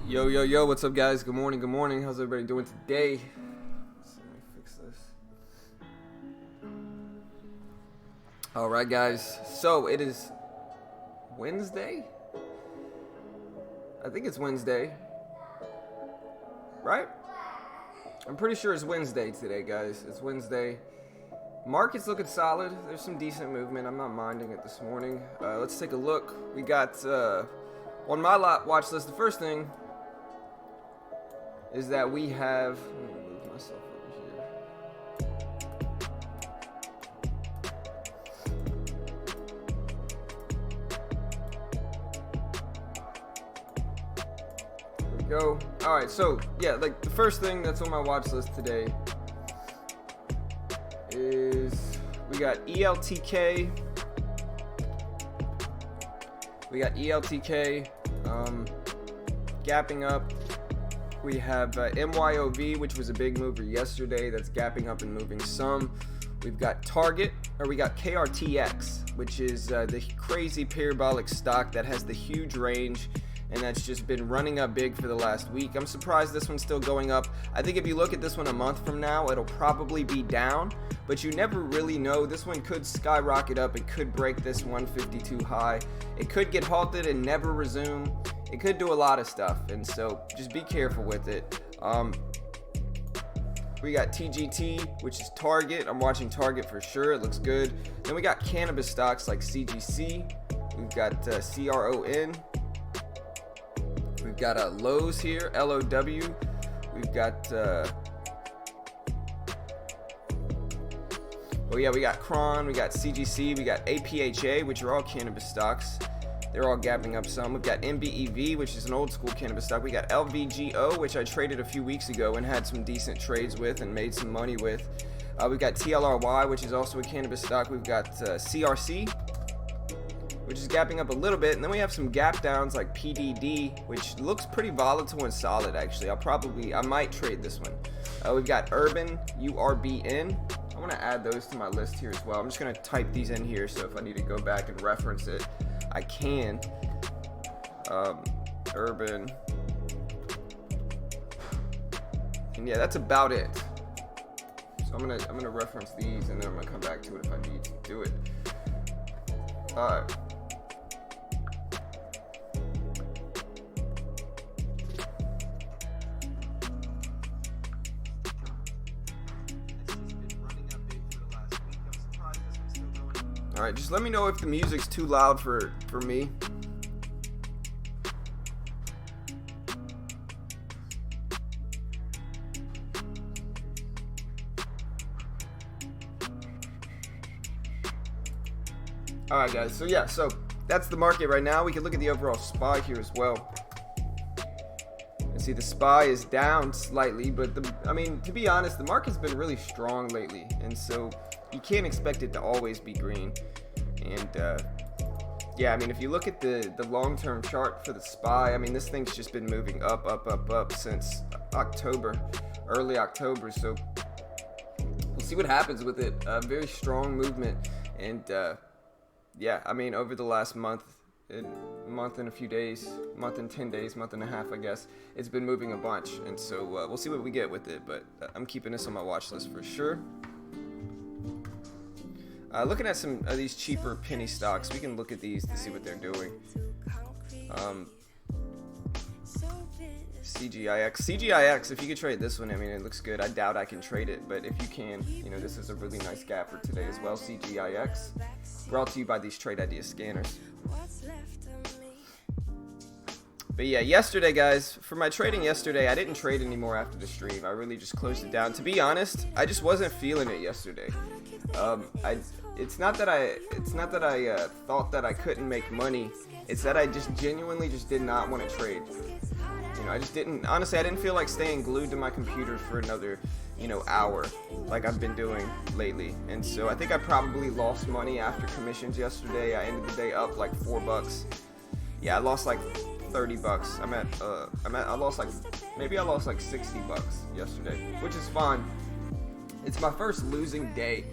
Yo, yo, yo, what's up, guys? Good morning, good morning. How's everybody doing today? Let me fix this. Alright, guys. So, it is Wednesday? I think it's Wednesday. Right? I'm pretty sure it's Wednesday today, guys. It's Wednesday. Market's looking solid. There's some decent movement. I'm not minding it this morning. Let's take a look. We got, on my watch list, the first thing is that we have, let me move myself over here. There we go. Alright, so yeah, like the first thing that's on my watch list today is we got ELTK. Gapping up. We have MYOV, which was a big mover yesterday. That's gapping up and moving some. We've got Target, or we got KRTX, which is the crazy parabolic stock that has the huge range, and that's just been running up big for the last week. I'm surprised this one's still going up. I think if you look at this one a month from now, it'll probably be down, but you never really know. This one could skyrocket up. It could break this 152 high. It could get halted and never resume. It could do a lot of stuff, and so just be careful with it. We got TGT, which is Target. I'm watching Target for sure. It looks good. Then we got cannabis stocks like CGC. We've got CRON. We've got Lowe's here, LOW. We've got we got Cron, we got CGC, we got APHA, which are all cannabis stocks. They're all gapping up some. We've got MBEV, which is an old school cannabis stock. We got LVGO, which I traded a few weeks ago and had some decent trades with and made some money with. We've got TLRY, which is also a cannabis stock. We've got CRC, which is gapping up a little bit. And then we have some gap downs like PDD, which looks pretty volatile and solid, actually. I might trade this one. We've got Urban, URBN. I want to add those to my list here as well. I'm just going to type these in here, so if I need to go back and reference it, I can. Urban. And yeah, that's about it. So I'm gonna reference these, and then I'm gonna come back to it if I need to do it. Alright. Alright, just let me know if the music's too loud for me. Alright guys, so that's the market right now. We can look at the overall SPY here as well. And see the SPY is down slightly, but to be honest, the market's been really strong lately, and so you can't expect it to always be green. And yeah, if you look at the long-term chart for the SPY, this thing's just been moving up since early October. So we'll see what happens with it. Very strong movement, and yeah, over the last month and a few days, month and 10 days, month and a half, I guess, it's been moving a bunch, and so we'll see what we get with it. But I'm keeping this on my watch list for sure. Looking at some of these cheaper penny stocks, we can look at these to see what they're doing. CGIX, if you could trade this one, it looks good. I doubt I can trade it, but if you can, this is a really nice gap for today as well. CGIX, brought to you by these Trade Idea scanners. But yeah, yesterday, guys, for my trading yesterday, I didn't trade anymore after the stream. I really just closed it down. To be honest, I just wasn't feeling it yesterday. It's not that I thought that I couldn't make money. It's that I just genuinely just did not want to trade. I just didn't. Honestly, I didn't feel like staying glued to my computer for another, hour like I've been doing lately. And so I think I probably lost money after commissions yesterday. I ended the day up like $4. Yeah, I lost like $30. I lost like $60 yesterday, which is fine. It's my first losing day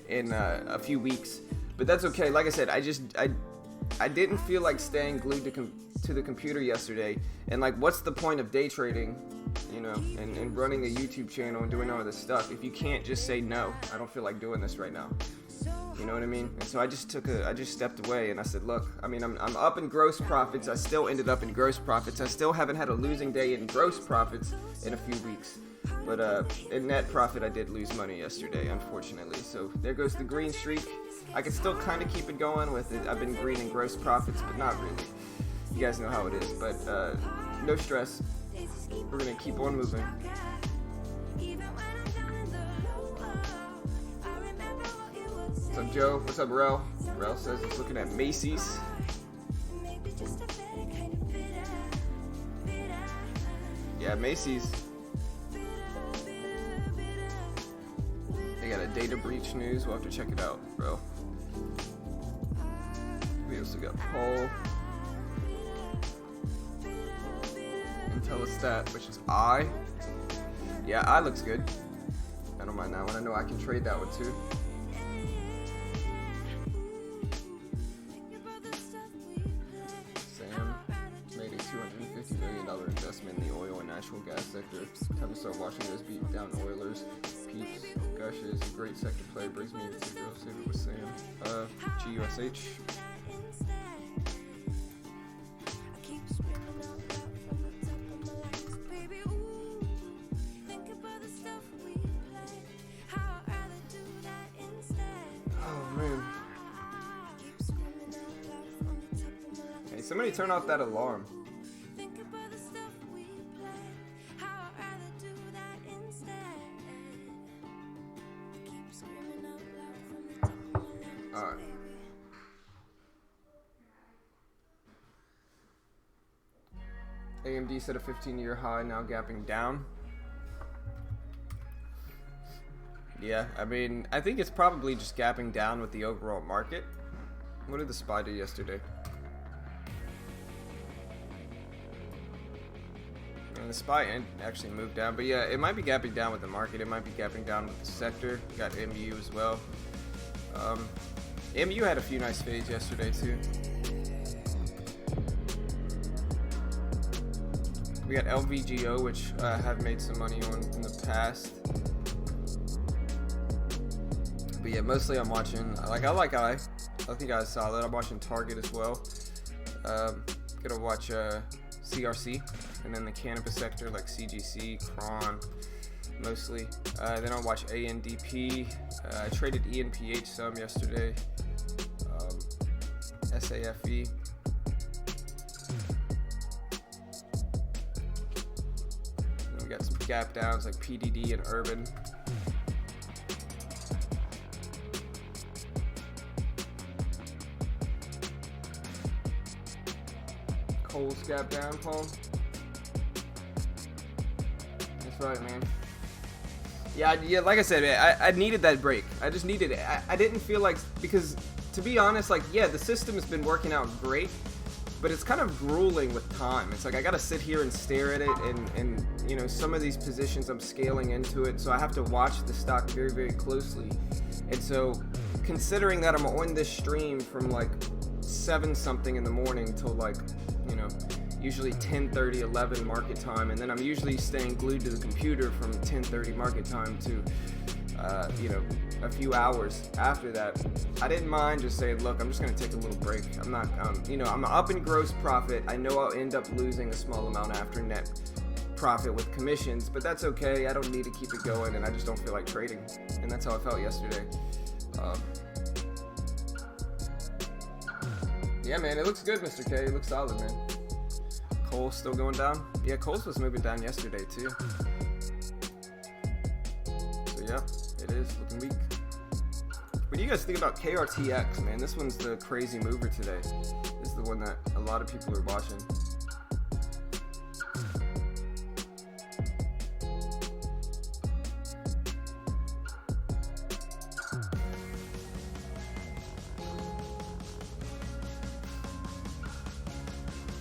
in a few weeks, but that's okay. Like I said, I didn't feel like staying glued to the computer yesterday. And like, what's the point of day trading, you know, and running a YouTube channel and doing all of this stuff if you can't just say no? I don't feel like doing this right now. You know what I mean? And so I just stepped away and I said, look, I mean, I'm up in gross profits. I still ended up in gross profits. I still haven't had a losing day in gross profits in a few weeks. But in net profit, I did lose money yesterday, unfortunately. So there goes the green streak. I can still kind of keep it going with it. I've been green in gross profits, but not really. You guys know how it is. But no stress. We're going to keep on moving. What's up, Joe? What's up, Rel? Rel says he's looking at Macy's. Yeah, Macy's. They got a data breach news. We'll have to check it out, bro. We also got Paul. IntelliStat, which is I. Yeah, I looks good. I don't mind that one. I know I can trade that one too. Sam made a $250 million investment in the oil and natural gas sector. Time to start watching those beat down Oilers. Peeps, Gushes, great sector play. Brings me into the Go Save It with Sam. GUSH. Somebody turn off that alarm. Alright. AMD set a 15-year high, now gapping down. Yeah, I mean, I think it's probably just gapping down with the overall market. What did the SPY do yesterday? And the SPY actually moved down, but yeah, it might be gapping down with the market. It might be gapping down with the sector. We got MU as well. MU had a few nice fades yesterday too. We got LVGO, which I have made some money on in the past. But yeah, mostly I'm watching. I like I. I think I was solid. I'm watching Target as well. Gonna watch CRC, and then the cannabis sector like CGC, Cron, mostly. Then I'll watch ANDP. I traded ENPH some yesterday. SAFE. Then we got some gap downs like PDD and Urban. Cole's gap down, Paul. That's right, man. Yeah, like I said, man, I needed that break. I just needed it. I didn't feel like, because to be honest, like, yeah, the system has been working out great, but it's kind of grueling with time. It's like I gotta sit here and stare at it, and you know, some of these positions I'm scaling into it, so I have to watch the stock very, very closely. And so, considering that I'm on this stream from like 7 something in the morning till like, you know, usually 10:30, 11 market time, and then I'm usually staying glued to the computer from 10:30 market time to, you know, a few hours after that. I didn't mind just saying, look, I'm just gonna take a little break. I'm not, you know, I'm up in gross profit. I know I'll end up losing a small amount after net profit with commissions, but that's okay. I don't need to keep it going, and I just don't feel like trading, and that's how I felt yesterday. Yeah, man, it looks good, Mr. K. It looks solid, man. Cole's still going down? Yeah, Cole's was moving down yesterday, too. So, yeah, it is looking weak. What do you guys think about KRTX, man? This one's the crazy mover today. This is the one that a lot of people are watching.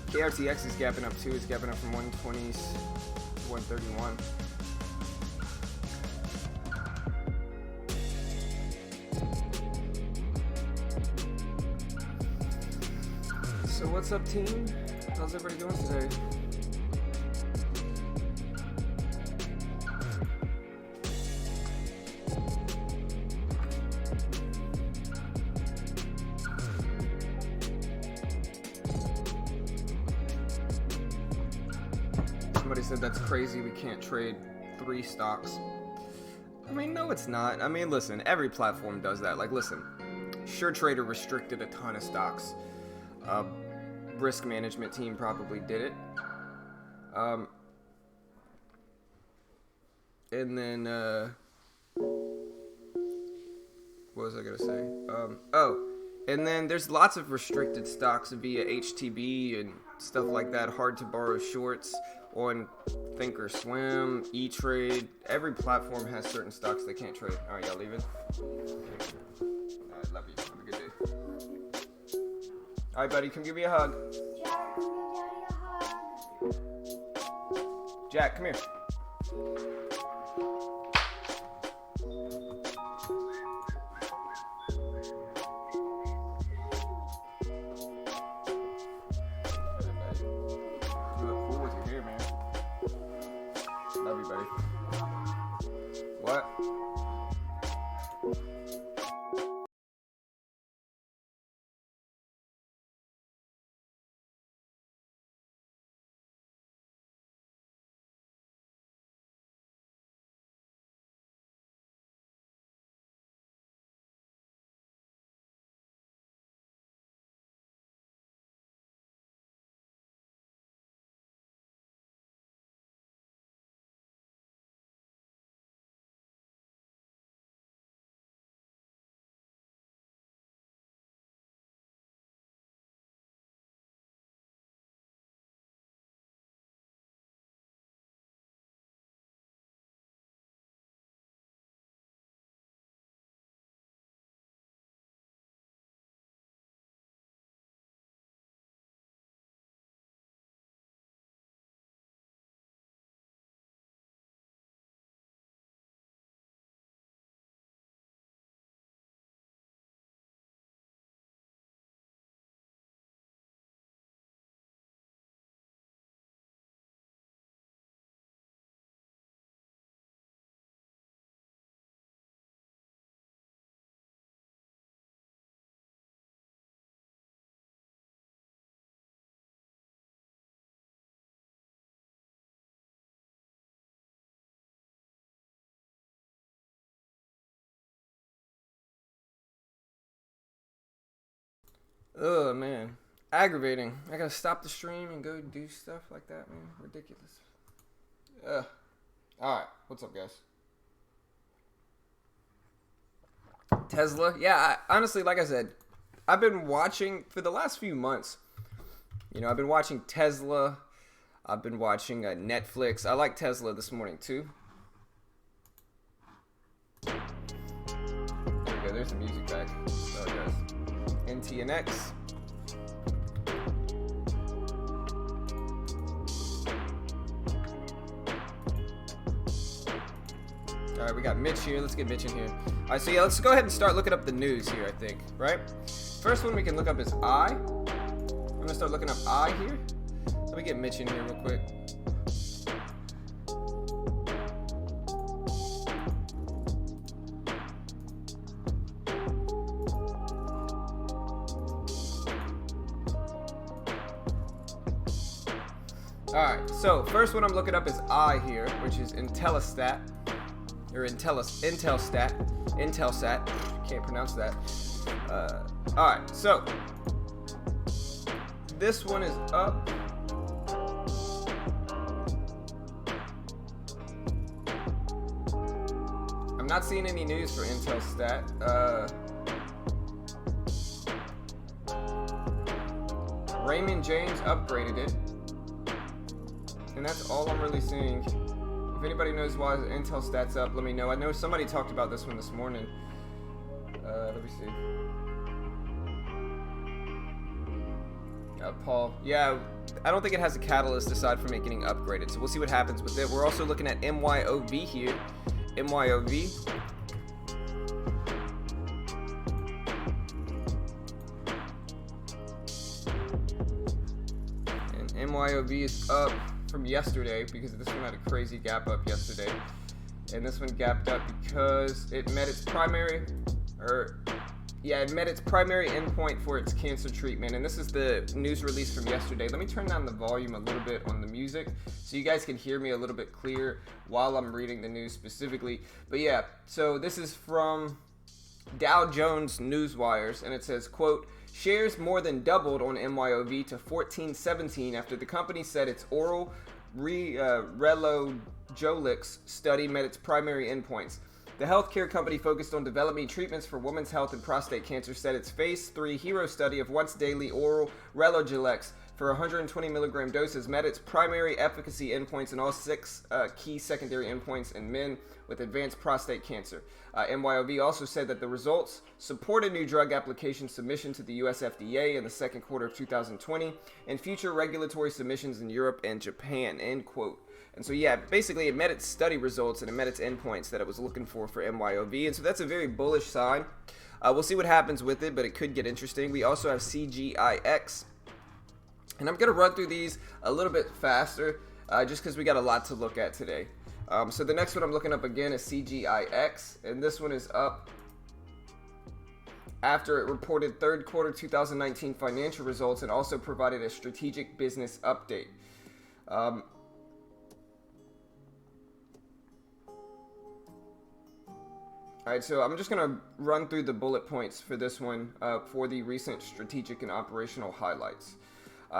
KRTX is gapping up too. It's gapping up from 120s to 131. what's up, team? How's everybody doing today? Somebody said that's crazy, we can't trade 3 stocks. I mean, no, it's not. I mean, listen, every platform does that. Like, listen, SureTrader restricted a ton of stocks. Risk management team probably did it. And then, what was I gonna say? And then there's lots of restricted stocks via HTB and stuff like that. Hard to borrow shorts on Thinkorswim, E-Trade. Every platform has certain stocks they can't trade. All right, y'all leaving? All right, love you. Have a good day. All right, buddy, come give me a hug. Jack, come here. Love you, buddy. What? Oh, man. Aggravating. I gotta stop the stream and go do stuff like that, man. Ridiculous. Ugh. Alright, what's up, guys? Tesla? Yeah, honestly, like I said, I've been watching for the last few months. You know, I've been watching Tesla. I've been watching Netflix. I like Tesla this morning, too. There we go. There's the music back. Sorry, guys. NTNX. All right, we got Mitch here. Let's get Mitch in here. All right, so yeah, let's go ahead and start looking up the news here, I think, right? First one we can look up is I. I'm gonna start looking up I here. Let me get Mitch in here real quick. Alright, so first one I'm looking up is I here, which is Intelsat, or Intelsat, can't pronounce that. Alright, so this one is up. I'm not seeing any news for Intelsat. Raymond James upgraded it. And that's all I'm really seeing. If anybody knows why Intelsat's up, let me know. I know somebody talked about this one this morning. Let me see. Paul. Yeah, I don't think it has a catalyst aside from it getting upgraded. So we'll see what happens with it. We're also looking at MYOV here. MYOV. MYOB is up from yesterday because this one had a crazy gap up yesterday. And this one gapped up because it met its primary endpoint for its cancer treatment. And this is the news release from yesterday. Let me turn down the volume a little bit on the music so you guys can hear me a little bit clear while I'm reading the news specifically. But yeah, so this is from Dow Jones Newswires, and it says, quote, shares more than doubled on MYOB to 1417 after the company said its oral relugolix study met its primary endpoints. The healthcare company focused on developing treatments for women's health and prostate cancer said its phase 3 HERO study of once daily oral relugolix for 120 milligram doses met its primary efficacy endpoints in all 6 key secondary endpoints in men with advanced prostate cancer. MYOB also said that the results support a new drug application submission to the US FDA in the second quarter of 2020 and future regulatory submissions in Europe and Japan, end quote. And so yeah, basically it met its study results and it met its endpoints that it was looking for MYOB, and so that's a very bullish sign. We'll see what happens with it, but it could get interesting. We also have CGIX, and I'm going to run through these a little bit faster just because we got a lot to look at today. So the next one I'm looking up again is CGIX, and this one is up after it reported third quarter 2019 financial results and also provided a strategic business update. Alright, so I'm just going to run through the bullet points for this one for the recent strategic and operational highlights.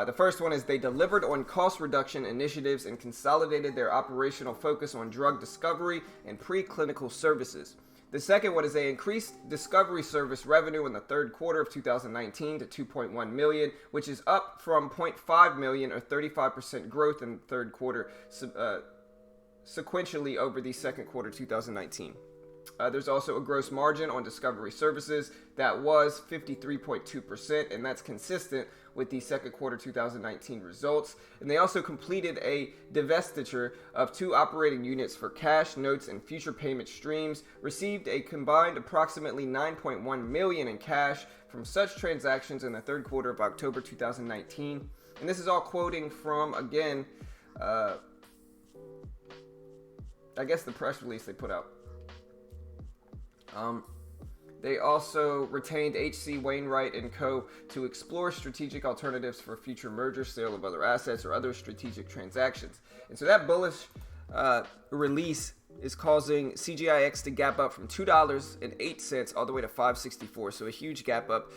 The first one is they delivered on cost reduction initiatives and consolidated their operational focus on drug discovery and preclinical services. The second one is they increased discovery service revenue in the third quarter of 2019 to 2.1 million, which is up from 0.5 million or 35% growth in the third quarter sequentially over the second quarter 2019. There's also a gross margin on discovery services that was 53.2%, and that's consistent with the second quarter 2019 results. And they also completed a divestiture of 2 operating units for cash, notes, and future payment streams, received a combined approximately 9.1 million in cash from such transactions in the third quarter of October 2019. And this is all quoting from, again, I guess the press release they put out. They also retained H.C. Wainwright & Co. to explore strategic alternatives for future merger, sale of other assets, or other strategic transactions. And so that bullish release is causing CGIX to gap up from $2.08 all the way to $5.64. So a huge gap up,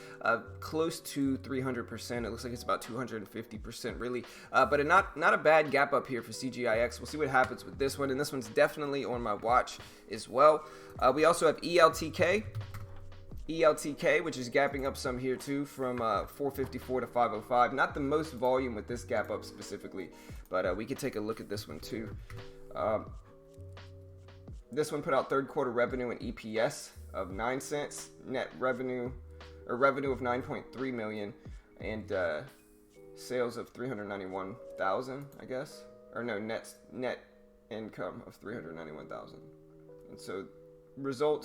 close to 300%. It looks like it's about 250% really. But not a bad gap up here for CGIX. We'll see what happens with this one. And this one's definitely on my watch as well. We also have ELTK, which is gapping up some here too from 454 to 505. Not the most volume with this gap up specifically, but we could take a look at this one too. This one put out third quarter revenue and EPS of 9 cents, net revenue of 9.3 million, and sales of 391,000, I guess, or no, net income of 391,000. And so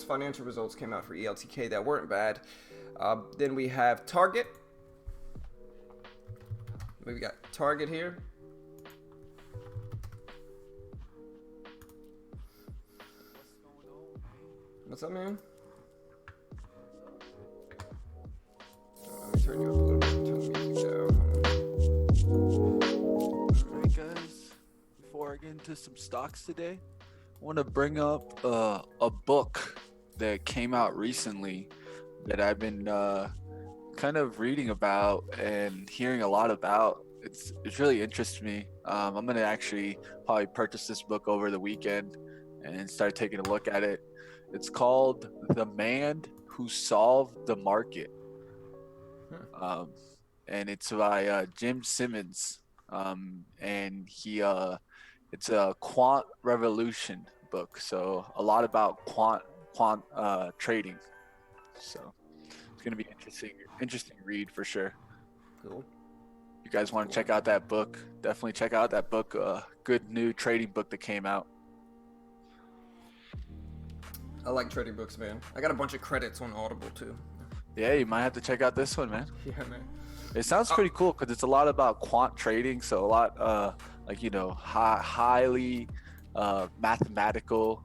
financial results came out for ELTK that weren't bad. Then we have Target. We got Target here. What's up, man? Let me turn you up a little bit. Turn the music down. Alright, guys. Before I get into some stocks today, I want to bring up a book that came out recently that I've been kind of reading about and hearing a lot about. It's really interests me. I'm gonna actually probably purchase this book over the weekend and start taking a look at it. It's called The Man Who Solved the Market. And it's by Jim Simmons. And he it's a quant revolution book, so a lot about quant trading. So it's gonna be interesting read for sure. Cool. You guys want to check out that book? Definitely check out that book. Good new trading book that came out. I like trading books, man. I got a bunch of credits on Audible too. Yeah, you might have to check out this one, man. Yeah, man. It sounds pretty cool because it's a lot about quant trading, so a lot like highly mathematical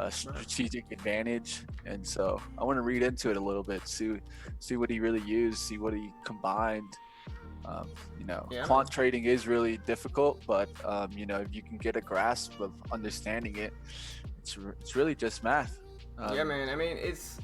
strategic advantage, and so I want to read into it a little bit, see what he really used, see what he combined. Yeah, Quant trading is really difficult, but if you can get a grasp of understanding it, it's really just math. Yeah, man. I mean, it's,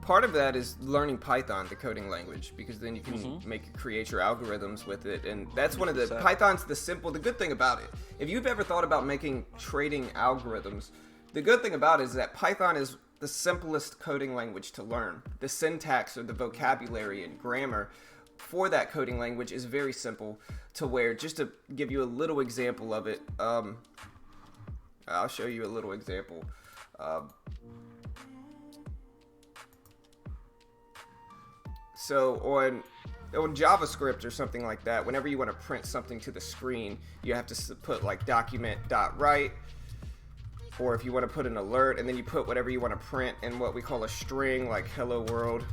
part of that is learning Python, the coding language, because then you can create your algorithms with it. And that's one of the, 100%. Python's the good thing about it. If you've ever thought about making trading algorithms, the good thing about it is that Python is the simplest coding language to learn. The syntax or the vocabulary and grammar for that coding language is very simple, to where, just to give you a little example of it, I'll show you a little example. So on JavaScript or something like that, whenever you want to print something to the screen, you have to put like document.write, or if you want to put an alert, and then you put whatever you want to print in what we call a string, like hello world.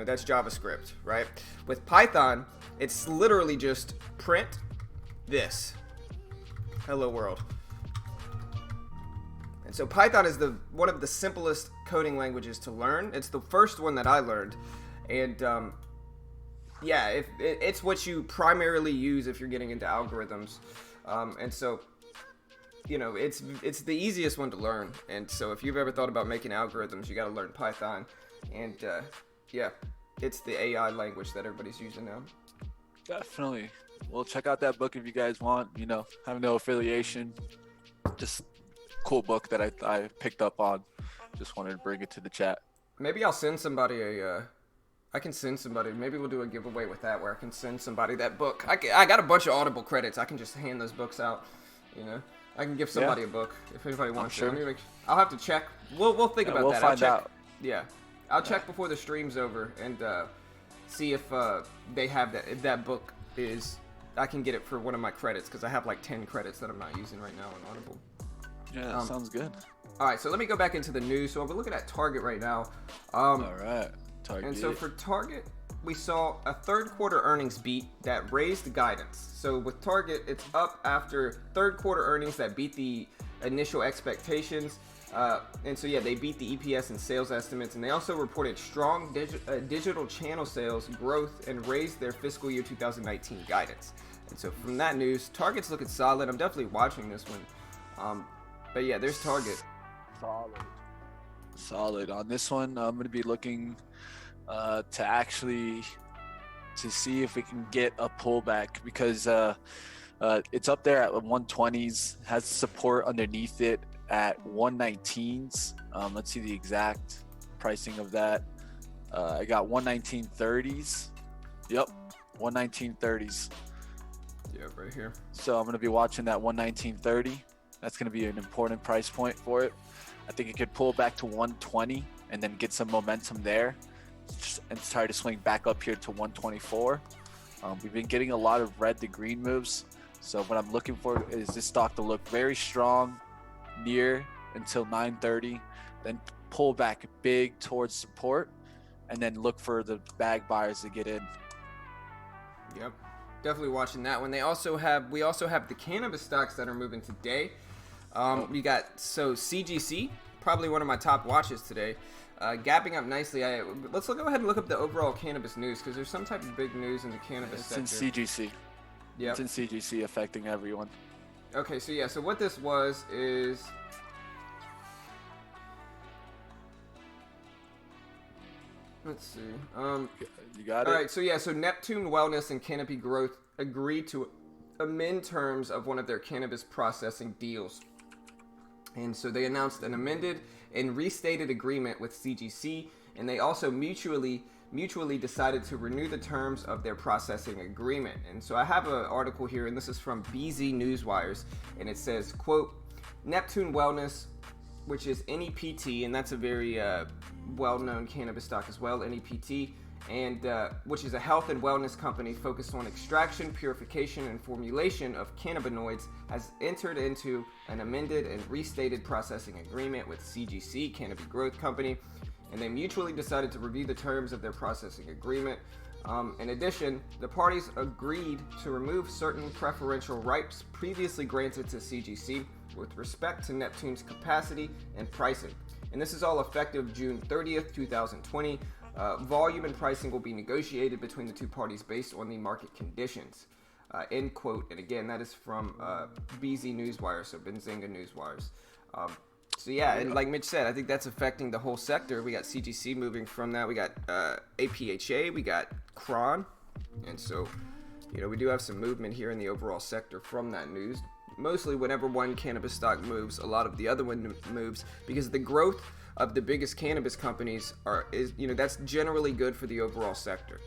That's JavaScript, right? With Python, it's literally just print this hello world. And so Python is one of the simplest coding languages to learn. It's the first one that I learned. And it's what you primarily use if you're getting into algorithms. And so, it's the easiest one to learn. And so if you've ever thought about making algorithms, you got to learn Python. And it's the AI language that everybody's using now. Definitely. Well, check out that book if you guys want. Have no affiliation. Just cool book that I picked up on. Just wanted to bring it to the chat. Maybe I'll send somebody I can send somebody. Maybe we'll do a giveaway with that, where I can send somebody that book. I got a bunch of Audible credits. I can just hand those books out. I can give somebody a book if anybody wants sure. it. I'll have to check. We'll think about we'll that. Find out. Yeah, I'll check before the stream's over and see if they have that. If that book is, I can get it for one of my credits, because I have like 10 credits that I'm not using right now on Audible. Yeah, that sounds good. All right, so let me go back into the news. So we're looking at Target right now. All right. Target. And so for Target, we saw a third quarter earnings beat that raised the guidance. So with Target, it's up after third quarter earnings that beat the initial expectations. And so they beat the EPS and sales estimates. And they also reported strong digital channel sales growth and raised their fiscal year 2019 guidance. And so from that news, Target's looking solid. I'm definitely watching this one. But yeah, there's Target. Solid. On this one, I'm going to be looking to see if we can get a pullback, because it's up there at 120s, has support underneath it at 119s. Let's see the exact pricing of that. I got 119.30s. Yep, 119.30s. Yeah, right here. So I'm going to be watching that 119.30. That's going to be an important price point for it. I think it could pull back to 120 and then get some momentum there and try to swing back up here to 124. We've been getting a lot of red to green moves. So what I'm looking for is this stock to look very strong near until 930, then pull back big towards support, and then look for the bag buyers to get in. Yep, definitely watching that one. We also have the cannabis stocks that are moving today. We got CGC, probably one of my top watches today, gapping up nicely. Let's go ahead and look up the overall cannabis news, because there's some type of big news in the cannabis sector. It's in CGC. Yeah, it's in CGC, affecting everyone. Okay, so what this was is, let's see. You got it. All right, so Neptune Wellness and Canopy Growth agreed to amend terms of one of their cannabis processing deals. And so they announced an amended and restated agreement with CGC, and they also mutually decided to renew the terms of their processing agreement. And so I have an article here, and this is from BZ Newswires, and it says, quote, Neptune Wellness, which is NEPT, and that's a very well-known cannabis stock as well, NEPT, and which is a health and wellness company focused on extraction, purification, and formulation of cannabinoids, has entered into an amended and restated processing agreement with CGC, Canopy Growth Company, and they mutually decided to review the terms of their processing agreement. In addition, the parties agreed to remove certain preferential rights previously granted to CGC with respect to Neptune's capacity and pricing. And this is all effective June 30th, 2020. Volume and pricing will be negotiated between the two parties based on the market conditions. End quote. And again, that is from BZ Newswire, so Benzinga Newswires. So yeah, and like Mitch said, I think that's affecting the whole sector. We got CGC moving from that. We got APHA, we got Kron, and so we do have some movement here in the overall sector from that news. Mostly, whenever one cannabis stock moves, a lot of the other one moves because the growth of the biggest cannabis companies is that's generally good for the overall sector.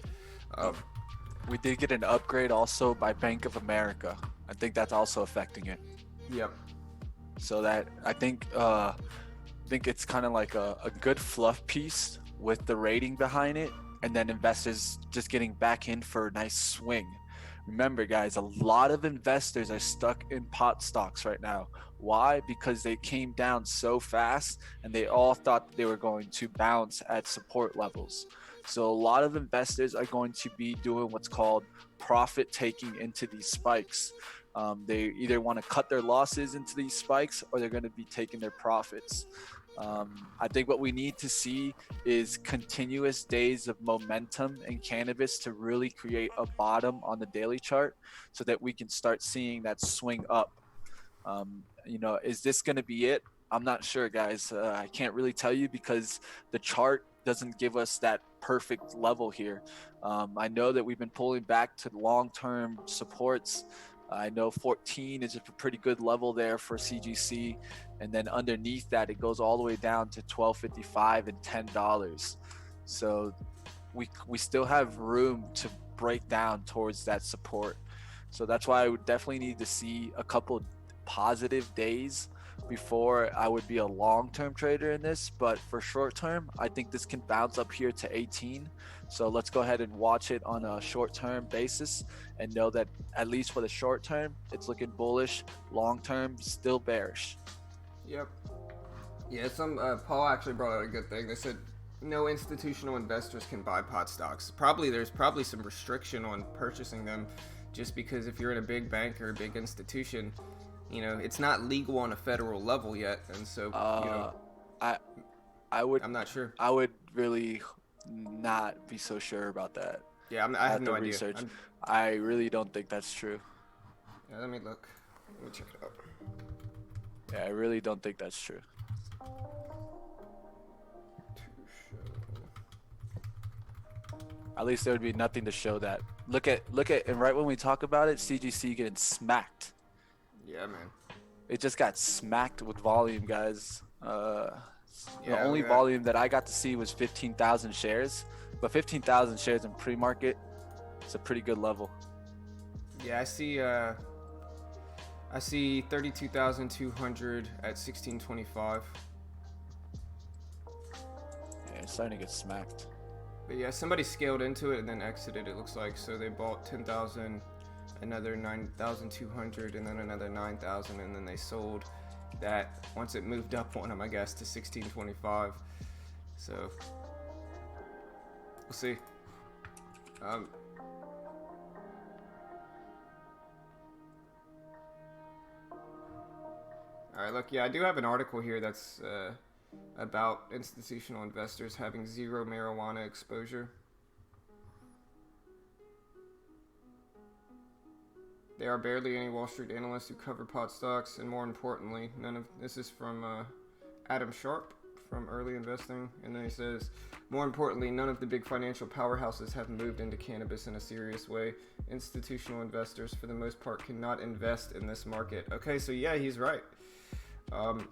We did get an upgrade also by Bank of America. I think that's also affecting it. Yep. So that I think it's kind of like a good fluff piece with the rating behind it, and then investors just getting back in for a nice swing. Remember, guys, a lot of investors are stuck in pot stocks right now. Why? Because they came down so fast and they all thought they were going to bounce at support levels. So a lot of investors are going to be doing what's called profit taking into these spikes. They either want to cut their losses into these spikes or they're going to be taking their profits. I think what we need to see is continuous days of momentum in cannabis to really create a bottom on the daily chart so that we can start seeing that swing up. Is this going to be it? I'm not sure, guys. I can't really tell you because the chart doesn't give us that perfect level here. I know that we've been pulling back to long-term supports. I know 14 is a pretty good level there for CGC, and then underneath that it goes all the way down to $12.55 and $10. So we still have room to break down towards that support. So that's why I would definitely need to see a couple positive days before I would be a long-term trader in this. But for short-term, I think this can bounce up here to 18. So let's go ahead and watch it on a short-term basis and know that at least for the short term, it's looking bullish. Long-term, still bearish. Yep. Yeah, Paul actually brought out a good thing. They said no institutional investors can buy pot stocks. There's probably some restriction on purchasing them just because if you're in a big bank or a big institution, it's not legal on a federal level yet. And so, I'm not sure. I would really not be so sure about that. Yeah, I have no idea. Research. I really don't think that's true. Yeah, let me look. Let me check it out. Yeah, I really don't think that's true. At least there would be nothing to show that. Look at, and right when we talk about it, CGC getting smacked. Yeah, man. It just got smacked with volume, guys. The only volume that I got to see was 15,000 shares, but 15,000 shares in pre-market, it's a pretty good level. Yeah, I see 32,200 at 1625. Yeah, it's starting to get smacked. But yeah, somebody scaled into it and then exited, it looks like. So they bought 10,000, another 9,200, and then another 9,000, and then they sold that once it moved up on them, I guess, to 1625. So we'll see. All right, look, yeah, I do have an article here that's about institutional investors having zero marijuana exposure. There are barely any Wall Street analysts who cover pot stocks, and more importantly, this is from Adam Sharp from Early Investing, and then he says, more importantly, none of the big financial powerhouses have moved into cannabis in a serious way. Institutional investors, for the most part, cannot invest in this market. Okay, so yeah, he's right. And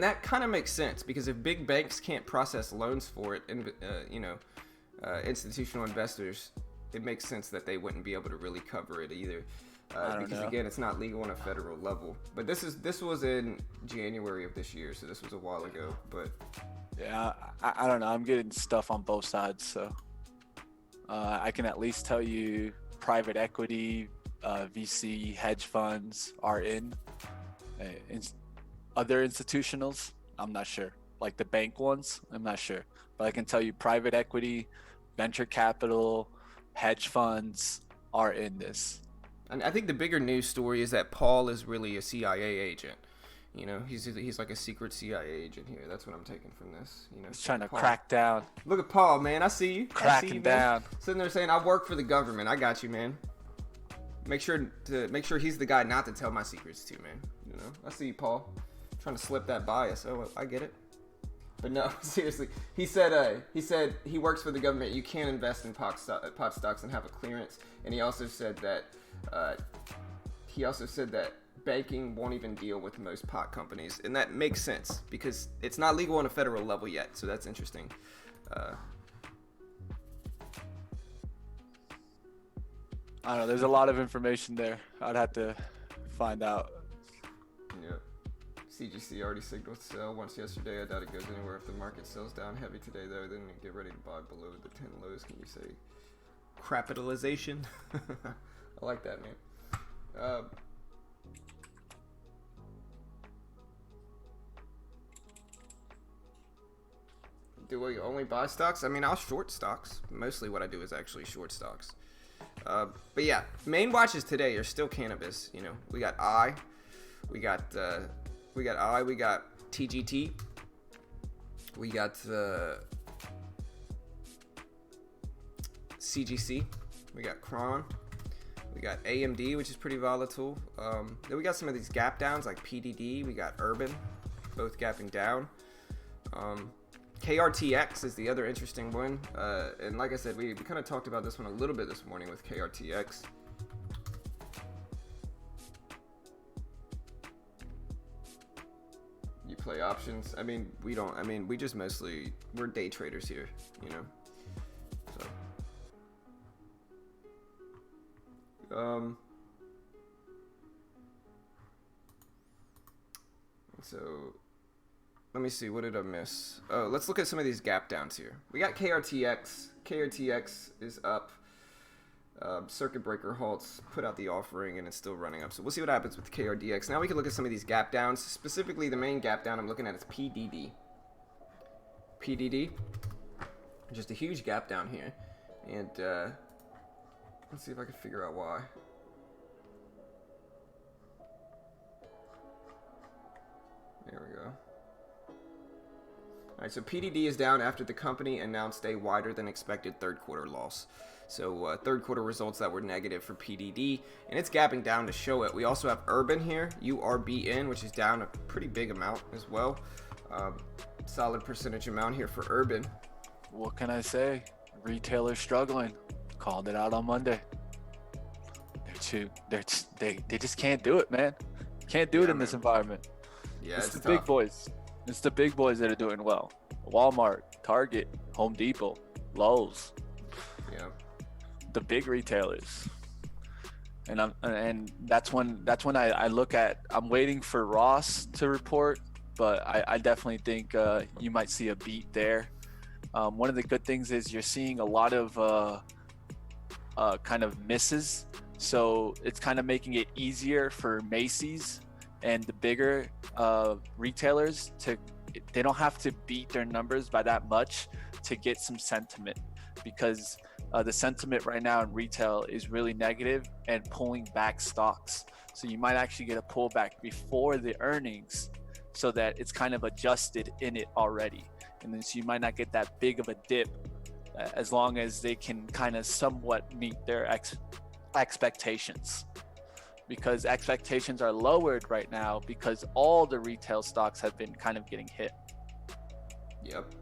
that kind of makes sense, because if big banks can't process loans for it, and institutional investors, it makes sense that they wouldn't be able to really cover it either, because again, it's not legal on a federal level. But this was in January of this year, so this was a while ago. But yeah, I don't know. I'm getting stuff on both sides, so I can at least tell you private equity, VC, hedge funds are in. Other institutionals, I'm not sure. Like the bank ones, I'm not sure. But I can tell you private equity, venture capital, hedge funds are in this. And I think the bigger news story is that Paul is really a CIA agent. You know, he's like a secret CIA agent here. That's what I'm taking from this. You know, He's trying to Paul. crack down, Look at Paul, man. I see you. cracking I see you, down. man. Sitting there saying, "I work for the government. I got you, man." Make sure he's the guy not to tell my secrets to, man. You know, I see you, Paul. Trying to slip that bias. Oh, I get it. But no, seriously, he said he works for the government. You can't invest in pot stocks and have a clearance. And he also said that banking won't even deal with most pot companies, and that makes sense because it's not legal on a federal level yet. So that's interesting. I don't know. There's a lot of information there. I'd have to find out. Yeah. CGC already signaled sell once yesterday. I doubt it goes anywhere. If the market sells down heavy today, though, then get ready to buy below the 10 lows. Can you say capitalization? I like that, man. Do I only buy stocks? I mean, I'll short stocks. Mostly what I do is actually short stocks. But yeah, main watches today are still cannabis. You know, we got we got TGT, we got CGC, we got Cron, we got AMD, which is pretty volatile. Then we got some of these gap downs like PDD, we got Urban, both gapping down. KRTX is the other interesting one, and like I said, we kind of talked about this one a little bit this morning with KRTX. You play options? I mean, we don't. I mean, we just we're day traders here, you know. So let me see, what did I miss? Oh, let's look at some of these gap downs here. We got KRTX. KRTX is up. Circuit breaker halts, put out the offering, and it's still running up. So we'll see what happens with KRDX. Now we can look at some of these gap downs. Specifically, the main gap down I'm looking at is PDD. PDD, just a huge gap down here. And let's see if I can figure out why. There we go. Alright, so PDD is down after the company announced a wider than expected third quarter loss. So third quarter results that were negative for PDD, and it's gapping down to show it. We also have Urban here, URBN, which is down a pretty big amount as well. Solid percentage amount here for Urban. What can I say? Retailers struggling. Called it out on Monday. They just can't do it, man. Can't do it in this environment. Yeah, it's it's the tough. big boys. It's the big boys that are doing well. Walmart, Target, Home Depot, Lowe's. Yeah. The big retailers. And that's when I look at. I'm waiting for Ross to report, but I definitely think you might see a beat there. One of the good things is you're seeing a lot of kind of misses, so it's kind of making it easier for Macy's and the bigger retailers they don't have to beat their numbers by that much to get some sentiment, because the sentiment right now in retail is really negative and pulling back stocks. So you might actually get a pullback before the earnings, so that it's kind of adjusted in it already. And then so you might not get that big of a dip as long as they can kind of somewhat meet their expectations. Because expectations are lowered right now because all the retail stocks have been kind of getting hit. Yep.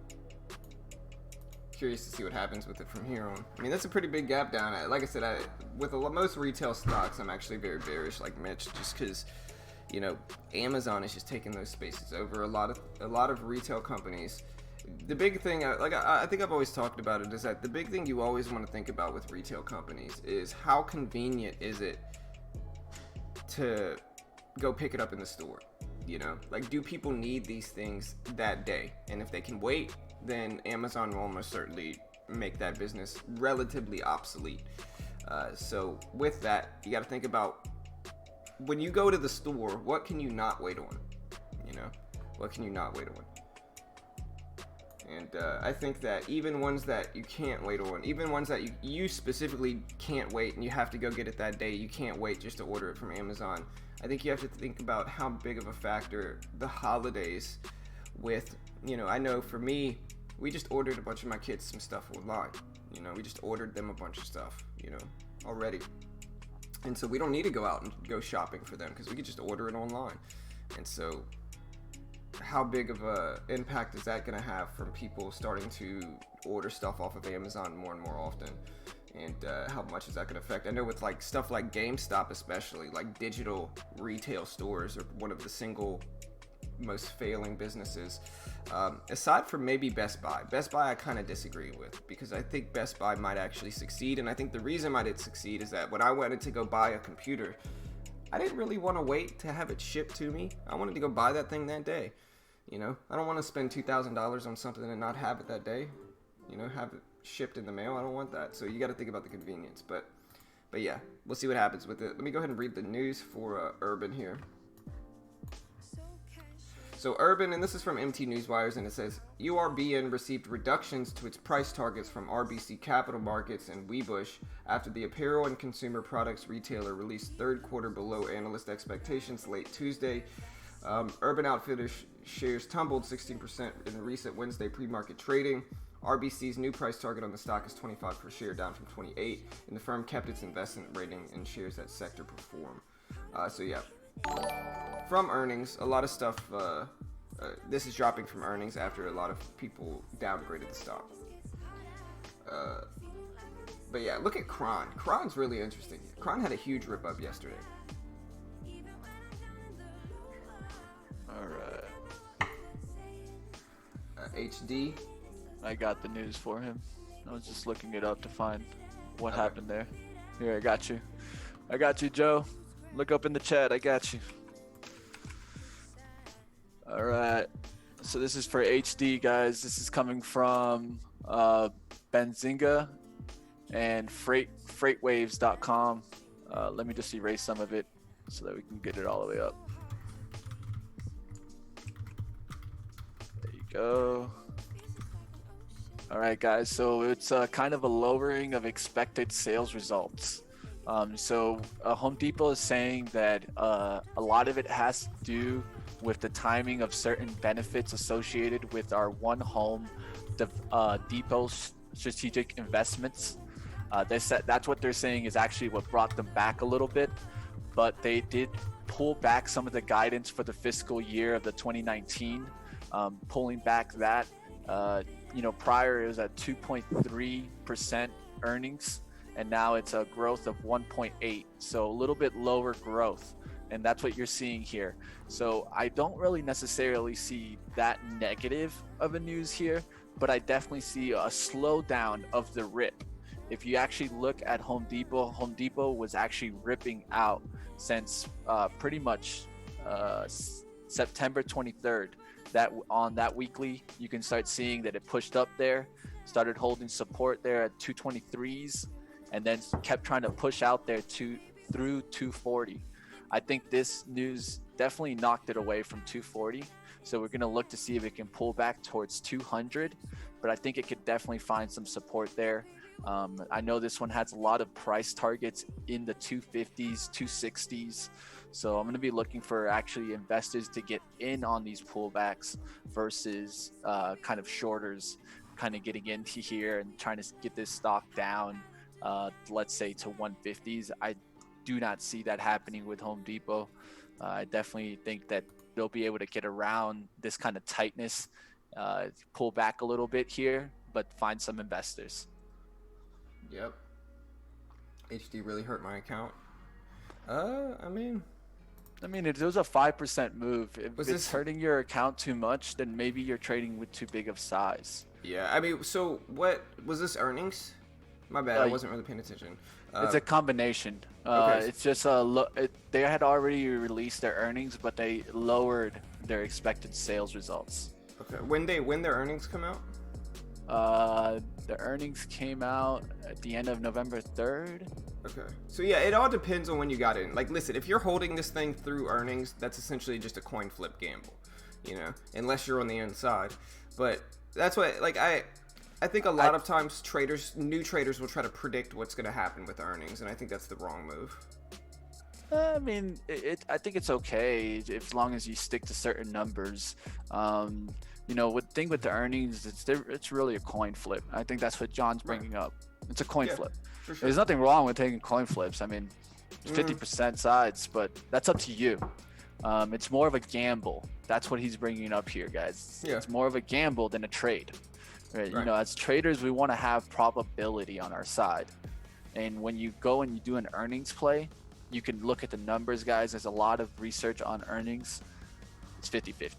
Curious to see what happens with it from here on. I mean, that's a pretty big gap down. Like I said, with most retail stocks, I'm actually very bearish, like Mitch, just because, you know, Amazon is just taking those spaces over a lot of retail companies. The big thing, I think I've always talked about it, is that the big thing you always want to think about with retail companies is how convenient is it to go pick it up in the store. You know, like, do people need these things that day? And if they can wait, then Amazon will almost certainly make that business relatively obsolete. So with that, you got to think about, when you go to the store, what can you not wait on? You know, what can you not wait on? And I think that even ones that you can't wait on, even ones that you specifically can't wait and you have to go get it that day, you can't wait just to order it from Amazon. I think you have to think about how big of a factor the holidays with, I know for me, we just ordered a bunch of my kids some stuff online. We just ordered them a bunch of stuff, already. And so we don't need to go out and go shopping for them because we could just order it online. And so how big of a impact is that going to have from people starting to order stuff off of Amazon more and more often? And how much is that going to affect? I know with like stuff like GameStop, especially like digital retail stores are one of the single most failing businesses. Aside from maybe Best Buy I kind of disagree with, because I think Best Buy might actually succeed. And I think the reason why it succeed is that when I wanted to go buy a computer, I didn't really want to wait to have it shipped to me. I wanted to go buy that thing that day. I don't want to spend $2,000 on something and not have it that day. Have it shipped in the mail. I don't want that. So you got to think about the convenience. But yeah, we'll see what happens with it. Let me go ahead and read the news for Urban here. So Urban, and this is from MT Newswires, and it says URBN received reductions to its price targets from RBC Capital Markets and Webush after the apparel and consumer products retailer released third quarter below analyst expectations late Tuesday. Urban Outfitters shares tumbled 16% in the recent Wednesday pre-market trading. RBC's new price target on the stock is 25 per share, down from 28, and the firm kept its investment rating in shares that sector perform. So yeah, from earnings, a lot of stuff. This is dropping from earnings after a lot of people downgraded the stock. But yeah, look at Kron. Kron's really interesting. Kron had a huge rip up yesterday. All right. HD. I got the news for him. I was just looking it up to find what happened there. Here, I got you. I got you, Joe. Look up in the chat. I got you. All right. So this is for HD, guys. This is coming from Benzinga and freightwaves.com. Let me just erase some of it so that we can get it all the way up. There you go. All right, guys. So it's kind of a lowering of expected sales results. So Home Depot is saying that a lot of it has to do with the timing of certain benefits associated with our One Home Depot strategic investments. That's what they're saying is actually what brought them back a little bit, but they did pull back some of the guidance for the fiscal year of the 2019, pulling back that. Prior it was at 2.3% earnings, and now it's a growth of 1.8, so a little bit lower growth, and that's what you're seeing here. So I don't really necessarily see that negative of a news here, but I definitely see a slowdown of the rip. If you actually look at Home Depot was actually ripping out since pretty much September 23rd. That on that weekly, you can start seeing that it pushed up there, started holding support there at 223s, and then kept trying to push out there through 240. I think this news definitely knocked it away from 240. So we're going to look to see if it can pull back towards 200, but I think it could definitely find some support there. I know this one has a lot of price targets in the 250s, 260s. So I'm going to be looking for actually investors to get in on these pullbacks versus kind of shorters kind of getting into here and trying to get this stock down, let's say to 150s. I do not see that happening with Home Depot. I definitely think that they'll be able to get around this kind of tightness, pull back a little bit here, but find some investors. Yep. HD really hurt my account. I mean, it was a 5% move. If it's hurting your account too much, then maybe you're trading with too big of size. Yeah, so what was this earnings? My bad, I wasn't really paying attention. It's a combination. Okay. It's just they had already released their earnings, but they lowered their expected sales results. Okay. When their earnings come out? The earnings came out at the end of November 3rd. Okay. So yeah, it all depends on when you got in. Like, listen, if you're holding this thing through earnings, that's essentially just a coin flip gamble, unless you're on the inside. But that's what like I think a lot of times new traders will try to predict what's going to happen with earnings, and I think that's the wrong move. I mean, I think it's okay as long as you stick to certain numbers. You know, the thing with the earnings, it's really a coin flip. I think that's what John's bringing up. It's a coin flip. For sure. There's nothing wrong with taking coin flips. I mean, 50% sides, but that's up to you. It's more of a gamble. That's what he's bringing up here, guys. Yeah. It's more of a gamble than a trade. Right? You know, as traders, we want to have probability on our side. And when you go and you do an earnings play, you can look at the numbers, guys. There's a lot of research on earnings. It's 50-50.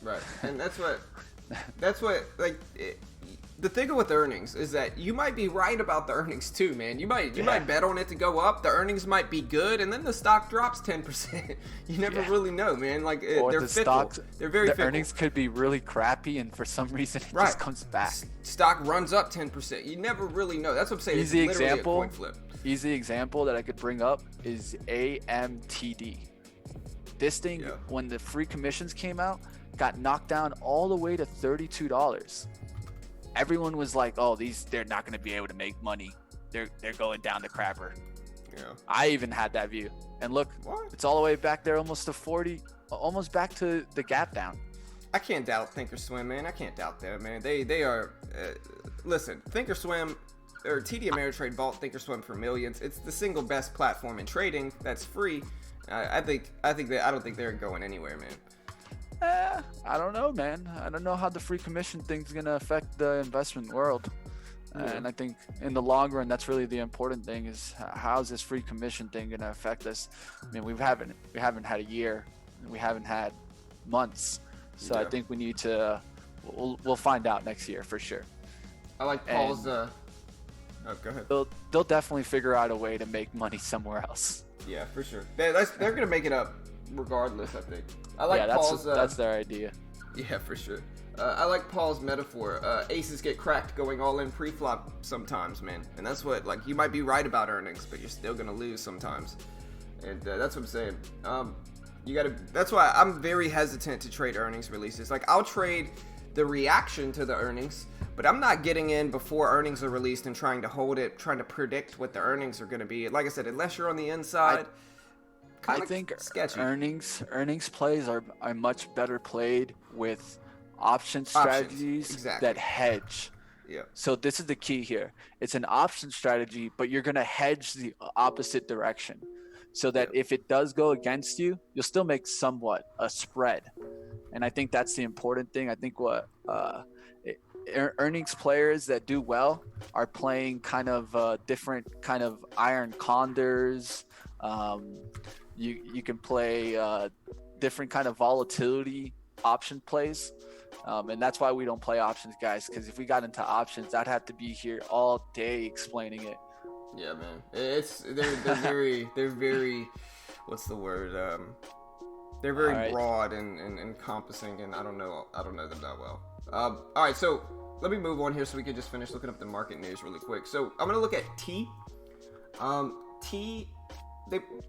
Right. And that's what the thing with earnings is that you might be right about the earnings too, man. You might bet on it to go up. The earnings might be good, and then the stock drops 10%. You never really know, man. Like they're fickle. They're very fickle. Earnings could be really crappy, and for some reason it just comes back. Stock runs up 10%. You never really know. That's what I'm saying. It's literally a coin flip. Easy example that I could bring up is AMTD. This thing, when the free commissions came out, got knocked down all the way to $32. Everyone was like, "Oh, they're not going to be able to make money. They're going down the crapper." Yeah. I even had that view. And look, it's all the way back there, almost to 40, almost back to the gap down. I can't doubt Thinkorswim, man. I can't doubt that, man. They are. Listen, Thinkorswim or TD Ameritrade bought Thinkorswim for millions. It's the single best platform in trading that's free. I don't think they're going anywhere, man. I don't know, man. I don't know how the free commission thing's gonna affect the investment world. And I think in the long run, that's really the important thing: is how's this free commission thing gonna affect us? I mean, we haven't had a year, we haven't had months, so I think we need to. We'll find out next year for sure. I like Paul's. Oh, go ahead. They'll definitely figure out a way to make money somewhere else. Yeah, for sure. They're gonna make it up regardless, I think. I like Paul's. That's their idea. Yeah, for sure. I like Paul's metaphor. Aces get cracked going all in pre-flop sometimes, man. And that's what, like, you might be right about earnings, but you're still gonna lose sometimes. And that's what I'm saying. That's why I'm very hesitant to trade earnings releases. Like, I'll trade the reaction to the earnings, but I'm not getting in before earnings are released and trying to hold it, trying to predict what the earnings are gonna be. Like I said, unless you're on the inside. I think sketchy. Earnings plays are much better played with option strategies that hedge. Yeah. So this is the key here. It's an option strategy, but you're going to hedge the opposite direction so that if it does go against you, you'll still make somewhat a spread. And I think that's the important thing. I think what earnings players that do well are playing kind of different kind of iron condors. You can play different kind of volatility option plays, and that's why we don't play options, guys, because if we got into options, I'd have to be here all day explaining it. Yeah, man. They're very what's the word? They're very broad and encompassing, and I don't know them that well. All right, so let me move on here so we can just finish looking up the market news really quick. So I'm gonna look at T.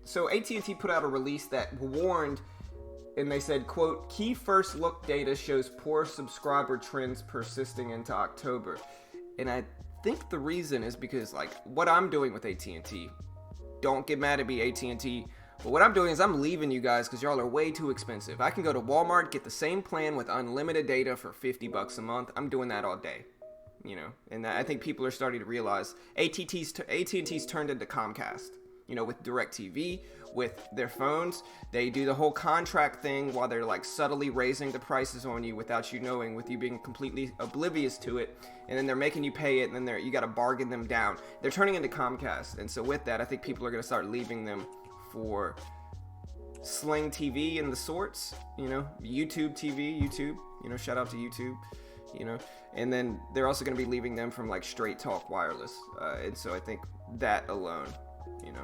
So AT&T put out a release that warned, and they said, quote, key first look data shows poor subscriber trends persisting into October. And I think the reason is because, like, what I'm doing with AT&T, don't get mad at me, AT&T, but what I'm doing is I'm leaving you guys because y'all are way too expensive. I can go to Walmart, get the same plan with unlimited data for $50 a month. I'm doing that all day, you know, and I think people are starting to realize AT&T's turned into Comcast. You know, with DirecTV, with their phones, they do the whole contract thing while they're like subtly raising the prices on you without you knowing, with you being completely oblivious to it, and then they're making you pay it, and then you got to bargain them down. They're turning into Comcast, and so with that, I think people are going to start leaving them for Sling TV and the sorts, you know, YouTube TV, you know, shout out to YouTube, you know, and then they're also going to be leaving them from like Straight Talk Wireless, and so I think that alone, you know,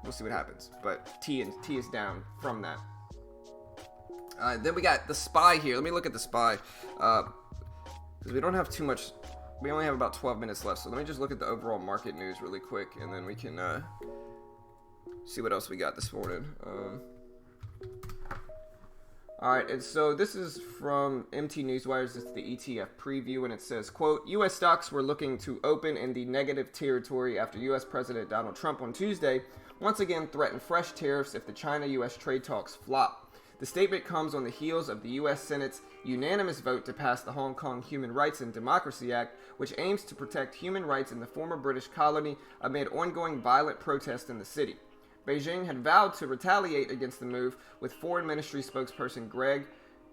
we'll see what happens. But T is down from that. Then we got the SPY here. Let me look at the SPY, because we don't have too much. We only have about 12 minutes left. So let me just look at the overall market news really quick, and then we can see what else we got this morning. All right, and so this is from MT Newswires. It's the ETF preview, and it says, quote, U.S. stocks were looking to open in the negative territory after U.S. President Donald Trump on Tuesday once again threatened fresh tariffs if the China-U.S. trade talks flop. The statement comes on the heels of the U.S. Senate's unanimous vote to pass the Hong Kong Human Rights and Democracy Act, which aims to protect human rights in the former British colony amid ongoing violent protests in the city. Beijing had vowed to retaliate against the move, with Foreign Ministry spokesperson Greg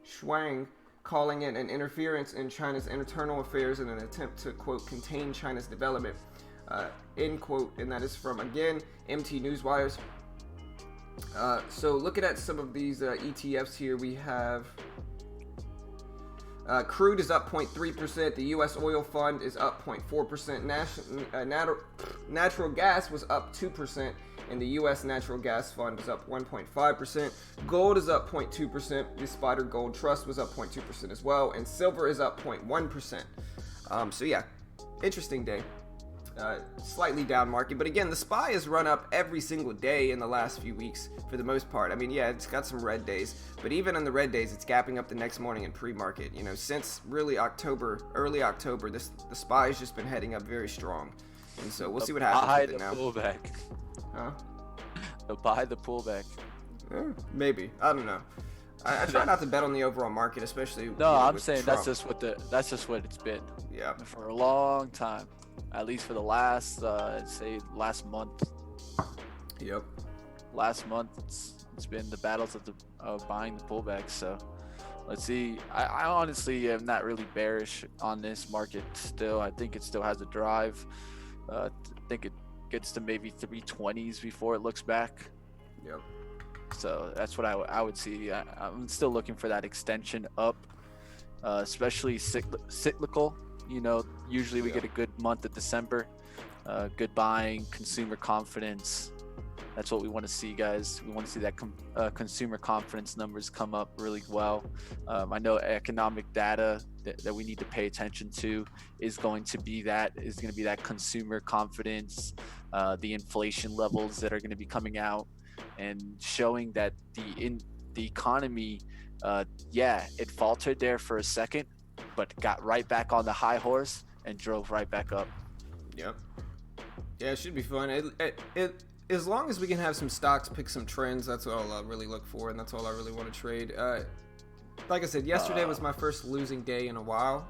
Shuang calling it an interference in China's internal affairs in an attempt to, quote, contain China's development, end quote, and that is from, again, MT Newswires. So looking at some of these ETFs here, we have crude is up 0.3%. The U.S. oil fund is up 0.4%. Natural gas was up 2%. And the U.S. natural gas fund is up 1.5%. Gold is up 0.2%. The Spider Gold Trust was up 0.2% as well. And silver is up 0.1%. So yeah, interesting day. Slightly down market. But again, the SPY has run up every single day in the last few weeks for the most part. I mean, yeah, it's got some red days. But even in the red days, it's gapping up the next morning in pre-market. You know, since really early October, the SPY has just been heading up very strong. And so we'll see what happens with it now. Pullback. Huh? Buy the pullback. Maybe. I don't know. I try not to bet on the overall market, especially. No, I'm with saying Trump. that's just what it's been. Yeah. For a long time, at least for the last last month. Yep. Last month, it's been the battles of buying the pullback. So let's see. I honestly am not really bearish on this market still. I think it still has a drive. I think it gets to maybe 320s before it looks back. Yep. So that's what I would see. I'm still looking for that extension up, especially cyclical. You know, usually we get a good month of December, good buying, consumer confidence. That's what we want to see, guys. We want to see that consumer confidence numbers come up really well. I know economic data that we need to pay attention to is going to be that consumer confidence, the inflation levels that are going to be coming out and showing that the economy, it faltered there for a second, but got right back on the high horse and drove right back up. Yep. Yeah, it should be fun. It as long as we can have some stocks pick some trends, that's all I really look for, and that's all I really want to trade. Like I said, yesterday was my first losing day in a while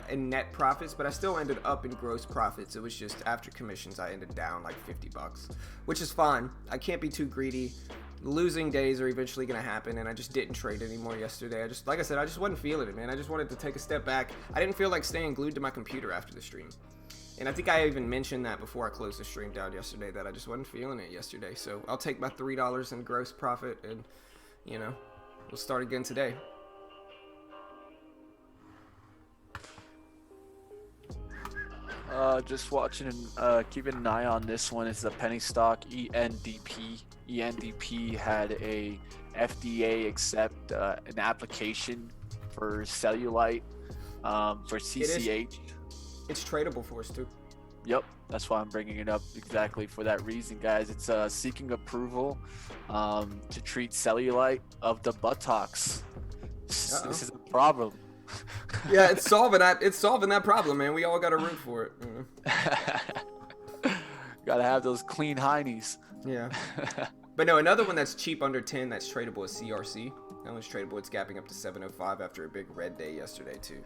in net profits, but I still ended up in gross profits. It was just after commissions, I ended down like $50, which is fine. I can't be too greedy. Losing days are eventually going to happen, and I just didn't trade anymore yesterday. Like I said, I just wasn't feeling it, man. I just wanted to take a step back. I didn't feel like staying glued to my computer after the stream. And I think I even mentioned that before I closed the stream down yesterday, that I just wasn't feeling it yesterday. So I'll take my $3 in gross profit, and, you know, we'll start again today. Just watching and keeping an eye on this one. It's a penny stock, ENDP. ENDP had a FDA accept an application for cellulite for CCH. It's tradable for us too. Yep, that's why I'm bringing it up exactly for that reason, guys. It's seeking approval to treat cellulite of the buttocks. This is a problem. Yeah, it's solving that problem, man. We all got to root for it. Gotta have those clean heinies. Yeah. But no, another one that's cheap under 10 that's tradable is CRC. That one's tradable. It's gapping up to 705 after a big red day yesterday too.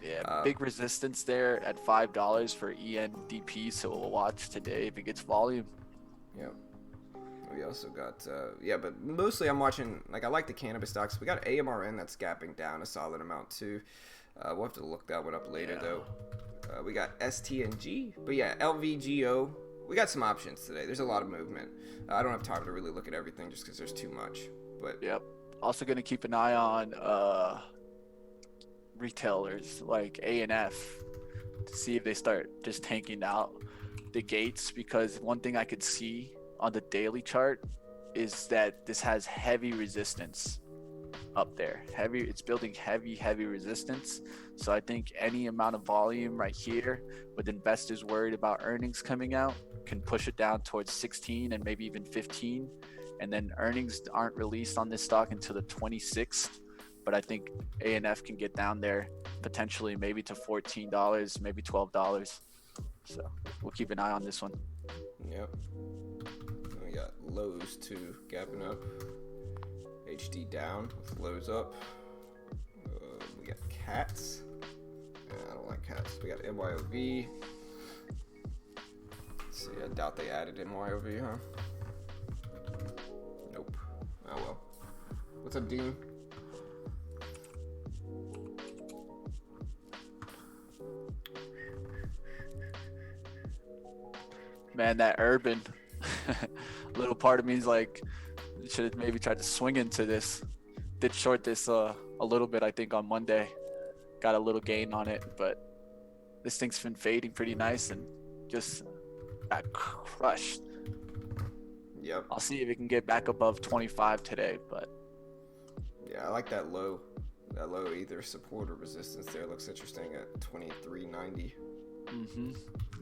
Yeah, big resistance there at $5 for ENDP, so we'll watch today if it gets volume. Yep. We also got, but mostly I'm watching, like, I like the cannabis stocks. We got AMRN that's gapping down a solid amount too. We'll have to look that one up later though. We got STNG, but yeah, LVGO. We got some options today. There's a lot of movement. I don't have time to really look at everything just because there's too much. But yep. Also going to keep an eye on retailers like ANF to see if they start just tanking out the gates, because one thing I could see on the daily chart is that this has heavy resistance up there. It's building heavy resistance. So I think any amount of volume right here with investors worried about earnings coming out can push it down towards 16 and maybe even 15. And then earnings aren't released on this stock until the 26th. but I think ANF can get down there potentially maybe to $14, maybe $12. So we'll keep an eye on this one. Yep. We got Lowe's too, gapping up. HD down with Lowe's up. We got Cats. I don't like Cats. We got MYOV. Let's see, I doubt they added MYOV, huh? Nope. Oh well. What's up, Dean? Man, that urban little part of me is like, should have maybe tried to swing into this. Did short this a little bit, I think, on Monday. Got a little gain on it, but this thing's been fading pretty nice and just got crushed. Yep. I'll see if it can get back above 25 today, but yeah, I like that low. That low either support or resistance there looks interesting at 23.90.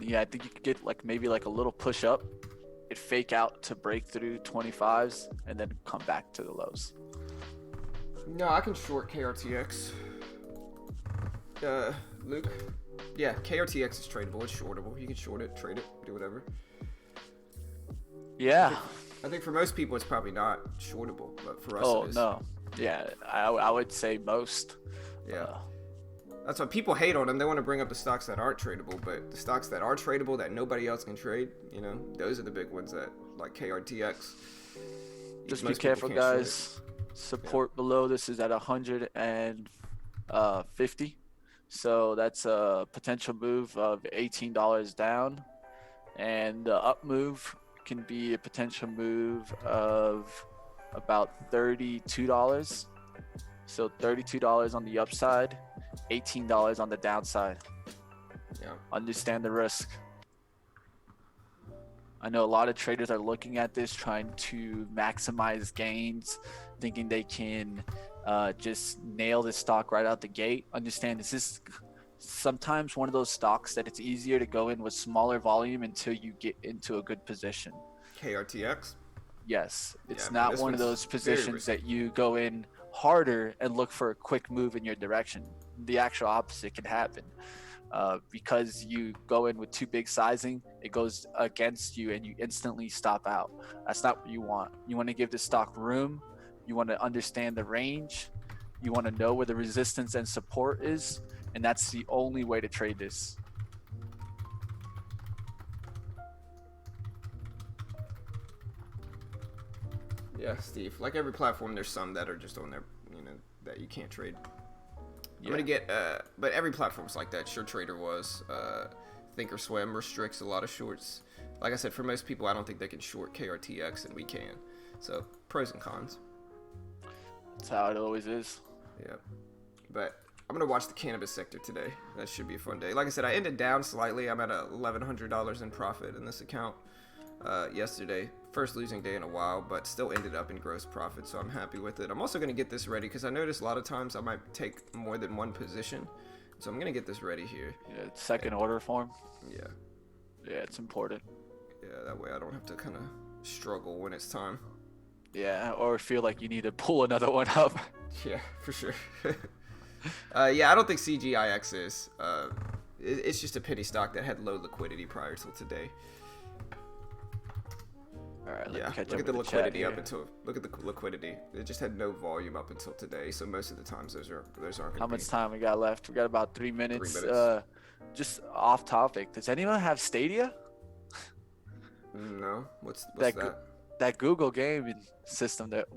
Yeah, I think you could get like maybe like a little push up, it fake out to break through 25s, and then come back to the lows. No, I can short KRTX. Luke? Yeah, KRTX is tradable. It's shortable. You can short it, trade it, do whatever. Yeah. I think for most people it's probably not shortable, but for us it is. No. Yeah, I would say most. Yeah. That's why people hate on them. They want to bring up the stocks that aren't tradable, but the stocks that are tradable that nobody else can trade, you know, those are the big ones that like KRTX. Just be careful, guys. Support below this is at 150. So that's a potential move of $18 down. And the up move can be a potential move of about $32. So $32 on the upside, $18 on the downside. Yeah. Understand the risk. I know a lot of traders are looking at this, trying to maximize gains, thinking they can just nail this stock right out the gate. Understand this is sometimes one of those stocks that it's easier to go in with smaller volume until you get into a good position. KRTX? Yes. It's not one of those positions that you go in harder and look for a quick move in your direction. The actual opposite can happen. Because you go in with too big sizing, it goes against you and you instantly stop out. That's not what you want. You want to give the stock room. You want to understand the range. You want to know where the resistance and support is. And that's the only way to trade this. Yeah, Steve. Like every platform, there's some that are just on there, you know, that you can't trade. I'm gonna get, but every platform's like that. SureTrader was, Thinkorswim restricts a lot of shorts. Like I said, for most people, I don't think they can short KRTX, and we can. So pros and cons. That's how it always is. Yeah, but I'm gonna watch the cannabis sector today. That should be a fun day. Like I said, I ended down slightly. I'm at $1,100 in profit in this account yesterday. First losing day in a while, but still ended up in gross profit, so I'm happy with it. I'm also going to get this ready because I noticed a lot of times I might take more than one position, so I'm going to get this ready here. Yeah, second order form. Yeah. Yeah, it's important. Yeah, that way I don't have to kind of struggle when it's time. Yeah, or feel like you need to pull another one up. Yeah, for sure. Yeah, I don't think CGIX is. It's just a penny stock that had low liquidity prior till today. All right, yeah, look at the liquidity up until liquidity. It just had no volume up until today, so most of the times those aren't going to be. How much time we got left? We got about 3 minutes. 3 minutes. Just off topic. Does anyone have Stadia? No. What's that? That Google gaming system that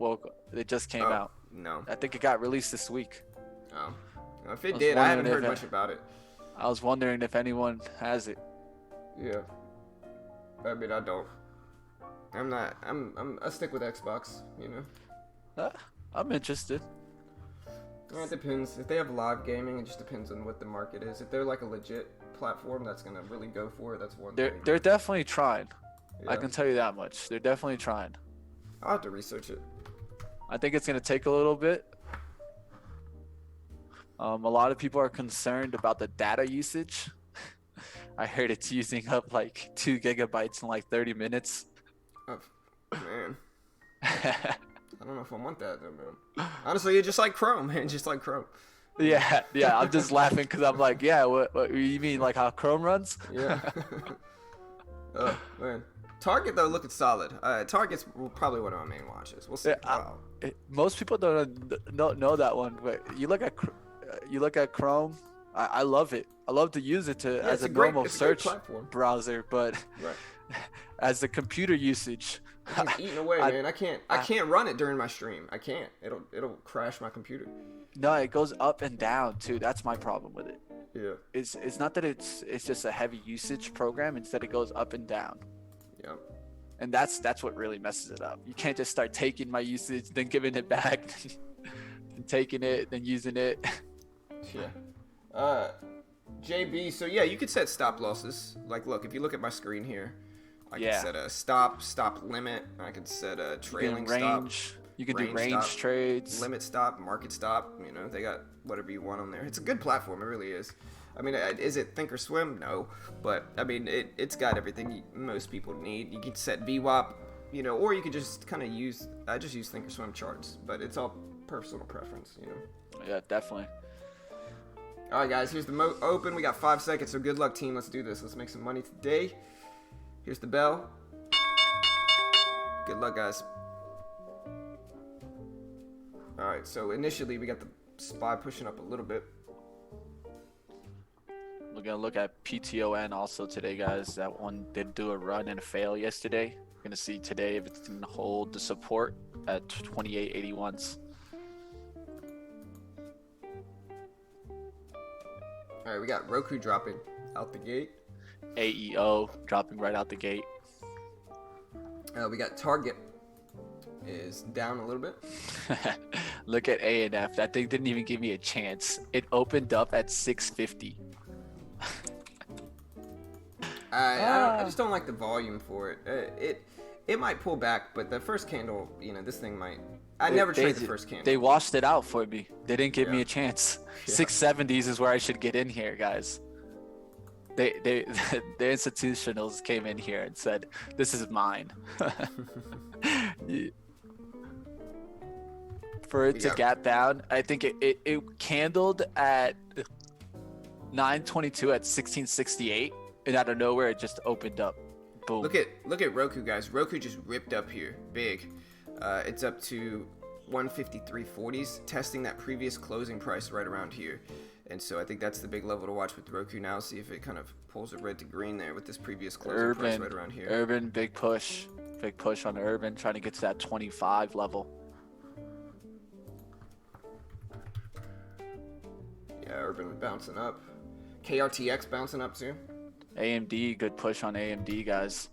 just came out. No. I think it got released this week. Oh. If it did, I haven't heard much about it. I was wondering if anyone has it. Yeah. I mean, I don't. I stick with Xbox, you know. I'm interested. Well, it depends. If they have live gaming, it just depends on what the market is. If they're like a legit platform that's gonna really go for it, that's one thing. They're definitely trying. Yeah. I can tell you that much. They're definitely trying. I'll have to research it. I think it's gonna take a little bit. A lot of people are concerned about the data usage. I heard it's using up like 2 gigabytes in like 30 minutes. Oh, man. I don't know if I want that, though, man. Honestly, it's just like Chrome, man. Just like Chrome. Yeah, yeah. I'm just laughing because I'm like, yeah. What you mean, like how Chrome runs? Yeah. Oh, man. Target, though, looking solid. Target's probably one of my main watches. We'll see. Yeah, most people don't know that one, but you look at Chrome. I love it. I love to use it as a normal search browser, but Right. as the computer usage, It's eating away, man. I can't run it during my stream. I can't. It'll crash my computer. no, it goes up and down too. That's my problem with it. Yeah. It's not that it's just a heavy usage program. Instead, it goes up and down. Yeah. And that's what really messes it up. You can't just start taking my usage, then giving it back, and taking it, then using it. Yeah. JB, so yeah, you could set stop losses. Like, look, if you look at my screen here, I can set a stop limit. I can set a trailing range. stop. You can do range stop, trades. Limit stop, market stop. You know, they got whatever you want on there. It's a good platform. It really is. I mean, is it Thinkorswim? No. But, I mean, it's got everything most people need. You can set VWAP, you know, or you could just kind of I just use Thinkorswim charts. But it's all personal preference, you know. Yeah, definitely. All right, guys, here's the open. We got 5 seconds, so good luck, team. Let's do this. Let's make some money today. Here's the bell. Good luck, guys. All right, so initially we got the SPY pushing up a little bit. We're gonna look at PTON also today, guys. That one did do a run and a fail yesterday. We're gonna see today if it's gonna hold the support at 28.81s. All right, we got Roku dropping out the gate. AEO dropping right out the gate. We got Target is down a little bit. Look at A&F. That thing didn't even give me a chance. It opened up at 650. I just don't like the volume for it. It might pull back, but the first candle, you know, this thing might. I never trade the first candle. They washed it out for me. They didn't give me a chance. Yeah. 670s is where I should get in here, guys. The institutionals came in here and said, "This is mine." For it to gap down, I think it candled at 922 at 1668, and out of nowhere it just opened up. Boom. Look at Roku, guys. Roku just ripped up here, big. It's up to 153.40s, testing that previous closing price right around here. And so I think that's the big level to watch with Roku now. See if it kind of pulls a red to green there with this previous closing price right around here. Urban, big push on Urban, trying to get to that 25 level. Yeah, Urban bouncing up. KRTX bouncing up too. AMD, good push on AMD, guys.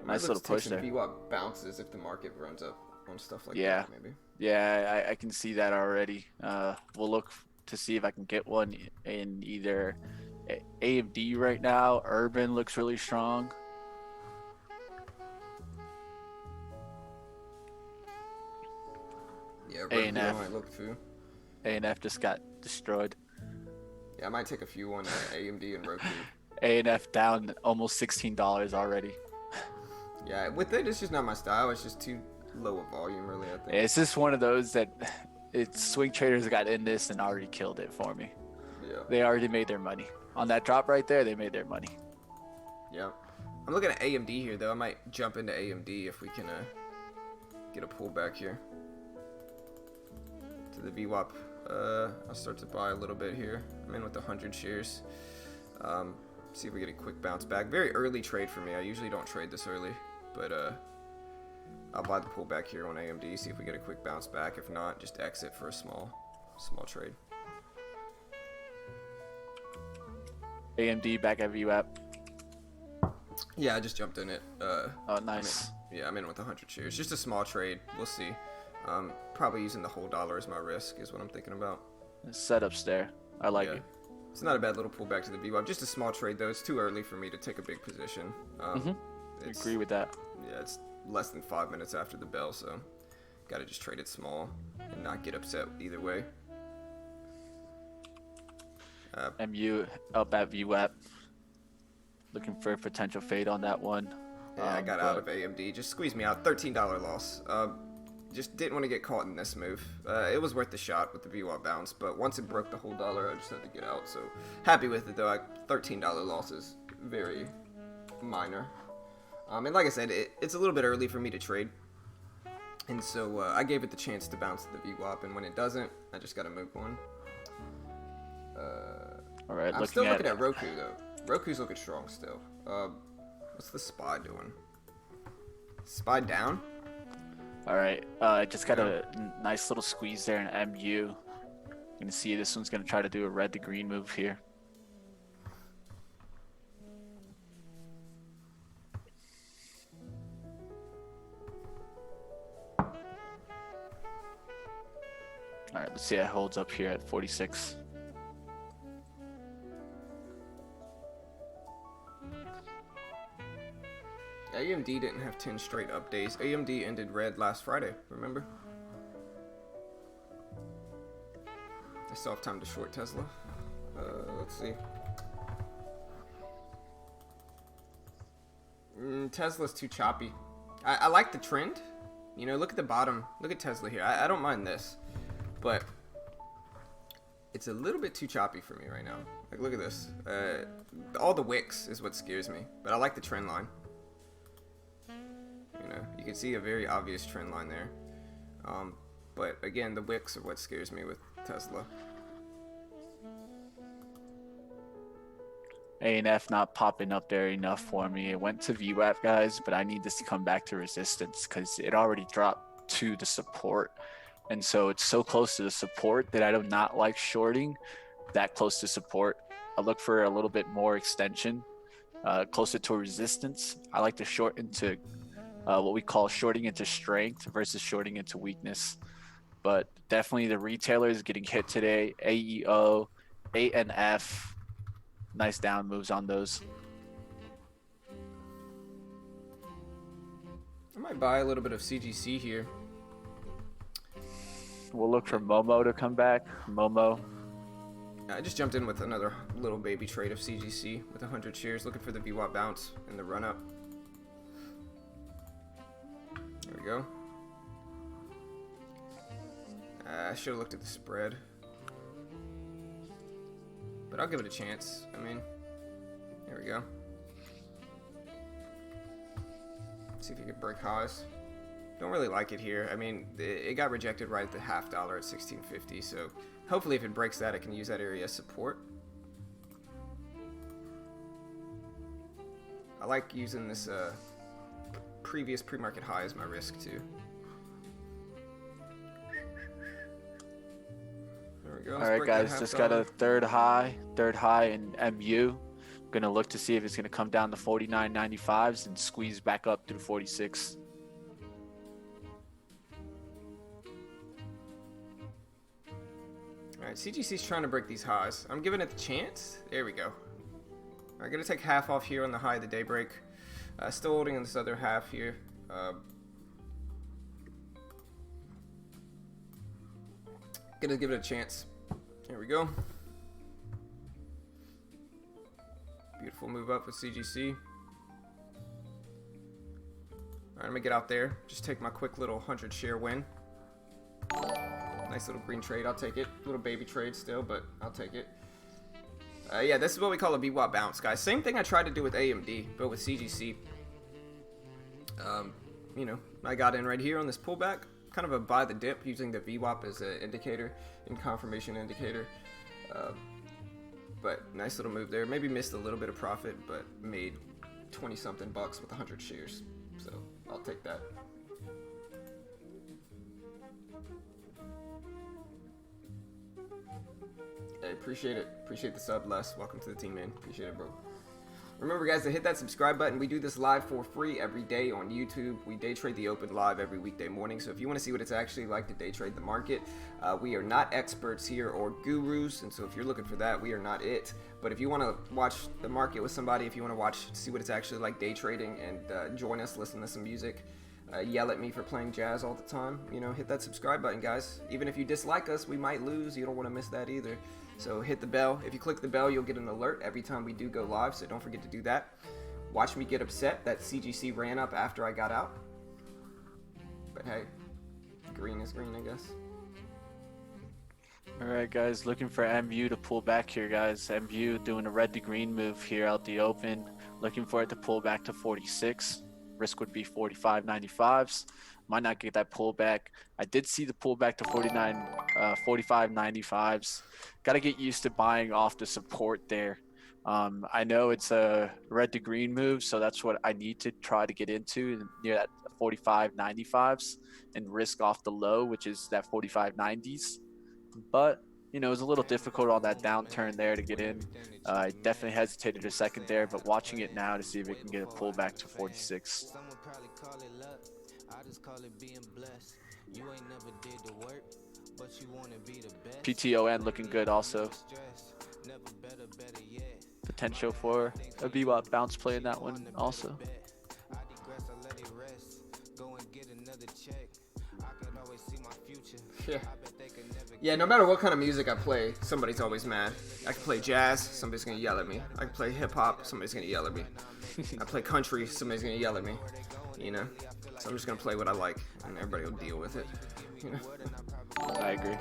Nice little push there. VWAP bounces if the market runs up on stuff like yeah. that, maybe. Yeah, I can see that already. We'll look to see if I can get one in either AMD right now. Urban looks really strong. Yeah, Roku might look too. A&F just got destroyed. Yeah, I might take a few on AMD and Roku. A&F down almost $16 already. Yeah, with it, it's just not my style. It's just too low a volume, really, I think. It's just one of those that swing traders got in this and already killed it for me. Yeah. They already made their money. On that drop right there, they made their money. Yeah. I'm looking at AMD here, though. I might jump into AMD if we can get a pullback here. To the VWAP. I'll start to buy a little bit here. I'm in with 100 shares. See if we get a quick bounce back. Very early trade for me. I usually don't trade this early, but I'll buy the pullback here on AMD. See if we get a quick bounce back. If not, just exit for a small trade. AMD back at VWAP. Yeah, I just jumped in it. Oh, nice. I'm in with 100 shares. Just a small trade. We'll see. Probably using the whole dollar as my risk is what I'm thinking about. Setups there. I like it. It's not a bad little pullback to the VWAP. Just a small trade, though. It's too early for me to take a big position. I agree with that. Yeah, it's less than 5 minutes after the bell, so got to just trade it small and not get upset either way. MU up at VWAP. Looking for a potential fade on that one. Yeah, I got out of AMD. Just squeezed me out. $13 loss. just didn't want to get caught in this move. It was worth the shot with the VWAP bounce, but once it broke the whole dollar, I just had to get out. So happy with it though. $13 losses, very minor. And like I said, it's a little bit early for me to trade, and so I gave it the chance to bounce the VWAP, and when it doesn't, I just gotta move on. All right, I'm still looking at Roku though. Roku's looking strong still. What's the SPY doing? SPY down? All right, I just got a nice little squeeze there in MU. You can see this one's gonna try to do a red to green move here. All right, let's see how it holds up here at 46. AMD didn't have 10 straight up days. AMD ended red last Friday, remember? I still have time to short Tesla. Let's see. Tesla's too choppy. I like the trend. You know, look at the bottom. Look at Tesla here. I don't mind this. But it's a little bit too choppy for me right now. Like, look at this. All the wicks is what scares me. But I like the trend line. You know, you can see a very obvious trend line there. But again, the wicks are what scares me with Tesla. ANF not popping up there enough for me. It went to VWAP, guys, but I need this to come back to resistance because it already dropped to the support. And so it's so close to the support that I do not like shorting that close to support. I look for a little bit more extension, closer to resistance. I like to short into what we call shorting into strength versus shorting into weakness. But definitely the retailers getting hit today. AEO, ANF, nice down moves on those. I might buy a little bit of CGC here. We'll look for Momo to come back. Momo. I just jumped in with another little baby trade of CGC with 100 shares, looking for the VWAP bounce in the run up. There we go. I should have looked at the spread, but I'll give it a chance. I mean, there we go. See if you can break highs. Don't really like it here. I mean, it got rejected right at the $0.50 at 16.50, so hopefully if it breaks that, I can use that area as support. I like using this previous pre-market high as my risk too. There we go. All right, guys, just got a third high in MU. Gonna look to see if it's gonna come down to 49.95s and squeeze back up through 46. Alright, CGC's trying to break these highs. I'm giving it the chance. There we go. I'm gonna take half off here on the high of the daybreak. Still holding on this other half here. Gonna give it a chance. Here we go. Beautiful move up with CGC. Alright, I'm gonna get out there. Just take my quick little 100 share win. Nice little green trade, I'll take it. Little baby trade still, but I'll take it. Yeah, this is what we call a VWAP bounce, guys. Same thing I tried to do with AMD, but with CGC. You know, I got in right here on this pullback. Kind of a buy the dip using the VWAP as an indicator and confirmation indicator. But nice little move there. Maybe missed a little bit of profit, but made 20 something bucks with 100 shares. So I'll take that. Hey, appreciate it. Appreciate the sub, Les. Welcome to the team, man. Appreciate it, bro. Remember, guys, to hit that subscribe button. We do this live for free every day on YouTube. We day trade the open live every weekday morning. So if you want to see what it's actually like to day trade the market, we are not experts here or gurus. And so if you're looking for that, we are not it. But if you want to watch the market with somebody, if you want to see what it's actually like day trading and join us, listen to some music, yell at me for playing jazz all the time, you know, hit that subscribe button, guys. Even if you dislike us, we might lose. You don't want to miss that either. So hit the bell. If you click the bell, you'll get an alert every time we do go live, so don't forget to do that. Watch me get upset that CGC ran up after I got out. But hey, green is green, I guess. All right, guys, looking for MU to pull back here, guys. MU doing a red to green move here out the open. Looking for it to pull back to 46. Risk would be 45.95s. Might not get that pullback. I did see the pullback to 45.95s. Got to get used to buying off the support there. I know it's a red to green move, so that's what I need to try to get into near that 45.95s and risk off the low, which is that 45.90s. But you know, it was a little difficult on that downturn there to get in. I definitely hesitated a second there, but watching it now to see if it can get a pullback to 46. PTON looking good also. Potential for a VWAP bounce play in that one also. Yeah. Yeah, no matter what kind of music I play, somebody's always mad. I can play jazz, somebody's gonna yell at me. I can play hip hop, somebody's gonna yell at me. I play country, somebody's gonna yell at me. You know? So I'm just gonna play what I like, and everybody will deal with it. You know? I agree.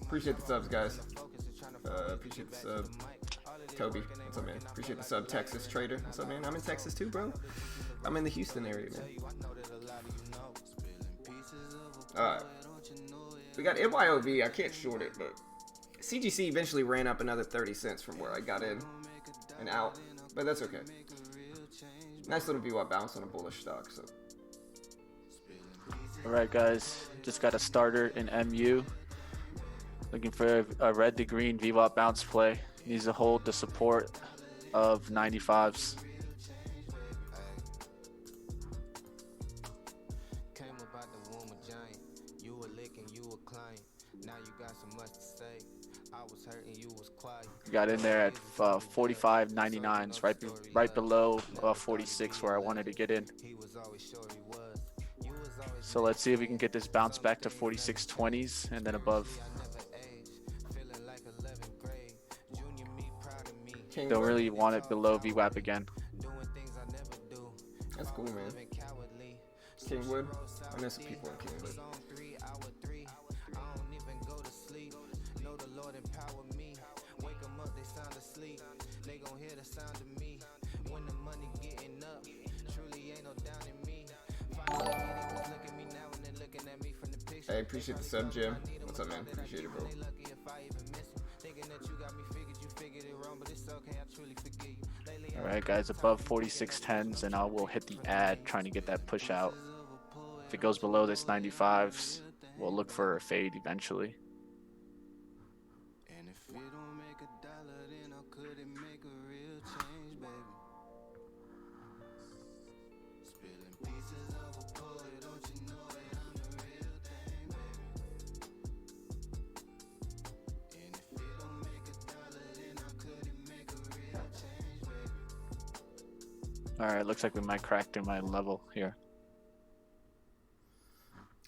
Appreciate the subs, guys. Appreciate the sub. Toby, what's up, man? Appreciate the sub. Texas Trader, what's up, man? I'm in Texas too, bro. I'm in the Houston area, man. Alright. We got MYOV. I can't short it, but CGC eventually ran up another 30 cents from where I got in and out, but that's okay. Nice little VWAP bounce on a bullish stock, so. Alright, guys. Just got a starter in MU. Looking for a red to green VWAP bounce play. Needs to hold the support of 95s. Got in there at 45.99s, right below 46 where I wanted to get in. So let's see if we can get this bounce back to 46.20s and then above. Don't really want it below VWAP again. That's cool, man. Kingwood. I miss the people in Kingwood. Hey, appreciate the sub, Jim. What's up, man? Appreciate it, bro. Alright, guys, above 46.10s, and I will hit the ad trying to get that push out. If it goes below this 95s, we'll look for a fade eventually. Alright, looks like we might crack through my level here.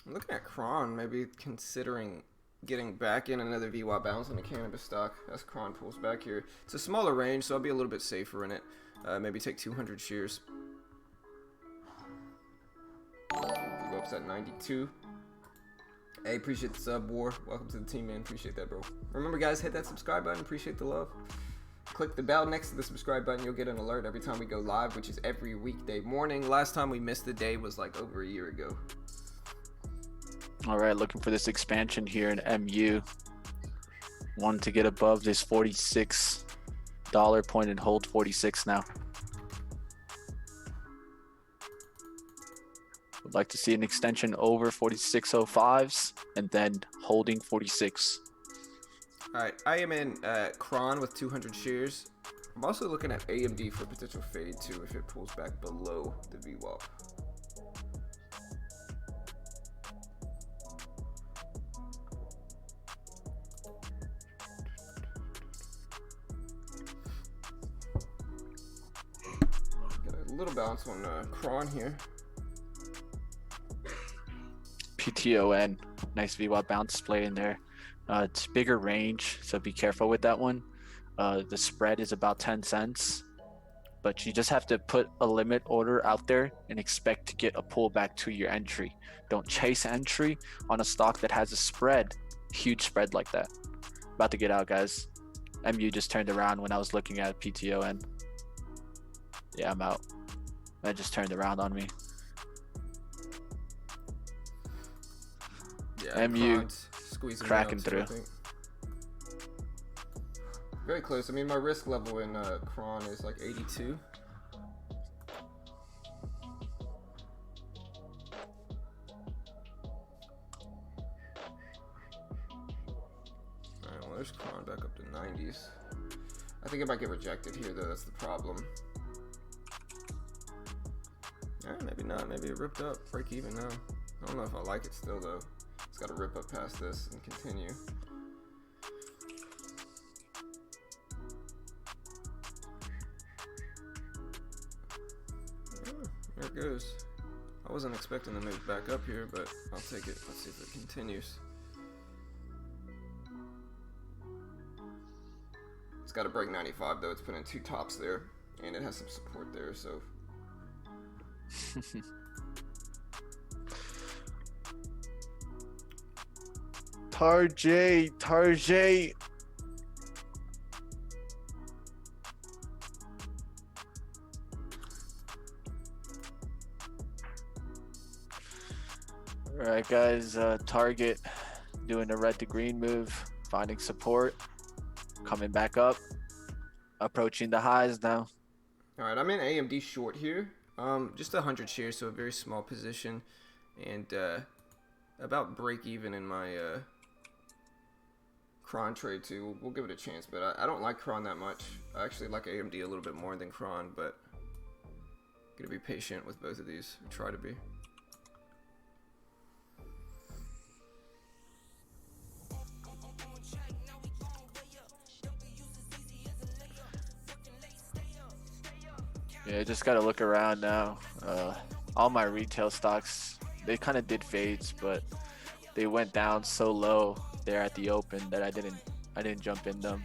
I'm looking at Kron, maybe considering getting back in another VWAP bounce on a cannabis stock as Kron pulls back here. It's a smaller range, so I'll be a little bit safer in it. Maybe take 200 shares. VWAP's at 92. Hey, appreciate the sub, War. Welcome to the team, man. Appreciate that, bro. Remember, guys, hit that subscribe button. Appreciate the love. Click the bell next to the subscribe button. You'll get an alert every time we go live, which is every weekday morning. Last time we missed the day was like over a year ago. All right, looking for this expansion here in MU. Want to get above this $46 point and hold 46 now. Would like to see an extension over 46.05s and then holding 46. All right, I am in Kron with 200 shares. I'm also looking at AMD for potential fade too if it pulls back below the VWAP. Got a little bounce on Kron here. PTON, nice VWAP bounce play in there. It's bigger range, so be careful with that one. The spread is about 10 cents. but you just have to put a limit order out there and expect to get a pullback to your entry. Don't chase entry on a stock that has a spread, huge spread like that. About to get out, guys. MU just turned around when I was looking at PTO, and yeah, I'm out. That just turned around on me. Yeah, MU Kron's squeezing me cracking out too, I through. think. Very close. I mean, my risk level in Kron is like 82. Alright, well, there's Kron back up to 90s. I think it might get rejected here, though. That's the problem. Maybe not. Maybe it ripped up. Break even now. I don't know if I like it still, though. It's got to rip up past this and continue. There it goes. I wasn't expecting to move back up here, but I'll take it. Let's see if it continues. It's got to break 95 though. It's put in 2 tops there, and it has some support there. So Tarjay. All right, guys. Target doing the red to green move, finding support, coming back up, approaching the highs now. all right, I'm in AMD short here. Just 100 shares, so a very small position, and about break even in my Kron trade too. We'll give it a chance, but I don't like Kron that much. I actually like AMD a little bit more than Kron, but gonna be patient with both of these. Try to be. Yeah, just gotta look around now. All my retail stocks, they kind of did fades, but they went down so low there at the open that I didn't jump in them.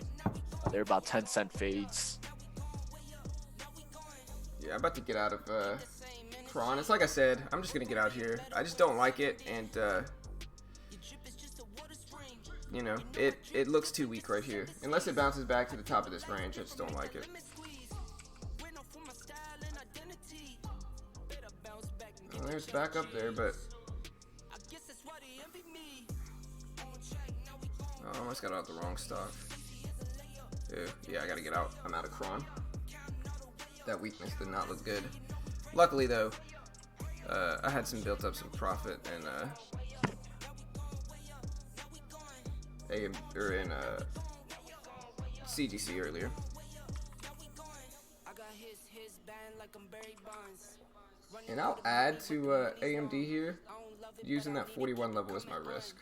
They're about 10-cent fades. Yeah, I'm about to get out of Kron. It's like I said, I'm just gonna get out here. I just don't like it, and you know, it looks too weak right here. Unless it bounces back to the top of this range, I just don't like it. Well, there's back up there, but I almost got out the wrong stock. Ew, yeah, I gotta get out. I'm out of Kron. That weakness did not look good. Luckily, though, I had built up some profit in CGC earlier. And I'll add to AMD here, using that 41 level as my risk.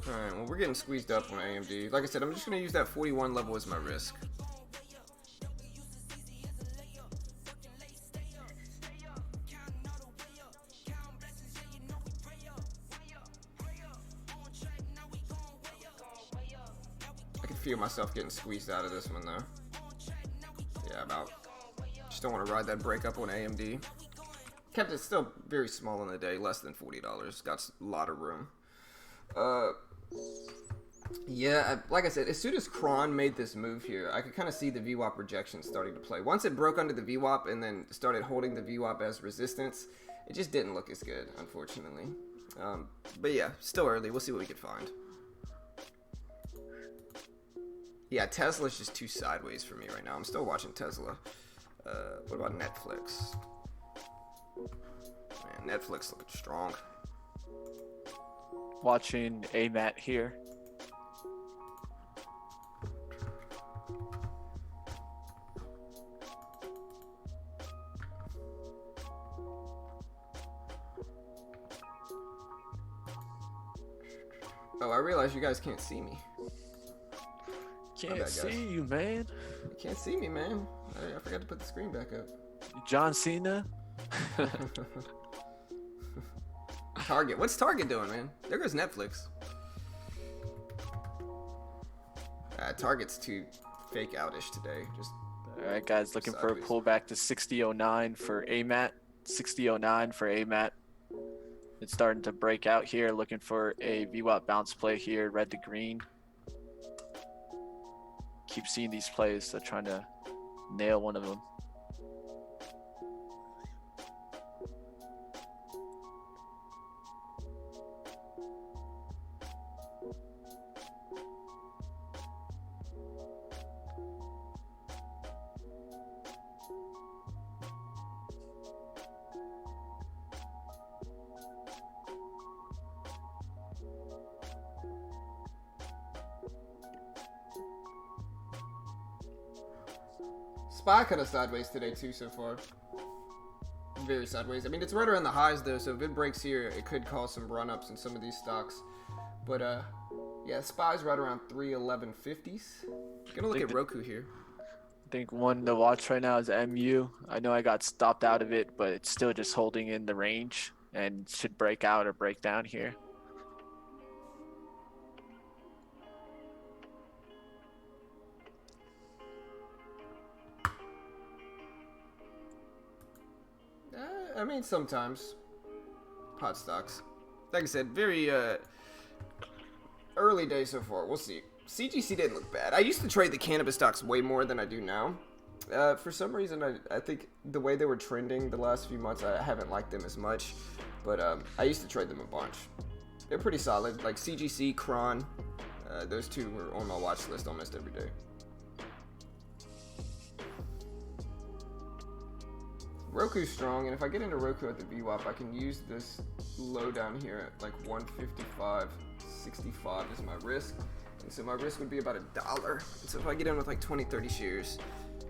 Alright, well, we're getting squeezed up on AMD. Like I said, I'm just going to use that 41 level as my risk. I can feel myself getting squeezed out of this one, though. Yeah, about. Just don't want to ride that break up on AMD. Kept it still very small in the day, less than $40. Got a lot of room. Yeah, like I said, as soon as Kron made this move here, I could kind of see the VWAP rejection starting to play. Once it broke under the VWAP and then started holding the VWAP as resistance, it just didn't look as good, unfortunately. But yeah, still early. We'll see what we can find. Yeah, Tesla's just too sideways for me right now. I'm still watching Tesla. What about Netflix? Man, Netflix looking strong. Watching AMAT here. Oh, I realize you guys can't see me. Can't bad, see guys. you, man. You can't see me, man. I forgot to put the screen back up. John Cena. Target. What's Target doing, man? There goes Netflix. Target's too fake outish today. Just All right, guys, looking for a sideways. pullback to 60.09 for AMAT. 60.09 for AMAT. It's starting to break out here. Looking for a VWAP bounce play here. Red to green. Keep seeing these plays, so trying to nail one of them. SPY kind of sideways today too so far. Very sideways. I mean, it's right around the highs though, so if it breaks here, it could cause some run-ups in some of these stocks. But yeah, SPY's right around 311.50s. Gonna look at Roku here. I think one to watch right now is MU. I know I got stopped out of it, but it's still just holding in the range and should break out or break down here. I mean, sometimes. Pot stocks. Like I said, very early days so far. We'll see. CGC didn't look bad. I used to trade the cannabis stocks way more than I do now. For some reason, I think the way they were trending the last few months, I haven't liked them as much. But I used to trade them a bunch. They're pretty solid. Like CGC, Kron, those two were on my watch list almost every day. Roku's strong, and if I get into Roku at the VWAP, I can use this low down here at like 155.65 is my risk. And so my risk would be about $1. And so if I get in with like 20-30 shares,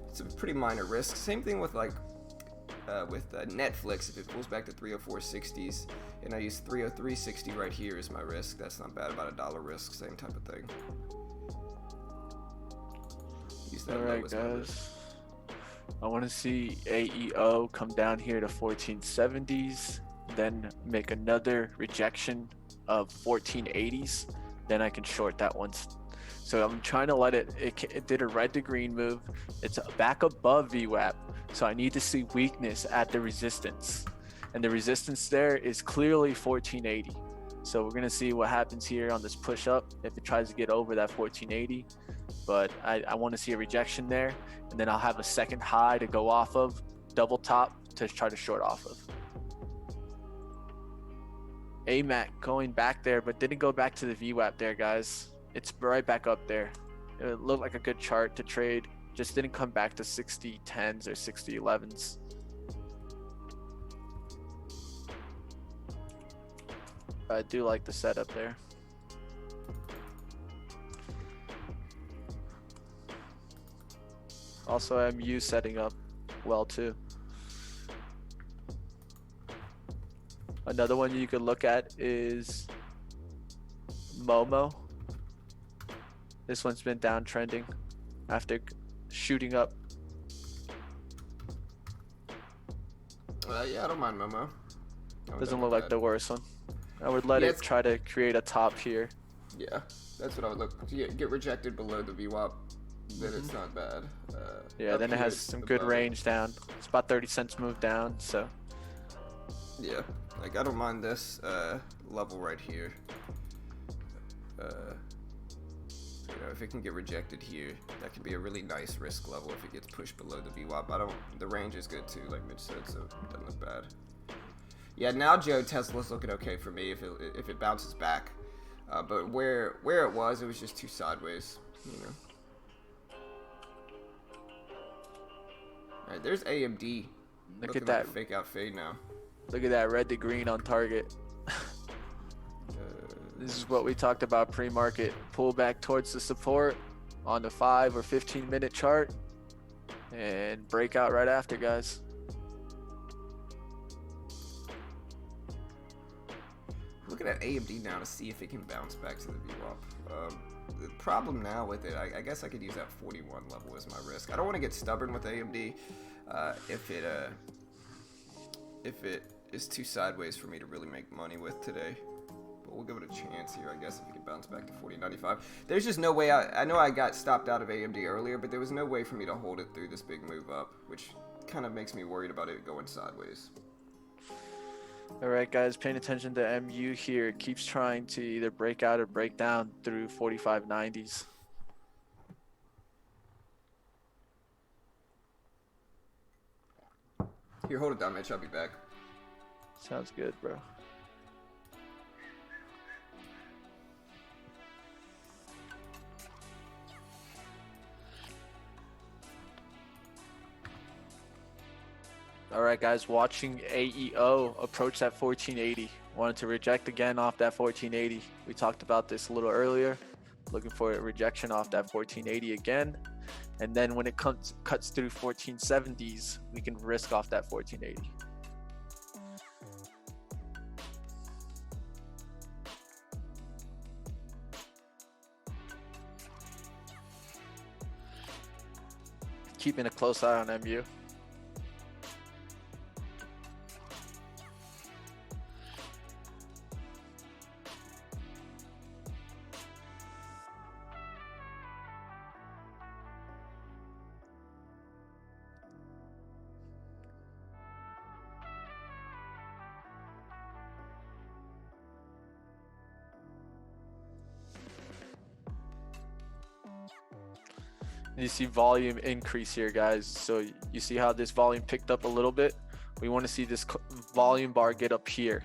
it's a pretty minor risk. Same thing with like Netflix. If it pulls back to 304.60s and I use 303.60 right here is my risk. That's not bad. About $1 risk, same type of thing. Use that low as my risk. I want to see AEO come down here to 1470s, then make another rejection of 1480s. Then I can short that one. So I'm trying to let it did a red to green move. It's back above VWAP. So I need to see weakness at the resistance. And the resistance there is clearly 1480. So we're going to see what happens here on this push up if it tries to get over that 1480. But I want to see a rejection there, and then I'll have a second high to go off of, double top to try to short off of. AMAT going back there, but didn't go back to the VWAP there, guys. It's right back up there. It looked like a good chart to trade, just didn't come back to 60.10s or 60.11s. I do like the setup there. Also, MU setting up well too. Another one you could look at is Momo. This one's been downtrending after shooting up. Yeah, I don't mind Momo. Doesn't look like the worst one. I would let it try to create a top here. Yeah, that's what I would look to get rejected below the VWAP. Then it's not bad. Yeah, then it has some good range down. It's about 30 cents move down, so. Yeah, like I don't mind this level right here. You know, if it can get rejected here, that could be a really nice risk level if it gets pushed below the VWAP. The range is good too, like Mitch said, so it doesn't look bad. Yeah, now Joe Tesla's looking okay for me if it bounces back. But where it was just too sideways, you know. Alright, there's AMD. Look at that. Like fake out fade now. Look at that red to green on target. This is what we talked about pre-market. Pull back towards the support on the 5 or 15 minute chart and break out right after, guys. Looking at AMD now to see if it can bounce back to the VWAP. The problem now with it, I guess I could use that 41 level as my risk. I don't want to get stubborn with AMD. If it is too sideways for me to really make money with today. But we'll give it a chance here, I guess, if we can bounce back to 40.95. There's just no way. I know I got stopped out of AMD earlier, but there was no way for me to hold it through this big move up, which kind of makes me worried about it going sideways. All right, guys, paying attention to MU here. Keeps trying to either break out or break down through 45.90s. Here, hold it down, Mitch. I'll be back. Sounds good, bro. All right, guys, watching AEO approach that 1480. Wanted to reject again off that 1480. We talked about this a little earlier. Looking for a rejection off that 1480 again. And then when it cuts through 1470s, we can risk off that 1480. Keeping a close eye on MU. You see volume increase here, guys. So you see how this volume picked up a little bit. We want to see this volume bar get up here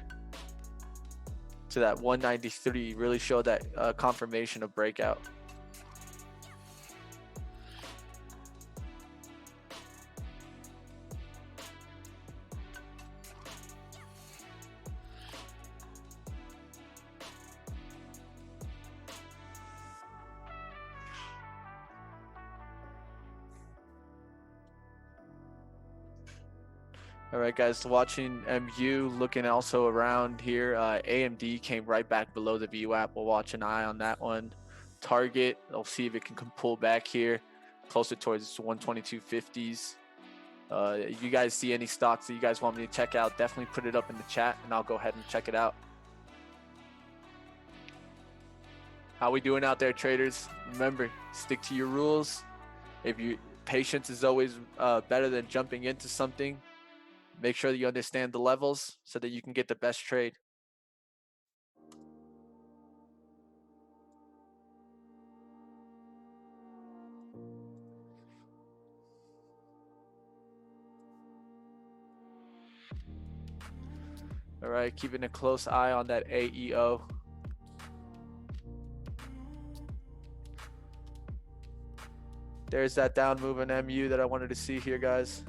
to that 193, really show that confirmation of breakout. All right, guys, watching MU, looking also around here. AMD came right back below the VWAP. We'll watch an eye on that one. Target, we'll see if it can pull back here, closer towards 122.50s. If you guys see any stocks that you guys want me to check out, definitely put it up in the chat, and I'll go ahead and check it out. How we doing out there, traders? Remember, stick to your rules. Patience is always better than jumping into something. Make sure that you understand the levels so that you can get the best trade. All right, keeping a close eye on that AEO. There's that down move in MU that I wanted to see here, guys.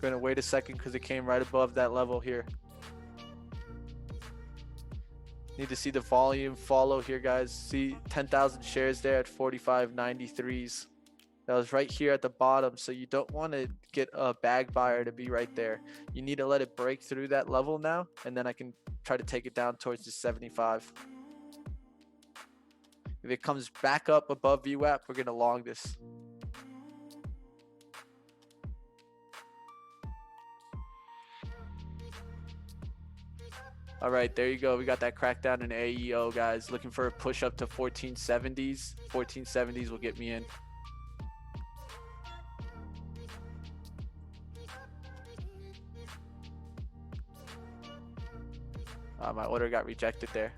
Gonna wait a second because it came right above that level here. Need to see the volume follow here, guys. See 10,000 shares there at 45.93s. That was right here at the bottom, so you don't want to get a bag buyer to be right there. You need to let it break through that level now, and then I can try to take it down towards the 75. If it comes back up above VWAP, we're gonna long this. All right, there you go. We got that crackdown in AEO, guys. Looking for a push up to 1470s. 1470s will get me in. My order got rejected there.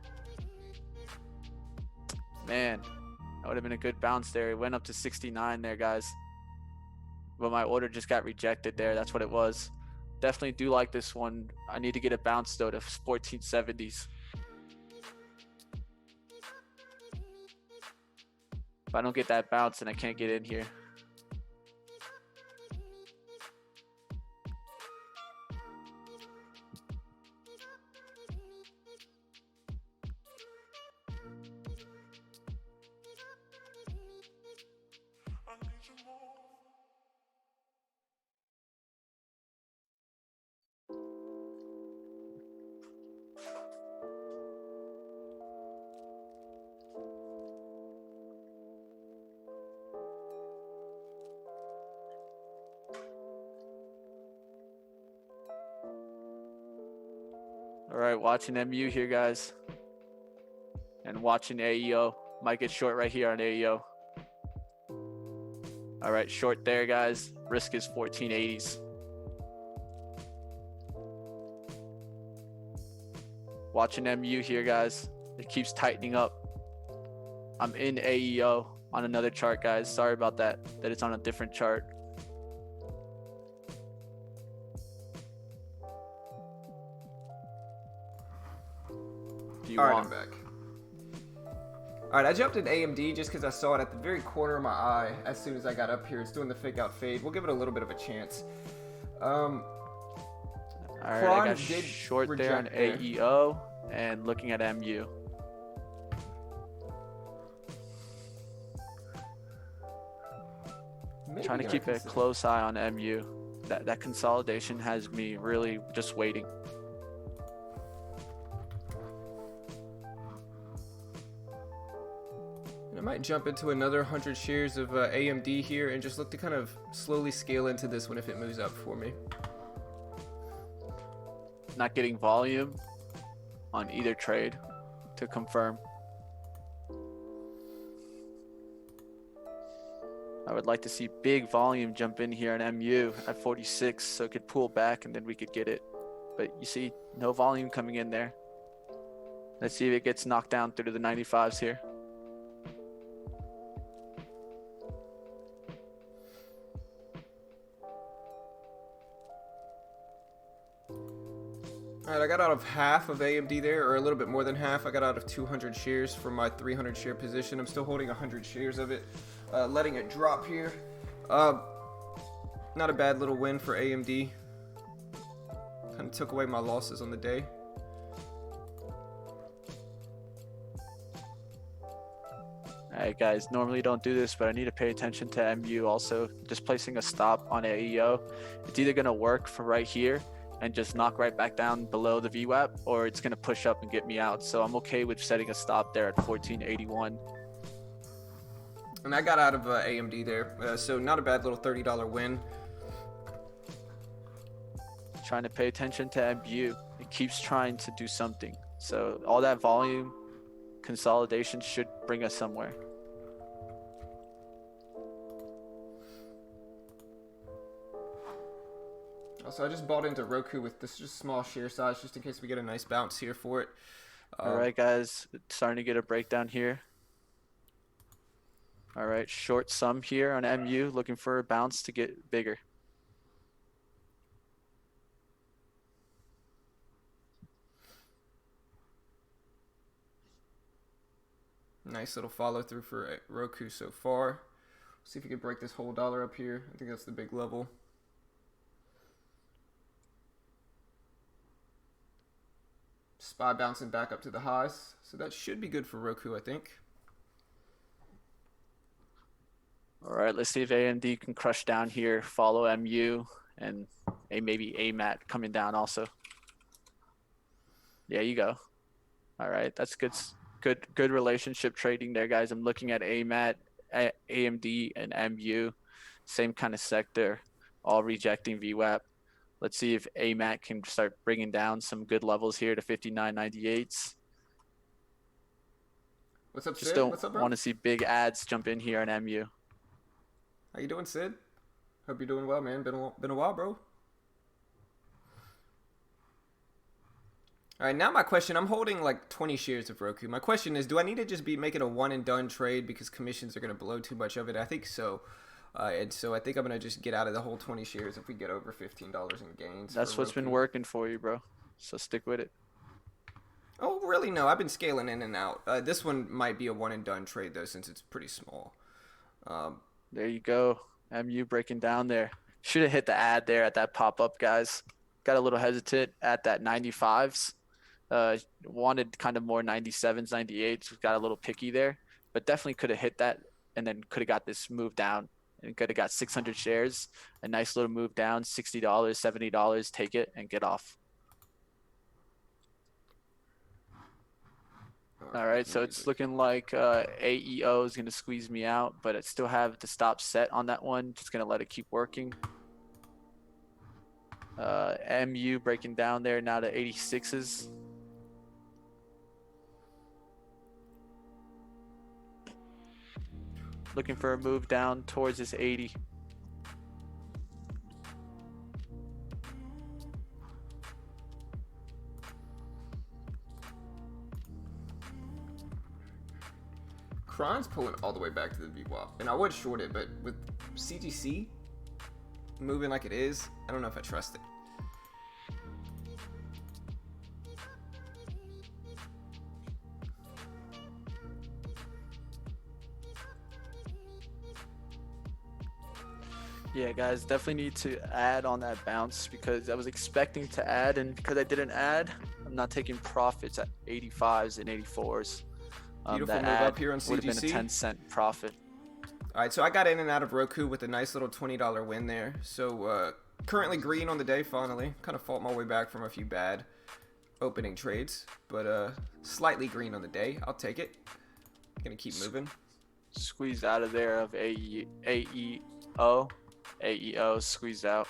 Man, that would have been a good bounce there. It went up to 69 there, guys. But my order just got rejected there. That's what it was. Definitely do like this one. I need to get a bounce though to 1470s. If I don't get that bounce, then I can't get in here. All right, watching MU here, guys. And watching AEO. Might get short right here on AEO. All right, short there, guys. Risk is 1480s. Watching MU here, guys. It keeps tightening up. I'm in AEO on another chart, guys. Sorry about that it's on a different chart. All right, I'm back. All right, I jumped in AMD just because I saw it at the very corner of my eye as soon as I got up here. It's doing the fake out fade. We'll give it a little bit of a chance. All right, I got short there on AEO and looking at MU. Trying to keep a close eye on MU. That consolidation has me really just waiting. I might jump into another 100 shares of AMD here and just look to kind of slowly scale into this one if it moves up for me. Not getting volume on either trade to confirm. I would like to see big volume jump in here on MU at 46 so it could pull back and then we could get it. But you see, no volume coming in there. Let's see if it gets knocked down through to the 95s here. All right, I got out of half of AMD there, or a little bit more than half. I got out of 200 shares from my 300 share position. I'm still holding 100 shares of it, letting it drop here. Not a bad little win for AMD. Kind of took away my losses on the day. Alright guys, normally don't do this, but I need to pay attention to MU also. Just placing a stop on AEO. It's either going to work for right here and just knock right back down below the VWAP, or it's going to push up and get me out. So I'm okay with setting a stop there at 1481. And I got out of AMD there, so not a bad little $30 win. Trying to pay attention to MU. It keeps trying to do something. So all that volume consolidation should bring us somewhere. Also, I just bought into Roku with this just small share size just in case we get a nice bounce here for it. All right, guys, starting to get a breakdown here. All right, short sum here on MU, looking for a bounce to get bigger. Nice little follow through for Roku so far. See if we can break this whole dollar up here. I think that's the big level. SPY bouncing back up to the highs. So that should be good for Roku, I think. All right, let's see if AMD can crush down here, follow MU, and maybe AMAT coming down also. There you go. All right, that's good relationship trading there, guys. I'm looking at AMAT, AMD, and MU. Same kind of sector, all rejecting VWAP. Let's see if AMAT can start bringing down some good levels here to 59.98s. What's up, Sid? Just don't What's up, bro? want to see big ads jump in here on MU. How you doing, Sid? Hope you're doing well, man. Been a while, bro. All right, now my question. I'm holding like 20 shares of Roku. My question is, do I need to just make it a one and done trade because commissions are going to blow too much of it? I think so. And so I think I'm going to just get out of the whole 20 shares if we get over $15 in gains. That's what's been working for you, bro. So stick with it. Oh, really? No, I've been scaling in and out. This one might be a one and done trade, though, since it's pretty small. There you go. MU breaking down there. Should have hit the ad there at that pop-up, guys. Got a little hesitant at that 95s. Wanted kind of more 97s, 98s. Got a little picky there. But definitely could have hit that and then could have got this move down. And could have got 600 shares. A nice little move down, $60, $70. Take it and get off. All right, so it's looking like AEO is going to squeeze me out, but I still have the stop set on that one. Just going to let it keep working. MU breaking down there now to 86s. Looking for a move down towards this 80. Kron's pulling all the way back to the VWAP, and I would short it, but with CGC moving like it is, I don't know if I trust it. Yeah, guys, definitely need to add on that bounce because I was expecting to add, and because I didn't add, I'm not taking profits at 85s and 84s. Beautiful That move ad up here on would have been a CGC. 10-cent profit. All right, so I got in and out of Roku with a nice little $20 win there. So currently green on the day, finally. Kind of fought my way back from a few bad opening trades, but slightly green on the day. I'll take it. Gonna keep moving. Squeezed out of there of AEO. AEO squeezed out.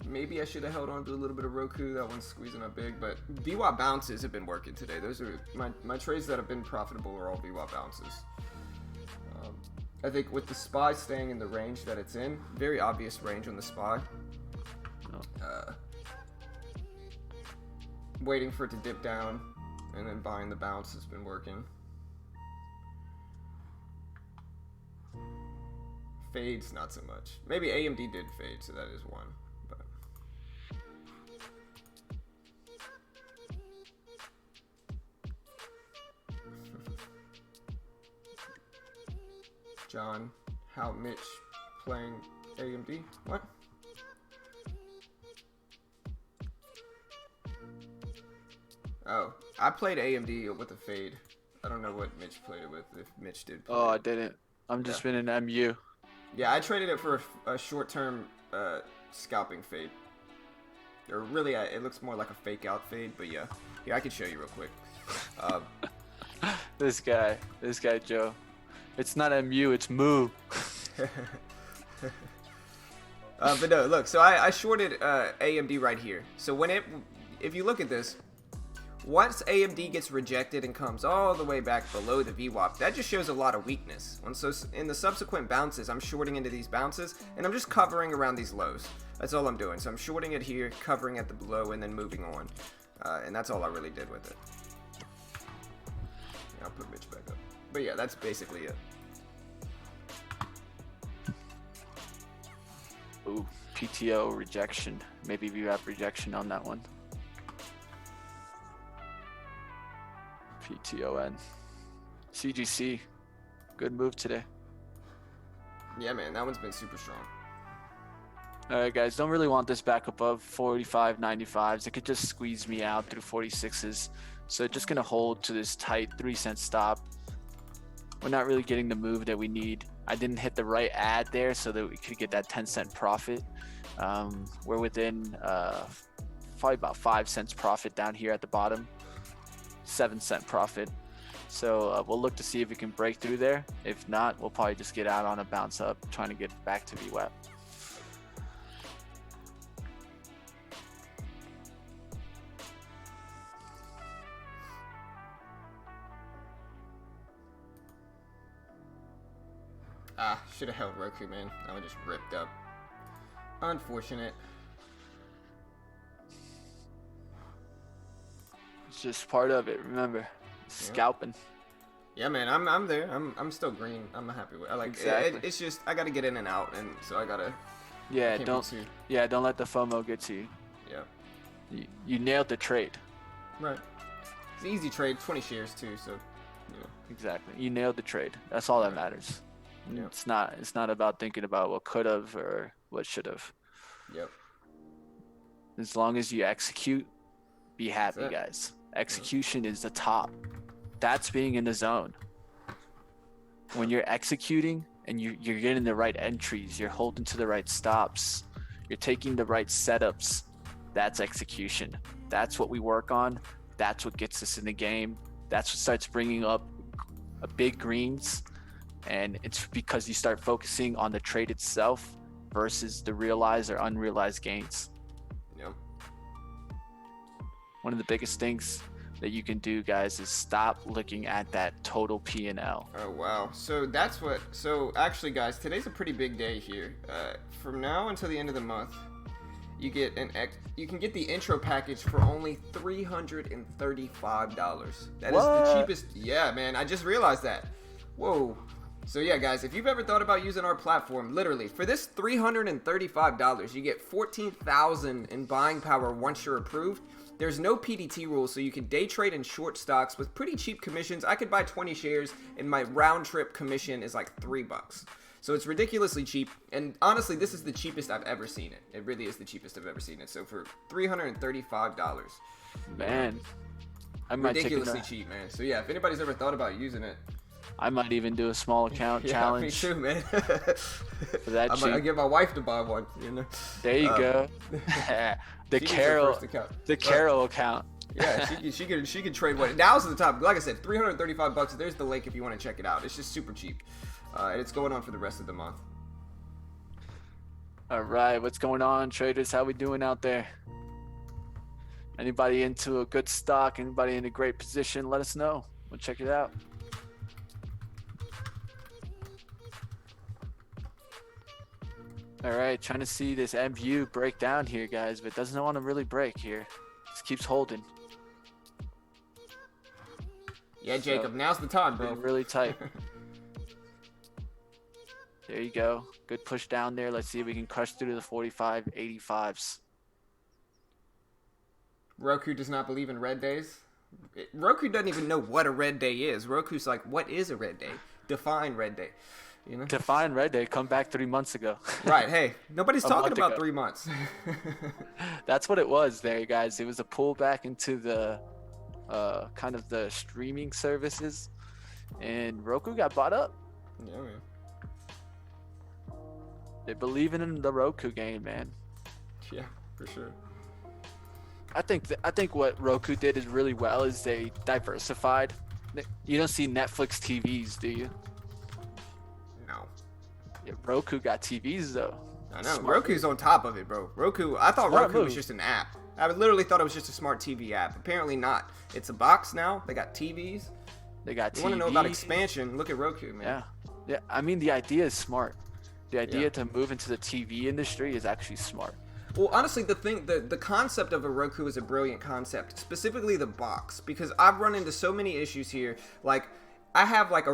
Maybe I should have held on to a little bit of Roku. That one's squeezing up big, but VWAP bounces have been working today. Those are my trades that have been profitable are all VWAP bounces. I think with the SPY staying in the range that it's in, very obvious range on the SPY. Waiting for it to dip down and then buying the bounce has been working. Fades, not so much. Maybe AMD did fade, so that is one. But John, how Mitch playing AMD? What? Oh, I played AMD with a fade. I don't know what Mitch played it with, if Mitch did play Oh, I it. didn't. I'm just been in MU. Yeah, I traded it for a short-term scalping fade. Or really, it looks more like a fake-out fade, but yeah. Here, I can show you real quick. This guy Joe. It's not MU, it's Moo. But no, look, so I shorted AMD right here. So if you look at this, once AMD gets rejected and comes all the way back below the VWAP, that just shows a lot of weakness. And so in the subsequent bounces, I'm shorting into these bounces, and I'm just covering around these lows. That's all I'm doing. So I'm shorting it here, covering at the below, and then moving on. And that's all I really did with it. I'll put Mitch back up. But yeah, that's basically it. Ooh, PTO rejection. Maybe VWAP rejection on that one. PTON. CGC. Good move today. Yeah, man, that one's been super strong. All right, guys, don't really want this back above 45, 95s. It could just squeeze me out through 46s. So just going to hold to this tight 3-cent stop. We're not really getting the move that we need. I didn't hit the right ad there so that we could get that 10-cent profit. We're within probably about 5 cents profit down here at the bottom. 7-cent profit. So we'll look to see if we can break through there. If not, we'll probably just get out on a bounce up, trying to get back to VWAP. Should have held Roku, man. I would just ripped up. Unfortunate. It's just part of it. Remember, scalping. Yeah, man. I'm there. I'm still green. I'm happy with. I like. Exactly. It's just I gotta get in and out, and so I gotta. Yeah, can't be don't. too- Yeah, don't let the FOMO get to you. Yeah. You nailed the trade. Right. It's an easy trade. 20 shares too. So. Yeah. Exactly. You nailed the trade. That's all that matters. Yeah. It's not about thinking about what could have or what should have. Yep. As long as you execute, be happy, That's it. guys. Execution is the top. That's being in the zone. When you're executing and you're getting the right entries, you're holding to the right stops, you're taking the right setups, that's execution. That's what we work on. That's what gets us in the game. That's what starts bringing up big greens. And it's because you start focusing on the trade itself versus the realized or unrealized gains. Yep. One of the biggest things that you can do, guys, is stop looking at that total P&L. Oh wow. So actually, guys, today's a pretty big day here. From now until the end of the month, you can get the intro package for only $335. That is the cheapest. Yeah, man. I just realized that. Whoa. So yeah, guys, if you've ever thought about using our platform, literally for this $335, you get 14,000 in buying power once you're approved. There's no PDT rule, so you can day trade in short stocks with pretty cheap commissions. I could buy 20 shares, and my round trip commission is like $3. So it's ridiculously cheap, and honestly, this is the cheapest I've ever seen it. It really is the cheapest I've ever seen it. So for $335, man, I might ridiculously cheap, man. So yeah, if anybody's ever thought about using it, I might even do a small account challenge. Me too, man. For that I might get my wife to buy one. You know. There you go. The Carol account. Yeah, she could trade one. Now's the time. Like I said, $335. There's the link if you want to check it out. It's just super cheap, and it's going on for the rest of the month. All right, what's going on, traders? How we doing out there? Anybody into a good stock? Anybody in a great position? Let us know. We'll check it out. All right, trying to see this MView break down here, guys, but doesn't want to really break here. Just keeps holding. Yeah, Jacob, now's the time, bro. Really tight. There you go. Good push down there. Let's see if we can crush through to the 45.85s. Roku does not believe in red days. Roku doesn't even know what a red day is. Roku's like, what is a red day? Define red day. You know? Define red day. Come back 3 months ago. Right. Hey, nobody's talking about ago. 3 months. That's what it was there, guys. It was a pullback into the kind of the streaming services, and Roku got bought up. Yeah, man. They're believing in the Roku game, man. Yeah, for sure. I think what Roku did is really well is they diversified. You don't see Netflix TVs, do you? No. Yeah, Roku got TVs though. I know. Roku's on top of it, bro. I thought Roku was just an app. I literally thought it was just a smart TV app. Apparently not. It's a box now. They got TVs. They got TVs. You want to know about expansion? Look at Roku, man. Yeah. I mean, the idea is smart. The idea to move into the TV industry is actually smart. Well, honestly, the concept of a Roku is a brilliant concept, specifically the box, because I've run into so many issues here. Like, I have like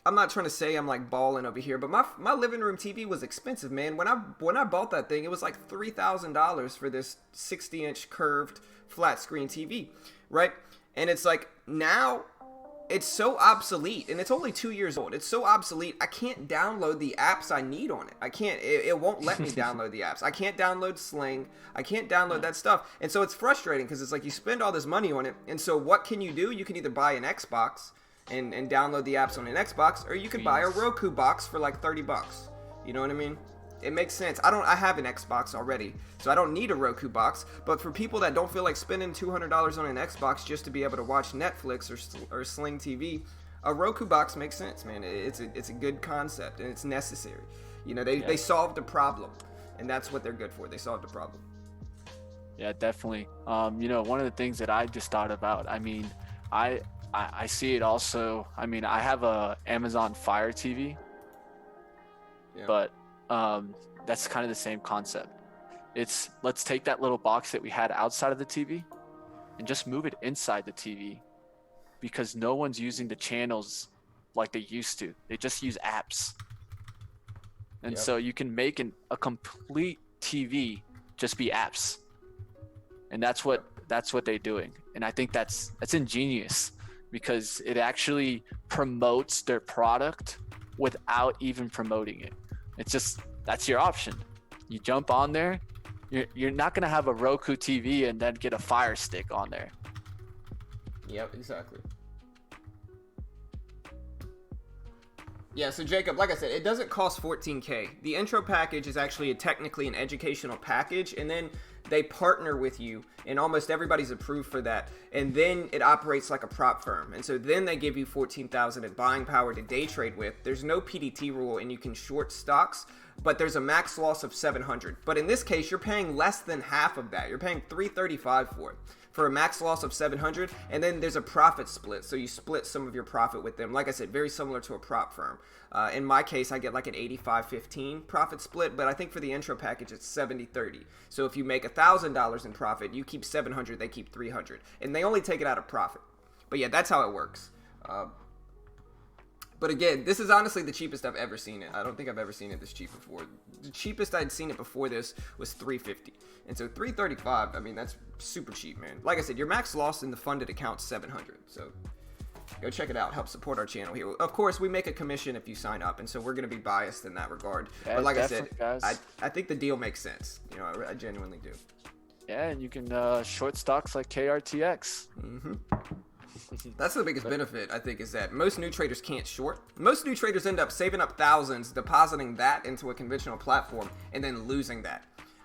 I'm not trying to say I'm like balling over here, but my living room TV was expensive, man. When I bought that thing, it was like $3,000 for this 60-inch curved flat screen TV, right? And it's like now it's so obsolete, and it's only 2 years old. It's so obsolete, I can't download the apps I need on it. I can't. It won't let me download the apps. I can't download Sling. I can't download that stuff. And so it's frustrating because it's like you spend all this money on it, and so what can you do? You can either buy an Xbox and download the apps on an Xbox, or you could buy a Roku box for like $30. You know what I mean? It makes sense. I have an Xbox already, so I don't need a Roku box. But for people that don't feel like spending $200 on an Xbox just to be able to watch Netflix or Sling TV, a Roku box makes sense, man. It's a good concept, and it's necessary. You know, they solved a problem, and that's what they're good for. They solved a problem. Yeah, definitely. You know, one of the things that I just thought about, I mean, I see it also. I mean, I have a Amazon Fire TV, but that's kind of the same concept. It's let's take that little box that we had outside of the TV and just move it inside the TV, because no one's using the channels like they used to. They just use apps. And so you can make a complete TV just be apps. And that's what they're doing. And I think that's ingenious, because it actually promotes their product without even promoting it. It's just, that's your option. You jump on there. You're not going to have a Roku TV and then get a Fire Stick on there. Yep, exactly. Yeah, so Jacob, like I said, it doesn't cost $14K. The intro package is actually technically an educational package, and then they partner with you, and almost everybody's approved for that. And then it operates like a prop firm. And so then they give you 14,000 in buying power to day trade with. There's no PDT rule, and you can short stocks, but there's a max loss of 700. But in this case, you're paying less than half of that. You're paying 335 for it, for a max loss of 700, and then there's a profit split, so you split some of your profit with them. Like I said, very similar to a prop firm. In my case, I get like an 85-15 profit split, but I think for the intro package, it's 70-30. So if you make $1,000 in profit, you keep 700, they keep 300, and they only take it out of profit. But yeah, that's how it works. But again, this is honestly the cheapest I've ever seen it. I don't think I've ever seen it this cheap before. The cheapest I'd seen it before this was $350. And so $335, I mean, that's super cheap, man. Like I said, your max loss in the funded account's $700. So go check it out. Help support our channel here. Of course, we make a commission if you sign up, and so we're going to be biased in that regard. Yeah, but like I said, guys. I think the deal makes sense. You know, I genuinely do. Yeah, and you can short stocks like KRTX. Mm-hmm. That's the biggest benefit, I think, is that most new traders can't short. Most new traders end up saving up thousands, depositing that into a conventional platform, and then losing that.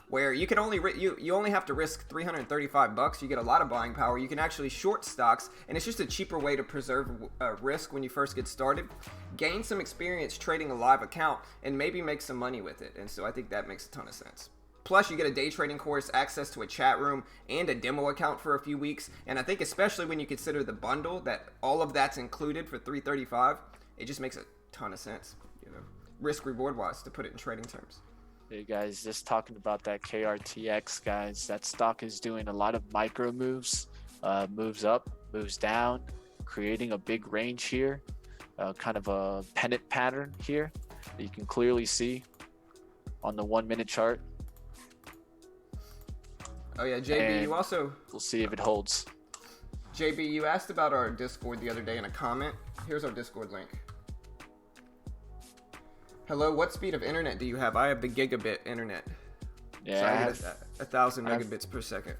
Where you can only you only have to risk $335. You get a lot of buying power. You can actually short stocks, and it's just a cheaper way to preserve risk when you first get started. Gain some experience trading a live account, and maybe make some money with it. And so I think that makes a ton of sense. Plus, you get a day trading course, access to a chat room, and a demo account for a few weeks. And I think especially when you consider the bundle, that all of that's included for $335, it just makes a ton of sense, you know, risk reward wise, to put it in trading terms. Hey guys, just talking about that KRTX, guys. That stock is doing a lot of micro moves, moves up, moves down, creating a big range here, kind of a pennant pattern here that you can clearly see on the 1 minute chart. Oh yeah, JB, And you also... We'll see if it holds. JB, you asked about our Discord the other day in a comment. Here's our Discord link. Hello, what speed of internet do you have? I have the gigabit internet. Yeah, So I get 1,000 megabits per second.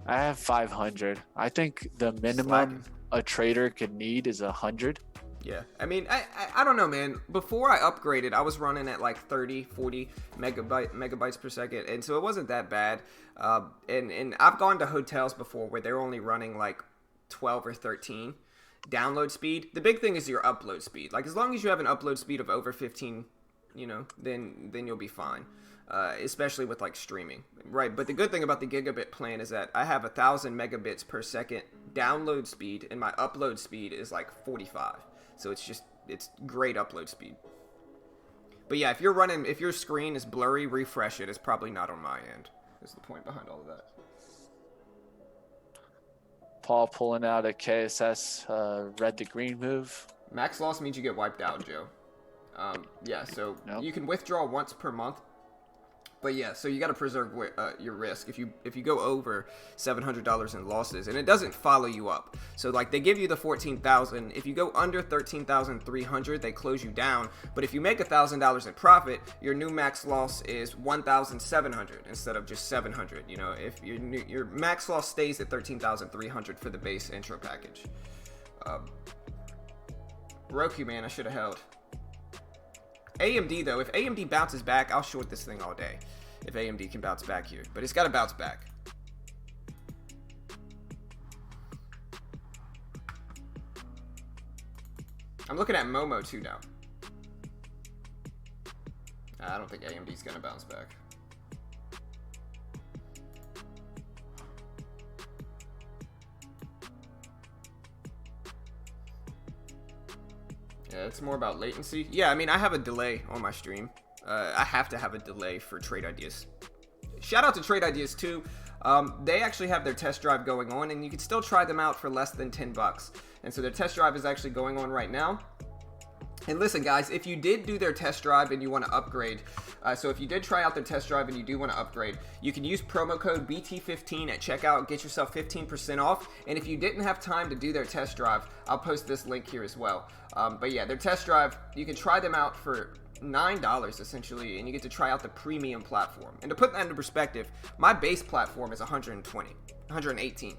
I have 500. I think the minimum Slacking. a trader could need is 100. Yeah, I mean, I don't know, man. Before I upgraded, I was running at like 30, 40 megabytes per second, and so it wasn't that bad. And I've gone to hotels before where they're only running like 12 or 13 download speed. The big thing is your upload speed. Like, as long as you have an upload speed of over 15, you know, then you'll be fine. Especially with like streaming, right? But the good thing about the gigabit plan is that I have 1,000 megabits per second download speed, and my upload speed is like 45. So it's great upload speed. But yeah, if your screen is blurry, refresh it. It's probably not on my end. Is the point behind all of that. Paul pulling out a KSS red to green move. Max loss means you get wiped out, Joe. Yeah, so Nope. you can withdraw once per month. But yeah, so you got to preserve your risk. If you go over $700 in losses, and it doesn't follow you up. So like they give you the 14,000. If you go under 13,300, they close you down. But if you make $1,000 in profit, your new max loss is 1,700 instead of just 700. You know, if your max loss stays at 13,300 for the base intro package. Roku, man, I should have held. AMD though, if AMD bounces back, I'll short this thing all day. If AMD can bounce back here, but it's got to bounce back. I'm looking at Momo too now. I don't think AMD's gonna bounce back. Yeah, it's more about latency. Yeah, I mean, I have a delay on my stream. I have to have a delay for Trade Ideas. Shout out to Trade Ideas too. They actually have their test drive going on, and you can still try them out for less than $10. And so their test drive is actually going on right now. And listen, guys, if you did do their test drive and you want to upgrade, so if you did try out their test drive and you do want to upgrade, you can use promo code BT15 at checkout, get yourself 15% off. And if you didn't have time to do their test drive, I'll post this link here as well. But yeah, their test drive, you can try them out for $9 essentially, and you get to try out the premium platform. And to put that into perspective, my base platform is 118.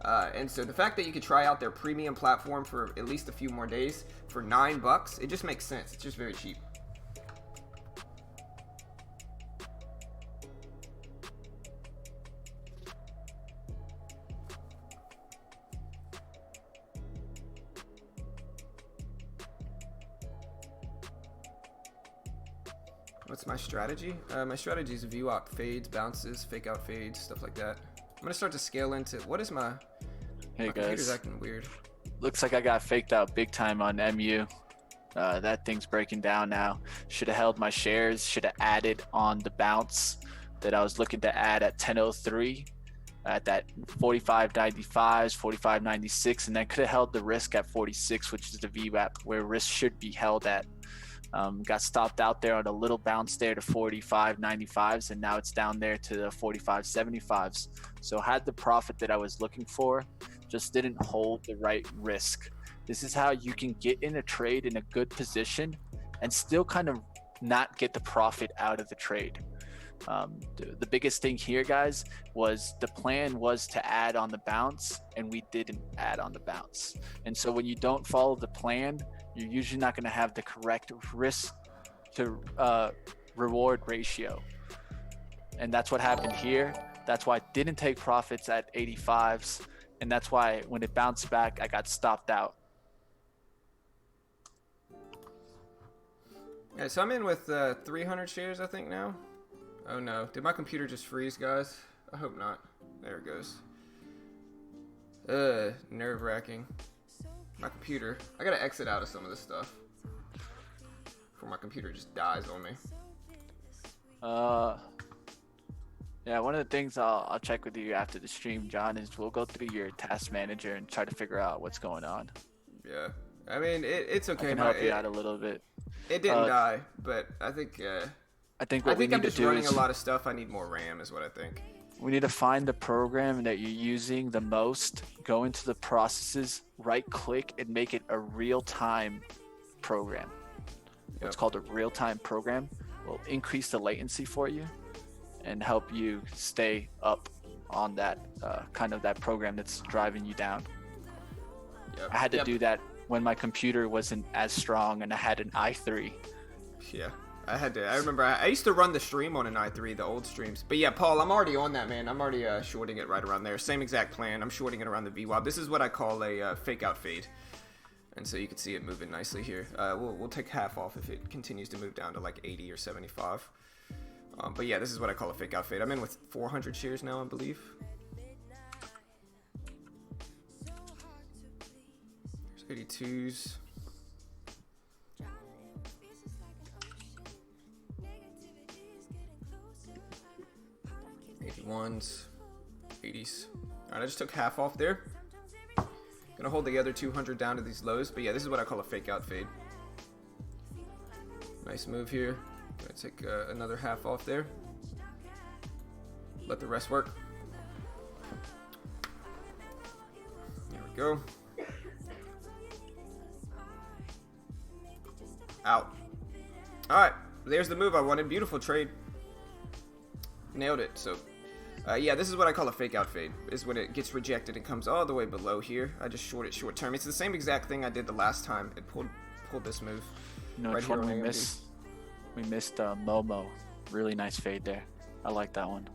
And so the fact that you could try out their premium platform for at least a few more days for $9, it just makes sense. It's just very cheap. what's my strategy? My strategy is VWAP fades, bounces, fake out fades, stuff like that. I'm gonna start to scale into what is my Hey computer's guys, acting weird. looks like I got faked out big time on MU. That thing's breaking down now. Should have held my shares. Should have added on the bounce that I was looking to add at 10:03 at that 45.95s, 45.96, and then could have held the risk at 46, which is the VWAP where risk should be held at. Got stopped out there on a little bounce there to 45.95s, and now it's down there to the 45.75s. So had the profit that I was looking for, just didn't hold the right risk. This is how you can get in a trade in a good position and still kind of not get the profit out of the trade. The biggest thing here, guys, was the plan was to add on the bounce, and we didn't add on the bounce. And so when you don't follow the plan, you're usually not going to have the correct risk to reward ratio. And that's what happened here. That's why I didn't take profits at 85s. And that's why when it bounced back, I got stopped out. Yeah, so I'm in with 300 shares, I think now. Oh no, did my computer just freeze, guys? I hope not. There it goes. Nerve-wracking. My computer. I gotta exit out of some of this stuff before my computer just dies on me. Yeah, one of the things I'll check with you after the stream, John, is we'll go through your task manager and try to figure out what's going on. Yeah, I mean it's okay. I can help you out a little bit. It didn't die, but I think I'm just running a lot of stuff. I need more RAM, is what I think. We need to find the program that you're using the most, go into the processes, right click, and make it a real-time program. What's called a real-time program will increase the latency for you and help you stay up on that kind of that program that's driving you down. I had to do that when my computer wasn't as strong and I had an i3. Yeah. I remember I used to run the stream on an i3, the old streams. But yeah, Paul, I'm already on that, man. I'm already shorting it right around there. Same exact plan. I'm shorting it around the VWAP. This is what I call a fake out fade. And so you can see it moving nicely here. We'll take half off if it continues to move down to like 80 or 75. But yeah, this is what I call a fake out fade. I'm in with 400 shares now, I believe. There's 82s. 81s, 80s. Alright, I just took half off there. Gonna hold the other 200 down to these lows, but yeah, this is what I call a fake out fade. Nice move here. Gonna take another half off there. Let the rest work. There we go. Out. Alright, there's the move I wanted. Beautiful trade. Nailed it. So yeah, this is what I call a fake out fade, is when it gets rejected and comes all the way below here. I just short it short term. It's the same exact thing I did the last time. It pulled this move. You know, right which one we missed? We missed Momo. Really nice fade there. I like that one.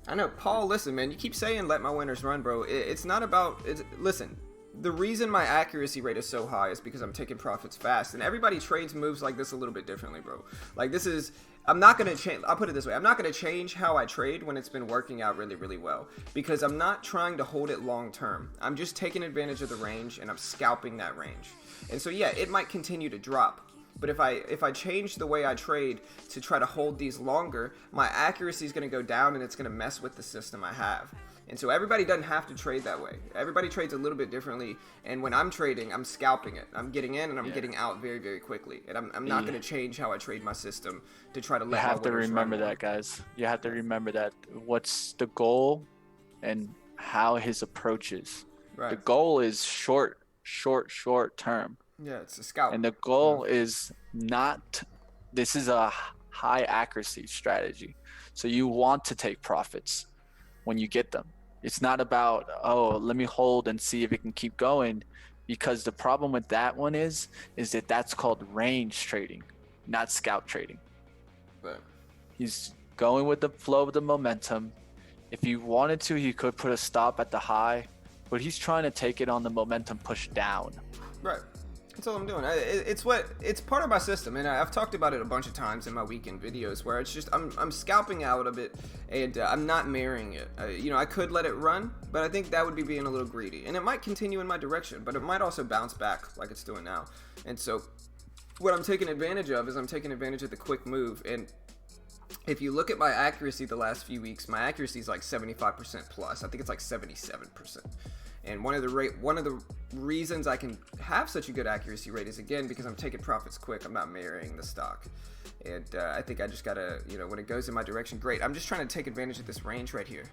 I know, Paul. Listen, man. You keep saying let my winners run, bro. It's not about. Listen. The reason my accuracy rate is so high is because I'm taking profits fast, and everybody trades moves like this a little bit differently, bro. Like this is. I'm not going to change. I'll put it this way. I'm not going to change how I trade when it's been working out really, really well, because I'm not trying to hold it long term. I'm just taking advantage of the range and I'm scalping that range. And so, yeah, it might continue to drop. But if I change the way I trade to try to hold these longer, my accuracy is going to go down and it's going to mess with the system I have. And so everybody doesn't have to trade that way. Everybody trades a little bit differently. And when I'm trading, I'm scalping it. I'm getting in and I'm getting out very, very quickly. And I'm not going to change how I trade my system to try to let You have to remember that, guys. You have to remember that. What's the goal and how his approach is. Right. The goal is short term. Yeah, it's a scalp. And the goal is not, this is a high accuracy strategy. So you want to take profits when you get them. It's not about, oh, let me hold and see if it can keep going, because the problem with that one is that that's called range trading, not scalp trading. Right. He's going with the flow of the momentum. If he wanted to, he could put a stop at the high, but he's trying to take it on the momentum push down. Right. That's all I'm doing. It's part of my system, and I've talked about it a bunch of times in my weekend videos, where it's just I'm scalping out of it, and I'm not marrying it. I could let it run, but I think that would be being a little greedy, and it might continue in my direction, but it might also bounce back like it's doing now. And so, what I'm taking advantage of is I'm taking advantage of the quick move. And if you look at my accuracy the last few weeks, my accuracy is like 75% plus. I think it's like 77%. And one of the reasons I can have such a good accuracy rate is, again, because I'm taking profits quick. I'm not marrying the stock. And I think I just gotta, when it goes in my direction, great. I'm just trying to take advantage of this range right here.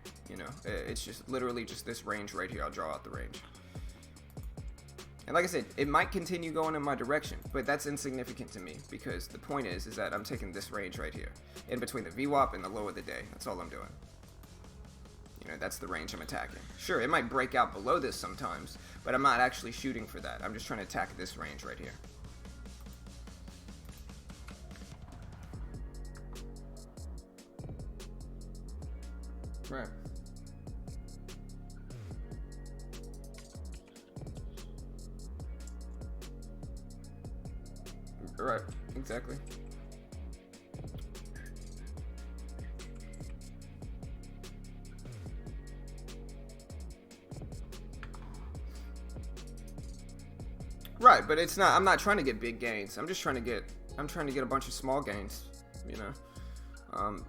It's just literally just this range right here. I'll draw out the range. And like I said, it might continue going in my direction, but that's insignificant to me, because the point is that I'm taking this range right here, in between the VWAP and the low of the day. That's all I'm doing. That's the range I'm attacking. Sure, it might break out below this sometimes, but I'm not actually shooting for that. I'm just trying to attack this range right here. Right. Right, exactly. Right, but it's not. I'm not trying to get big gains. I'm trying to get a bunch of small gains.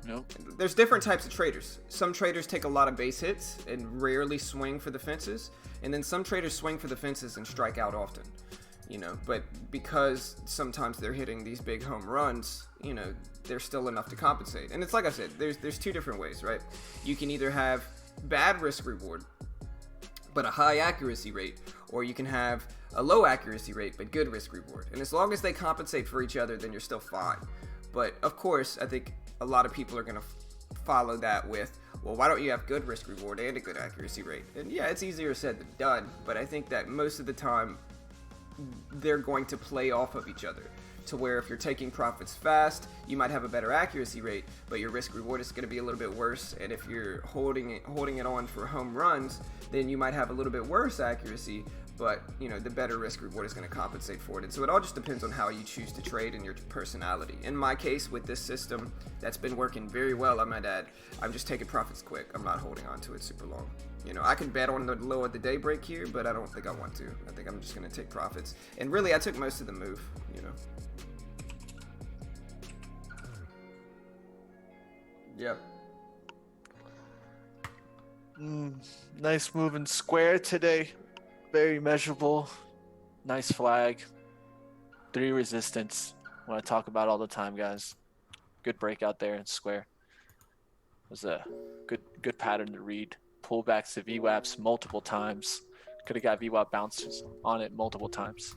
Nope. There's different types of traders. Some traders take a lot of base hits and rarely swing for the fences, and then some traders swing for the fences and strike out often. But because sometimes they're hitting these big home runs, there's still enough to compensate. And it's like I said, there's two different ways, right? You can either have bad risk reward, but a high accuracy rate, or you can have a low accuracy rate, but good risk reward. And as long as they compensate for each other, then you're still fine. But of course, I think a lot of people are going to follow that with, well, why don't you have good risk reward and a good accuracy rate? And yeah, it's easier said than done, but I think that most of the time, they're going to play off of each other, to where if you're taking profits fast, you might have a better accuracy rate, but your risk reward is going to be a little bit worse. And if you're holding it on for home runs, then you might have a little bit worse accuracy, but the better risk reward is going to compensate for it. And so it all just depends on how you choose to trade and your personality. In my case, with this system that's been working very well, I might add, I'm just taking profits quick. I'm not holding on to it super long. I can bet on the low of the day break here, but I don't think I want to. I think I'm just going to take profits. And really, I took most of the move, Yep. Nice move in square today. Very measurable. Nice flag. 3 resistance. What I talk about all the time, guys. Good breakout there in square. It was a good pattern to read. Pullbacks to VWAPs multiple times. Could have got VWAP bounces on it multiple times.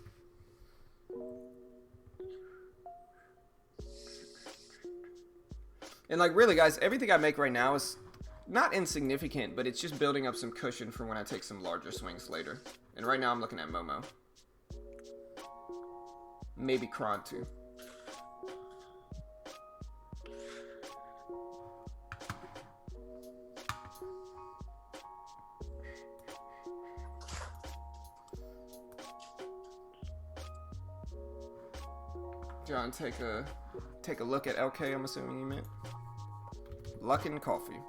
And really, guys, everything I make right now is not insignificant, but it's just building up some cushion for when I take some larger swings later. And right now I'm looking at Momo. Maybe Kron too. John, take a look at LK, I'm assuming you meant. Luckin Coffee.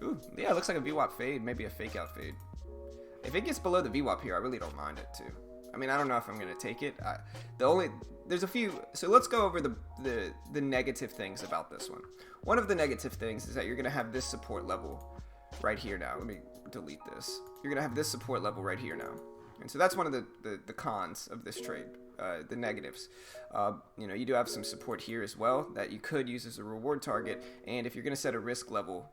Ooh, yeah, it looks like a VWAP fade, maybe a fake out fade. If it gets below the VWAP here, I really don't mind it too. I mean, I don't know if I'm gonna take it. There's a few. So let's go over the negative things about this one. One of the negative things is that you're gonna have this support level right here now. Let me delete this. You're gonna have this support level right here now, and so that's one of the cons of this trade. The negatives. You do have some support here as well that you could use as a reward target, and if you're going to set a risk level,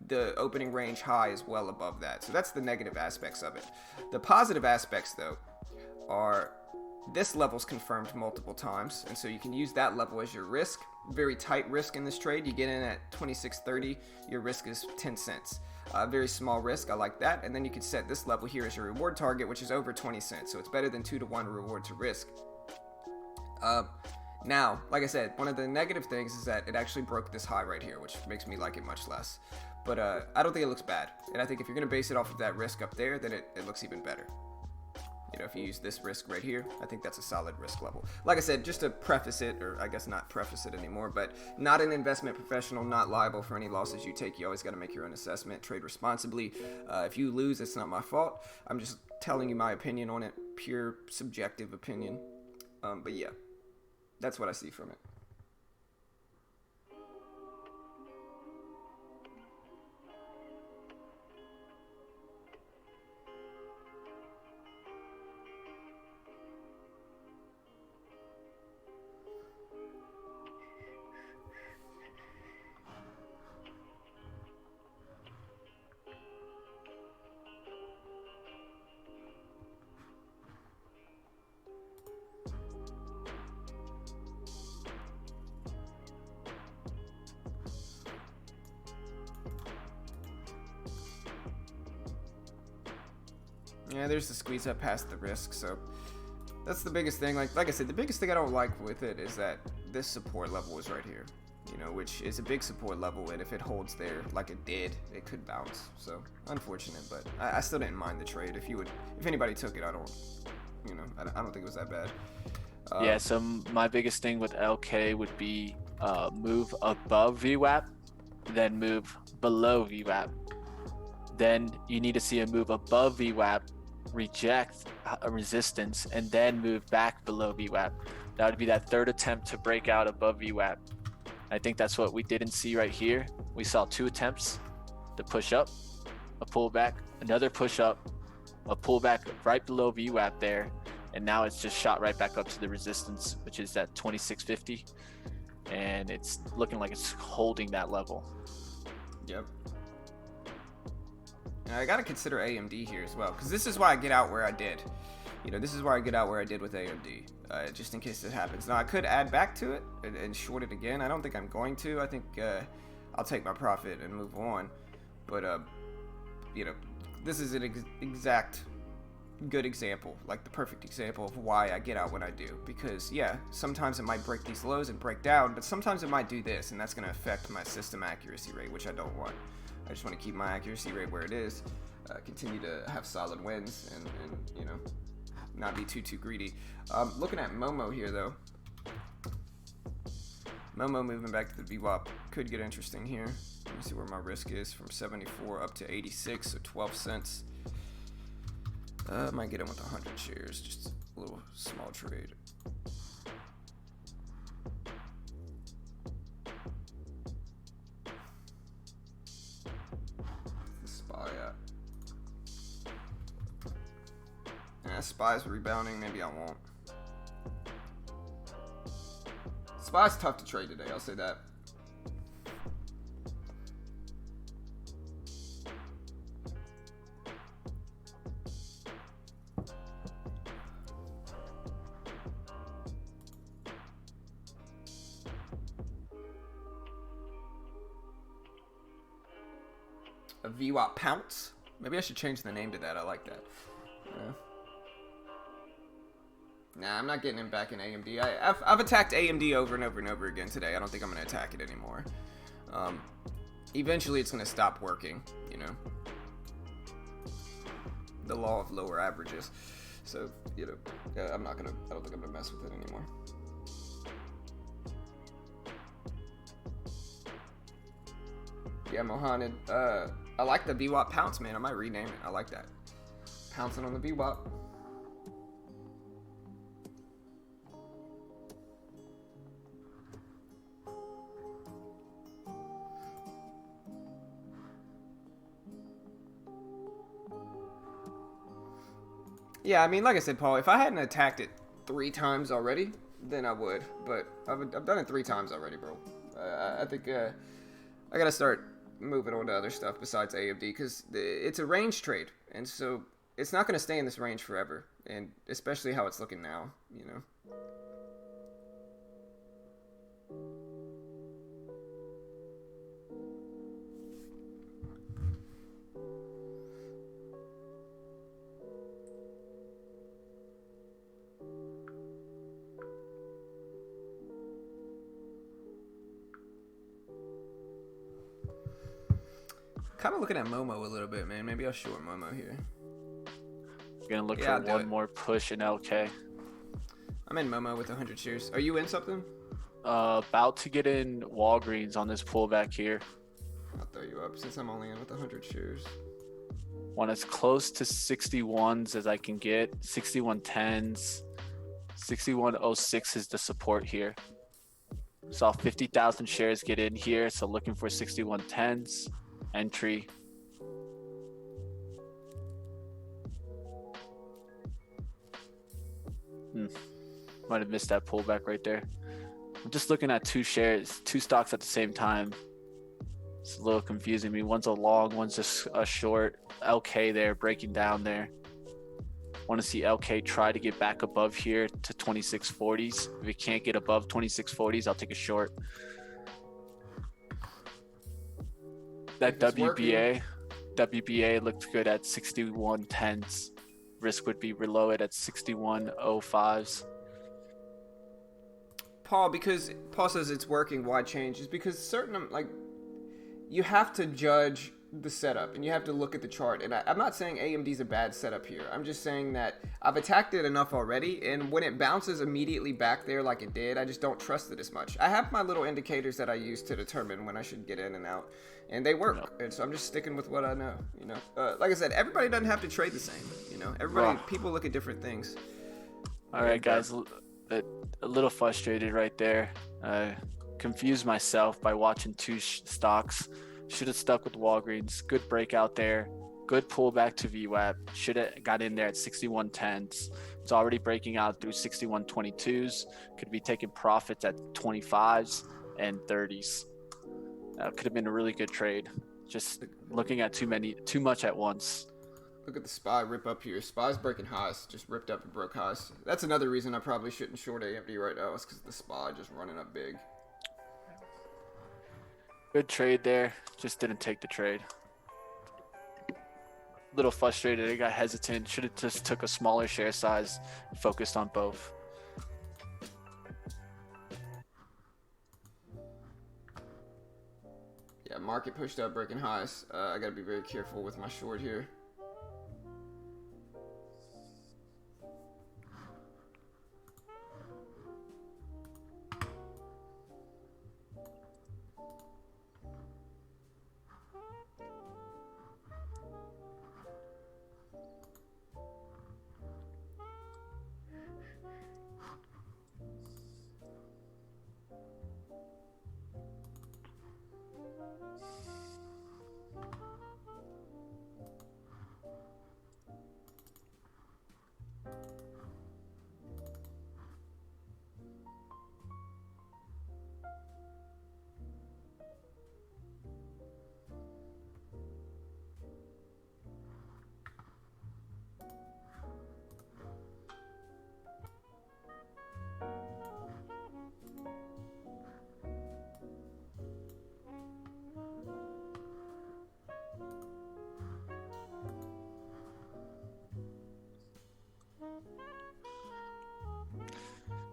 the opening range high is well above that. So that's the negative aspects of it. The positive aspects, though, are this level's confirmed multiple times, and so you can use that level as your risk. Very tight risk in this trade. You get in at 26.30, your risk is 10 cents. Very small risk, I like that. And then you could set this level here as your reward target, which is over 20 cents. So it's better than 2-to-1 reward to risk. Now, like I said, one of the negative things is that it actually broke this high right here, which makes me like it much less. But I don't think it looks bad. And I think if you're going to base it off of that risk up there, then it looks even better. You know, if you use this risk right here, I think that's a solid risk level. Like I said, just to preface it, or I guess not preface it anymore, but not an investment professional, not liable for any losses you take. You always got to make your own assessment, trade responsibly. If you lose, it's not my fault. I'm just telling you my opinion on it, pure subjective opinion. But yeah, that's what I see from it. Yeah, there's the squeeze up past the risk, so that's the biggest thing. Like I said, the biggest thing I don't like with it is that this support level is right here, you know, which is a big support level, and if it holds there like it did, it could bounce. So unfortunate, but I still didn't mind the trade. If anybody took it, I don't think it was that bad. Yeah, so my biggest thing with LK would be move above VWAP, then move below VWAP. Then you need to see a move above VWAP, reject a resistance, and then move back below VWAP. That would be that third attempt to break out above VWAP. I think that's what we didn't see right here. We saw 2 attempts to push up, a pullback, another push up, a pullback right below VWAP there, and now it's just shot right back up to the resistance, which is at 2650, and it's looking like it's holding that level. Yep. Now, I gotta consider AMD here as well, because this is why I get out where I did. You know, this is why I get out where I did with AMD, just in case it happens. Now, I could add back to it and short it again. I don't think I'm going to. I think I'll take my profit and move on. But, you know, this is an exact good example, like the perfect example of why I get out when I do. Because, yeah, sometimes it might break these lows and break down, but sometimes it might do this, and that's going to affect my system accuracy rate, which I don't want. I just want to keep my accuracy rate where it is, continue to have solid wins, and you know, not be too greedy. Looking at Momo here, though. Momo moving back to the VWAP could get interesting here. Let me see where my risk is, from 74 up to 86, so 12 cents. Might get in with 100 shares, just a little small trade. SPY's rebounding, maybe I won't. SPY's tough to trade today, I'll say that. A VWAP pounce? Maybe I should change the name to that, I like that. Yeah. Nah, I'm not getting him back in AMD. I've attacked AMD over and over and over again today. I don't think I'm going to attack it anymore. Eventually, it's going to stop working, you know. The law of lower averages. So, you know, I don't think I'm going to mess with it anymore. Yeah, Mohamed. I like the VWAP pounce, man. I might rename it. I like that. Pouncing on the VWAP. Yeah, I mean, like I said, Paul, if I hadn't attacked it 3 times already, then I would. But I've done it 3 times already, bro. I think I gotta start moving on to other stuff besides AMD, because it's a range trade, and so it's not gonna stay in this range forever, and especially how it's looking now, you know. Kind of looking at Momo a little bit, man. Maybe I'll short Momo here. Gonna look Yeah, for I'll do one it. more push in LK. I'm in Momo with 100 shares. Are you in something? About to get in Walgreens on this pullback here. I'll throw you up since I'm only in with 100 shares. Want as close to 61s as I can get. 6110s. 6106 is the support here. Saw 50,000 shares get in here, so looking for 6110s. Entry. Might have missed that pullback right there. I'm just looking at two stocks at the same time. It's a little confusing me. One's a long, one's just a short. LK there, breaking down there. Want to see LK try to get back above here to 2640s. If it can't get above 2640s, I'll take a short. That WBA looked good at 6110s. Risk would be below it at 6105s. Paul says it's working. Why change? Is because certain you have to judge the setup and you have to look at the chart. And I'm not saying AMD's a bad setup here. I'm just saying that I've attacked it enough already, and when it bounces immediately back there like it did, I just don't trust it as much. I have my little indicators that I use to determine when I should get in and out, and they work. Yep. And so I'm just sticking with what I know. Like I said, everybody doesn't have to trade the same. People look at different things. All right, guys. A little frustrated right there. Confused myself by watching two stocks. Should have stuck with Walgreens. Good breakout there. Good pullback to VWAP. Should have got in there at 6110s. It's already breaking out through 6122s. Could be taking profits at 25s and 30s. Could have been a really good trade. Just looking at too much at once. Look at the SPY rip up here. SPY's breaking highs. Just ripped up and broke highs. That's another reason I probably shouldn't short AMD right now. Is because the SPY just running up big. Good trade there. Just didn't take the trade. A little frustrated. I got hesitant. Should have just took a smaller share size and focused on both. Yeah, market pushed up, breaking highs. I got to be very careful with my short here.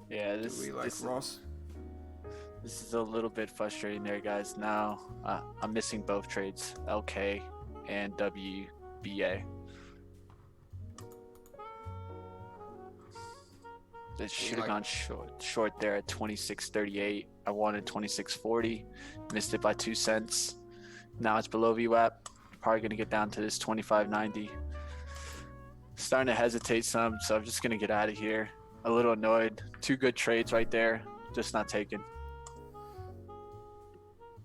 Yeah, Ross? This is a little bit frustrating there, guys. Now I'm missing both trades, LK and WBA. This should have gone short there at 26.38. I wanted 26.40, missed it by 2 cents. Now it's below VWAP. Probably gonna get down to this 25.90. Starting to hesitate some, so I'm just gonna get out of here. A little annoyed. 2 good trades right there, just not taken.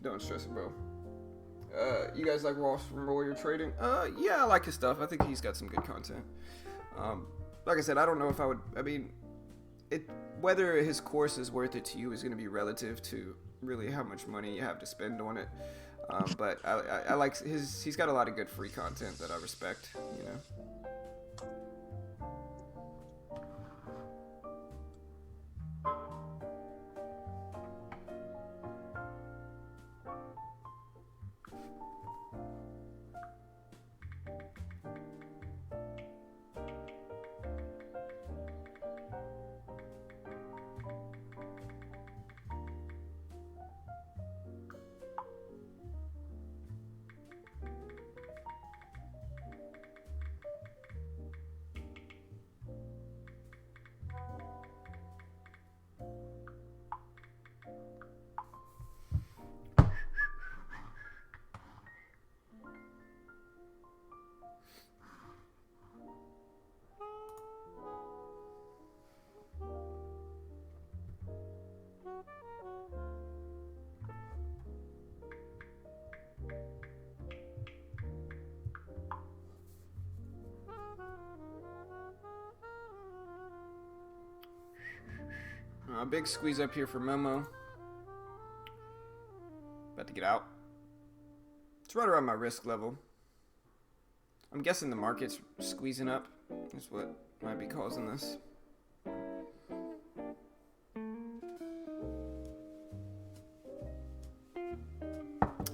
Don't stress it, bro. You guys like Ross from Warrior Trading? Yeah, I like his stuff. I think he's got some good content. Like I said, I don't know if I would. I mean, whether his course is worth it to you is going to be relative to really how much money you have to spend on it. But I like he's got a lot of good free content that I respect. A big squeeze up here for Momo. About to get out. It's right around my risk level. I'm guessing the market's squeezing up is what might be causing this.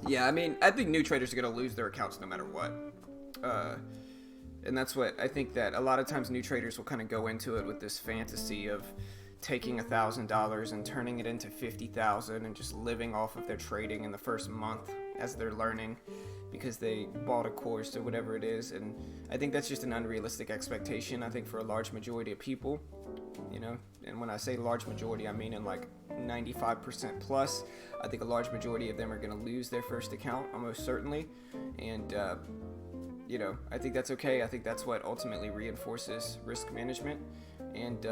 Yeah, I mean, I think new traders are going to lose their accounts no matter what. And that's what I think, that a lot of times new traders will kind of go into it with this fantasy of taking $1,000 and turning it into $50,000 and just living off of their trading in the first month as they're learning because they bought a course or whatever it is. And I think that's just an unrealistic expectation, I think, for a large majority of people, you know. And when I say large majority, I mean in like 95% plus. I think a large majority of them are going to lose their first account, almost certainly. And you know, I think that's okay. I think that's what ultimately reinforces risk management. And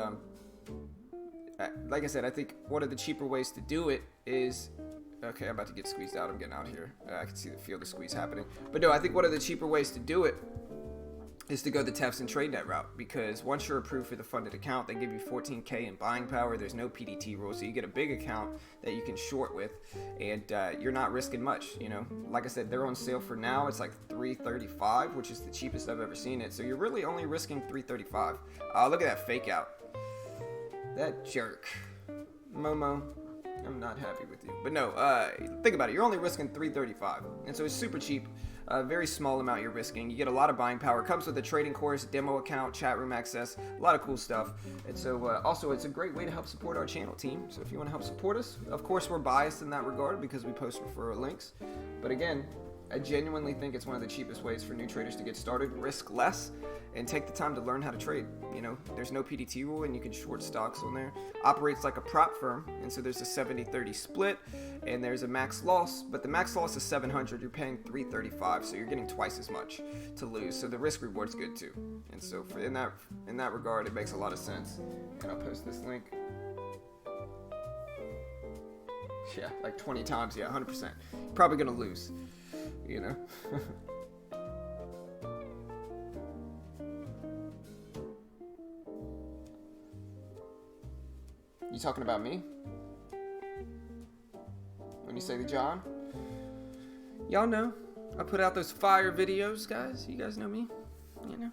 like I said, I think one of the cheaper ways to do it is, okay, I'm about to get squeezed out. I'm getting out here. I can feel the squeeze happening. But no, I think one of the cheaper ways to do it is to go the TEFs and TradeNet route, because once you're approved for the funded account, they give you 14K in buying power. There's no PDT rule, so you get a big account that you can short with, and you're not risking much. You know, like I said, they're on sale for now. It's like $335, which is the cheapest I've ever seen it. So you're really only risking $335. Look at that fake out. That jerk, Momo. I'm not happy with you. But no, think about it. You're only risking $335, and so it's super cheap. Very small amount you're risking. You get a lot of buying power. Comes with a trading course, demo account, chat room access, a lot of cool stuff. And so also it's a great way to help support our channel, team. So if you want to help support us, of course we're biased in that regard because we post referral links. But again, I genuinely think it's one of the cheapest ways for new traders to get started, risk less, and take the time to learn how to trade. You know, there's no PDT rule, and you can short stocks on there. Operates like a prop firm, and so there's a 70-30 split, and there's a max loss, but the max loss is 700. You're paying 335, so you're getting twice as much to lose. So the risk reward's good too. And so in that regard, it makes a lot of sense. And I'll post this link. Yeah, like 20 times. Yeah, 100%. You're probably gonna lose. You know. You talking about me? When you say the John? Y'all know. I put out those fire videos, guys. You guys know me. You know.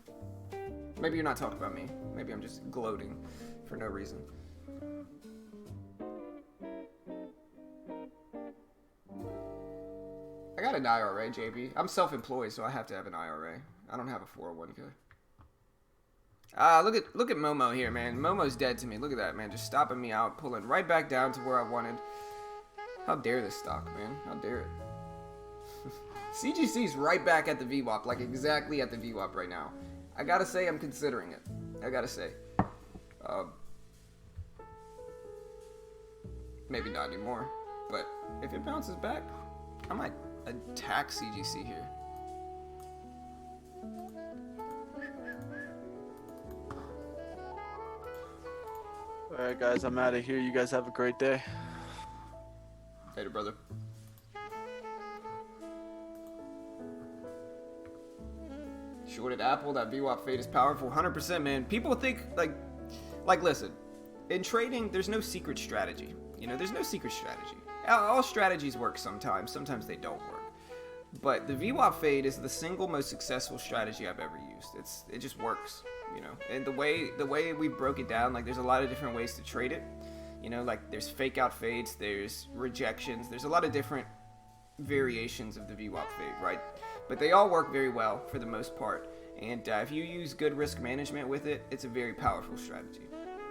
Maybe you're not talking about me. Maybe I'm just gloating for no reason. I got an IRA, JB. I'm self-employed, so I have to have an IRA. I don't have a 401k. Look at Momo here, man. Momo's dead to me. Look at that, man. Just stopping me out, pulling right back down to where I wanted. How dare this stock, man? How dare it? CGC's right back at the VWAP, like exactly at the VWAP right now. I gotta say, I'm considering it. I gotta say. Maybe not anymore. But if it bounces back, I might attack CGC here. Alright guys, I'm out of here. You guys have a great day. Later, brother. Shorted Apple, that VWAP fade is powerful. 100%, man. People think, like listen, in trading, there's no secret strategy. You know, there's no secret strategy. All strategies work sometimes. Sometimes they don't work. But the VWAP fade is the single most successful strategy I've ever used. It just works, you know. And the way we broke it down, like there's a lot of different ways to trade it. You know, like there's fake out fades, there's rejections, there's a lot of different variations of the VWAP fade, right? But they all work very well for the most part. And if you use good risk management with it, it's a very powerful strategy.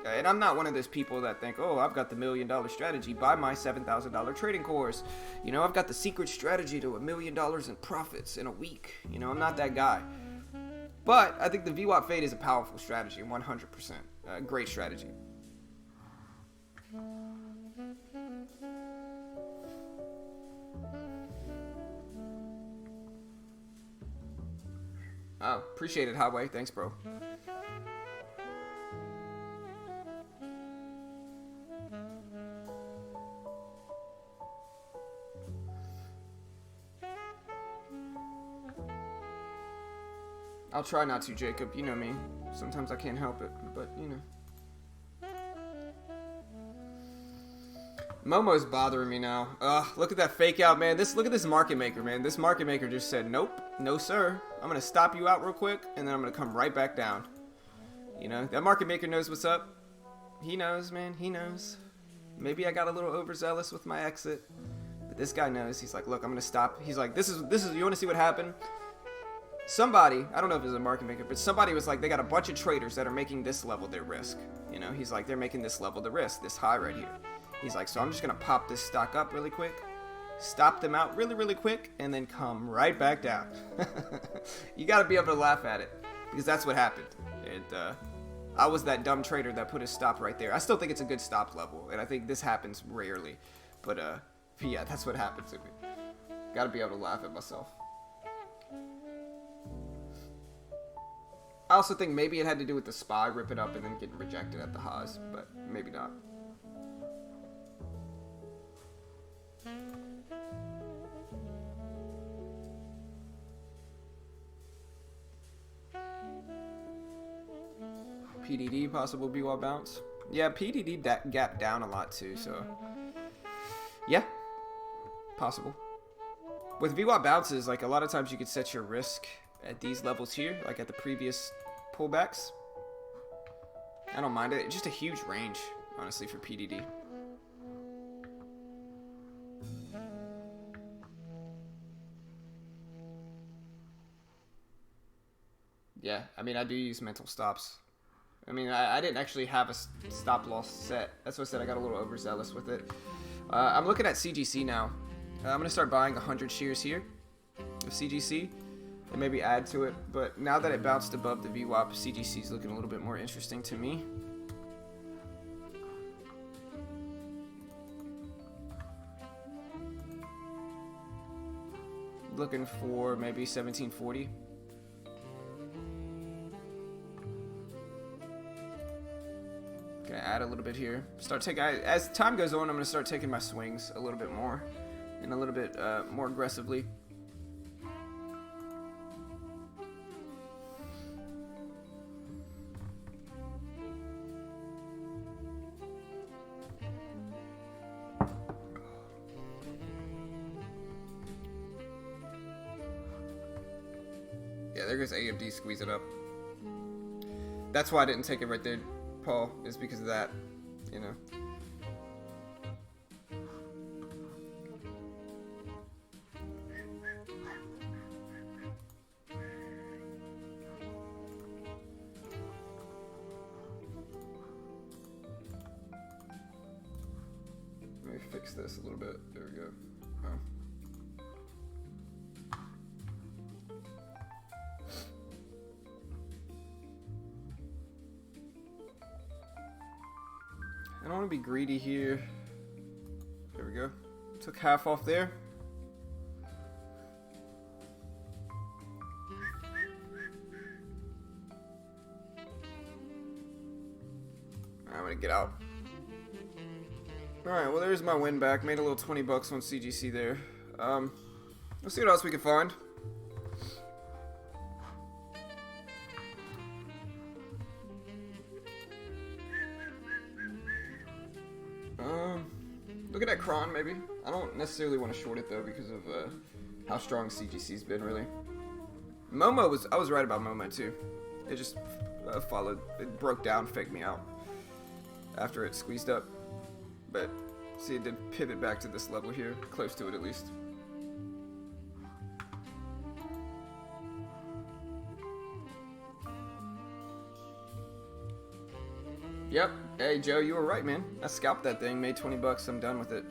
And I'm not one of those people that think, oh, I've got the $1 million strategy. Buy my $7,000 trading course. You know, I've got the secret strategy to $1 million in profits in a week. You know, I'm not that guy. But I think the VWAP fade is a powerful strategy, 100%. Great strategy. Oh, appreciate it, Highway. Thanks, bro. I'll try not to, Jacob. You know me. Sometimes I can't help it, but you know. Momo's bothering me now. Ugh, look at that fake out, man. Look at this market maker, man. This market maker just said, nope, no sir. I'm gonna stop you out real quick, and then I'm gonna come right back down. You know, that market maker knows what's up. He knows, man, he knows. Maybe I got a little overzealous with my exit. But this guy knows. He's like, look, I'm gonna stop. He's like, this is, you wanna see what happened? Somebody, I don't know if it's a market maker, but somebody was like, they got a bunch of traders that are making this level their risk. You know, he's like, they're making this level the risk, this high right here. He's like, so I'm just gonna pop this stock up really quick, stop them out really, really quick, and then come right back down. You gotta be able to laugh at it, because that's what happened. And I was that dumb trader that put his stop right there. I still think it's a good stop level, and I think this happens rarely. But yeah, that's what happened to me. Gotta be able to laugh at myself. I also think maybe it had to do with the SPY ripping up and then getting rejected at the highs, but maybe not. PDD possible BWAP bounce. Yeah, PDD gapped down a lot too, so yeah, possible. With VWAP bounces, like a lot of times you could set your risk at these levels here, like at the previous pullbacks. I don't mind it. It's just a huge range, honestly, for PDD. Yeah, I mean, I do use mental stops. I mean, I didn't actually have a stop loss set. That's what I said. I got a little overzealous with it. I'm looking at CGC now. I'm going to start buying 100 shares here of CGC and maybe add to it. But now that it bounced above the VWAP, CGC is looking a little bit more interesting to me. Looking for maybe 1740. Gonna add a little bit here. As time goes on, I'm gonna start taking my swings a little bit more and a little bit more aggressively. Yeah, there goes AMD squeezing up. That's why I didn't take it right there, Paul, is because of that, you know. Let me fix this a little bit. There we go. Oh. I don't want to be greedy here. There we go. Took half off there. I'm gonna get out. Alright, well there's my win back. Made a little 20 bucks on CGC there. Let's see what else we can find. Look at that Kron, maybe. I don't necessarily want to short it though because of how strong CGC's been, really. Momo I was right about Momo too. It just it broke down, faked me out after it squeezed up. But see, it did pivot back to this level here, close to it at least. Yep. Hey, Joe, you were right, man. I scalped that thing, made 20 bucks. I'm done with it.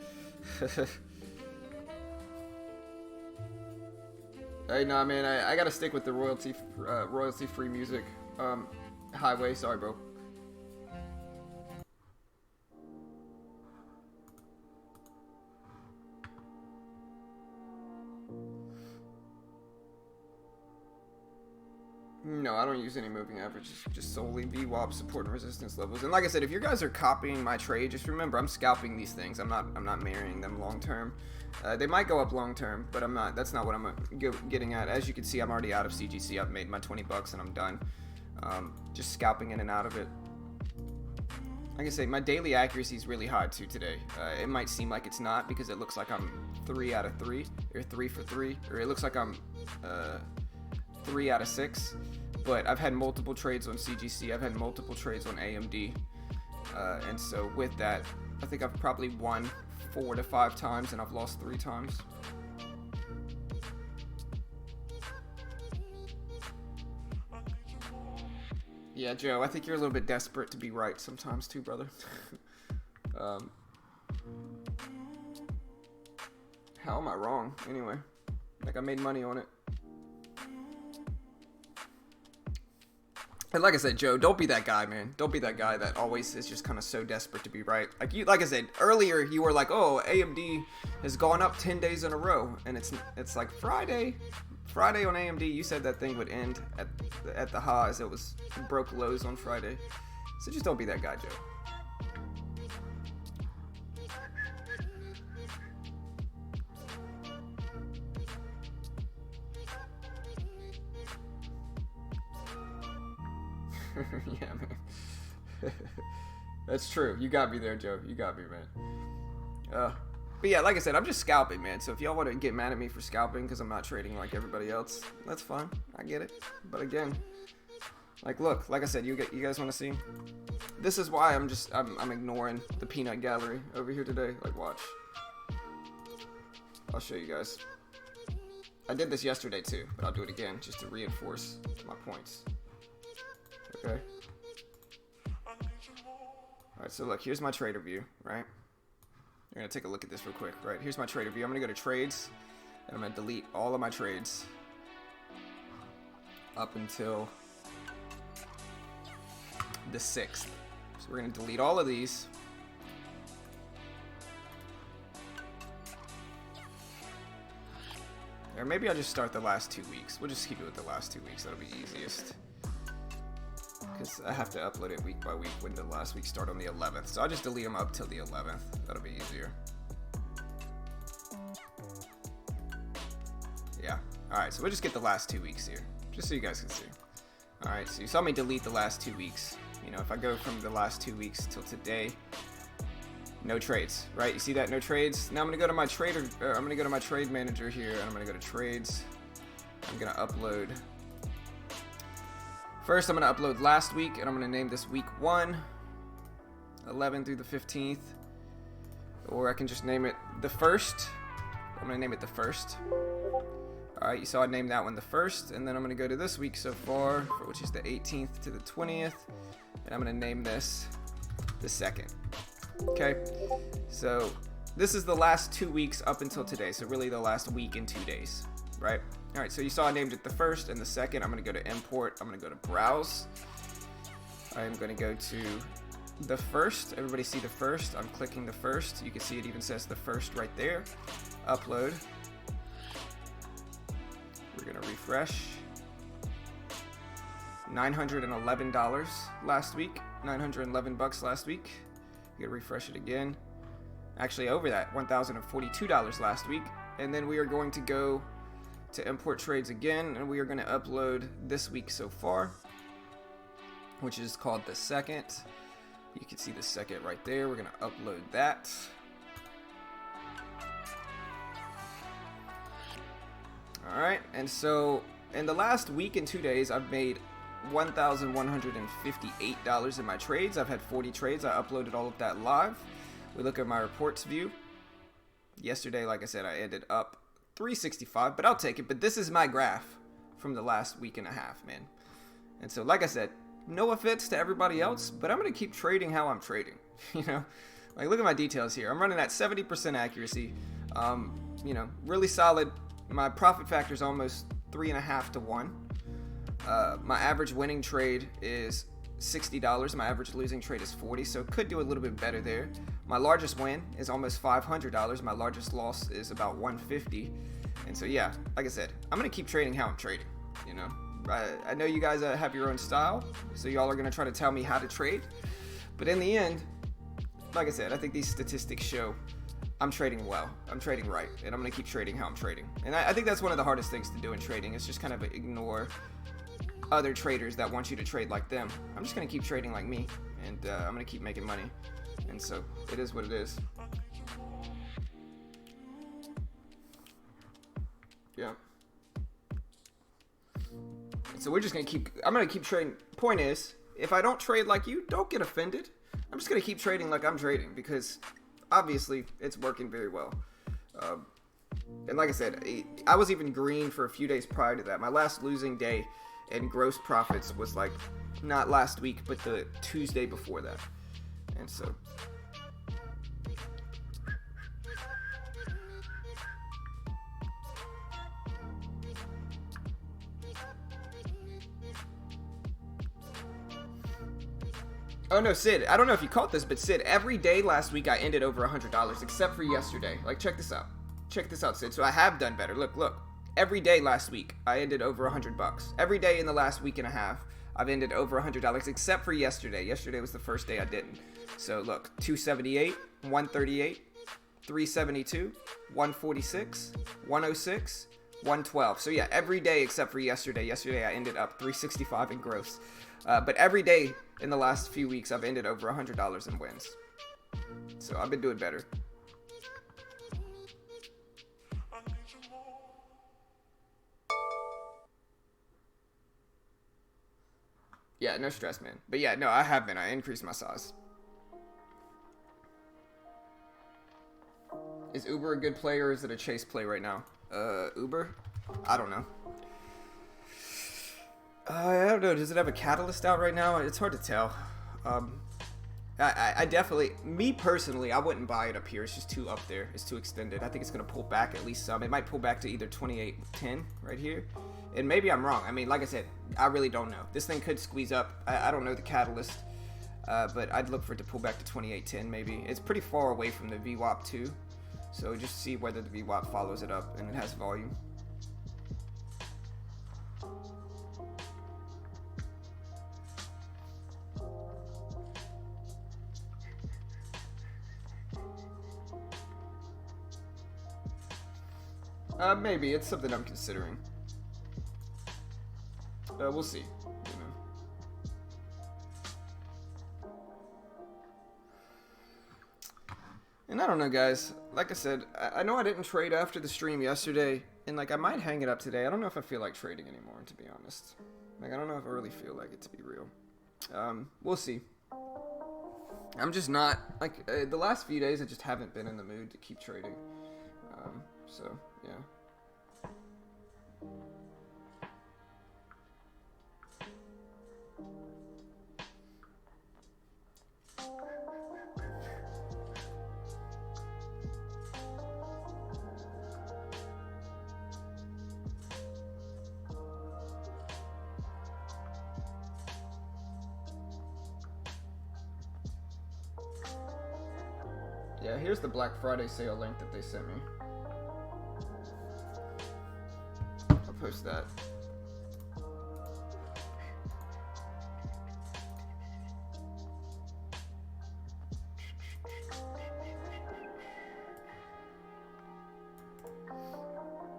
Hey, nah, man. I gotta stick with the royalty-free music. Highway. Sorry, bro. No, I don't use any moving averages, just solely VWAP support and resistance levels. And like I said, if you guys are copying my trade, just remember I'm scalping these things. I'm not marrying them long term. They might go up long term, but I'm not. That's not what I'm getting at. As you can see, I'm already out of CGC. I've made my 20 bucks and I'm done. Just scalping in and out of it. like I say, my daily accuracy is really high too today. It might seem like it's not because it looks like I'm 3 out of 3 or 3 for 3, or it looks like I'm 3 out of 6. But I've had multiple trades on CGC. I've had multiple trades on AMD, and so with that, I think I've probably won 4 to 5 times and I've lost 3 times. Yeah, Joe, I think you're a little bit desperate to be right sometimes too, brother. How am I wrong? Anyway, like I made money on it. And like I said, Joe, don't be that guy, man. Don't be that guy that always is just kind of so desperate to be right. Like I said earlier, you were like, "Oh, AMD has gone up 10 days in a row," and it's like Friday on AMD. You said that thing would end at the highs. It broke lows on Friday. So just don't be that guy, Joe. Yeah, man. That's true. You got me there, Joe. You got me, man. But yeah, like I said, I'm just scalping, man. So if y'all want to get mad at me for scalping because I'm not trading like everybody else, that's fine. I get it. But again, like, look, like I said, you guys want to see? This is why I'm ignoring the peanut gallery over here today. Like, watch. I'll show you guys. I did this yesterday too, but I'll do it again just to reinforce my points. Okay. Alright, so look, here's my trader view, right? You're gonna take a look at this real quick, right? Here's my trader view. I'm gonna go to trades, and I'm gonna delete all of my trades up until the 6th. So we're gonna delete all of these. Or maybe I'll just start the last 2 weeks. We'll just keep it with the last 2 weeks. That'll be easiest. Because I have to upload it week by week when the last week start on the 11th. So I'll just delete them up till the 11th. That'll be easier. Yeah. Alright, so we'll just get the last 2 weeks here. Just so you guys can see. Alright, so you saw me delete the last 2 weeks. You know, if I go from the last 2 weeks till today, no trades, right? You see that? No trades. Now I'm gonna go to my trader, I'm gonna go to my trade manager here, and I'm gonna go to trades. I'm gonna upload. First, I'm gonna upload last week, and I'm gonna name this week 1, 11 through the 15th, or I can just name it the 1st. I'm gonna name it the 1st. All right, you saw I named that one the 1st, and then I'm gonna go to this week so far, which is the 18th to the 20th, and I'm gonna name this the 2nd. Okay, so this is the last 2 weeks up until today, so really the last week and 2 days, right? All right, so you saw I named it the 1st and the 2nd. I'm gonna go to import. I'm gonna go to browse. I'm gonna go to the 1st. Everybody see the 1st? I'm clicking the 1st. You can see it even says the 1st right there. Upload. We're gonna refresh. $911 last week. 911 bucks last week. You gotta refresh it again. Actually, over that, $1,042 last week. And then we are going to go to import trades again, and we are going to upload this week so far, which is called the 2nd. You can see the 2nd right there. We're going to upload that. Alright, and so in the last week and 2 days, I've made $1,158 in my trades. I've had 40 trades. I uploaded all of that live. We look at my reports view. Yesterday, like I said, I ended up 365, but I'll take it. But this is my graph from the last week and a half, man. And so, like I said, no offense to everybody else, but I'm going to keep trading how I'm trading. You know, like, look at my details here. I'm running at 70% accuracy. You know, really solid. My profit factor is almost 3.5 to 1. My average winning trade is $60. My average losing trade is $40, so could do a little bit better there. My largest win is almost $500. My largest loss is about $150. And so yeah, like I said, I'm gonna keep trading how I'm trading. You know, I know you guys have your own style, so y'all are gonna try to tell me how to trade. But in the end, like I said, I think these statistics show I'm trading well. I'm trading right, and I'm gonna keep trading how I'm trading. And I think that's one of the hardest things to do in trading is just kind of ignore other traders that want you to trade like them. I'm just gonna keep trading like me, and I'm gonna keep making money. And so it is what it is. Yeah. So we're just gonna keep. I'm gonna keep trading. Point is, if I don't trade like you, don't get offended. I'm just gonna keep trading like I'm trading because obviously it's working very well. And like I said, I was even green for a few days prior to that. My last losing day in gross profits was like not last week, but the Tuesday before that. And so. Oh no, Sid, I don't know if you caught this, but Sid, every day last week I ended over $100, except for yesterday. Like, check this out. Check this out, Sid. So I have done better. Look. Every day last week, I ended over $100. Every day in the last week and a half, I've ended over $100, except for yesterday. Yesterday was the first day I didn't. So look, 278, 138, 372, 146, 106, 112. So yeah, every day except for yesterday. Yesterday I ended up 365 in gross. But every day in the last few weeks, I've ended over $100 in wins. So I've been doing better. Yeah, no stress, man. But yeah, no, I have been. I increased my size. Is Uber a good play or is it a chase play right now? Uber? I don't know. I don't know. Does it have a catalyst out right now? It's hard to tell. I definitely, me personally, I wouldn't buy it up here. It's just too up there. It's too extended. I think it's going to pull back at least some. It might pull back to either 28.10 right here. And maybe I'm wrong. I mean, like I said, I really don't know. This thing could squeeze up. I don't know the catalyst. But I'd look for it to pull back to 28.10 maybe. It's pretty far away from the VWAP too. So just see whether the VWAP follows it up and it has volume. Maybe. It's something I'm considering. We'll see. You know. And I don't know, guys. Like I said, I know I didn't trade after the stream yesterday, and like I might hang it up today. I don't know if I feel like trading anymore, to be honest. Like I don't know if I really feel like it, to be real. We'll see. I'm just not like the last few days. I just haven't been in the mood to keep trading. So yeah. Yeah, here's the Black Friday sale link that they sent me. I'll post that.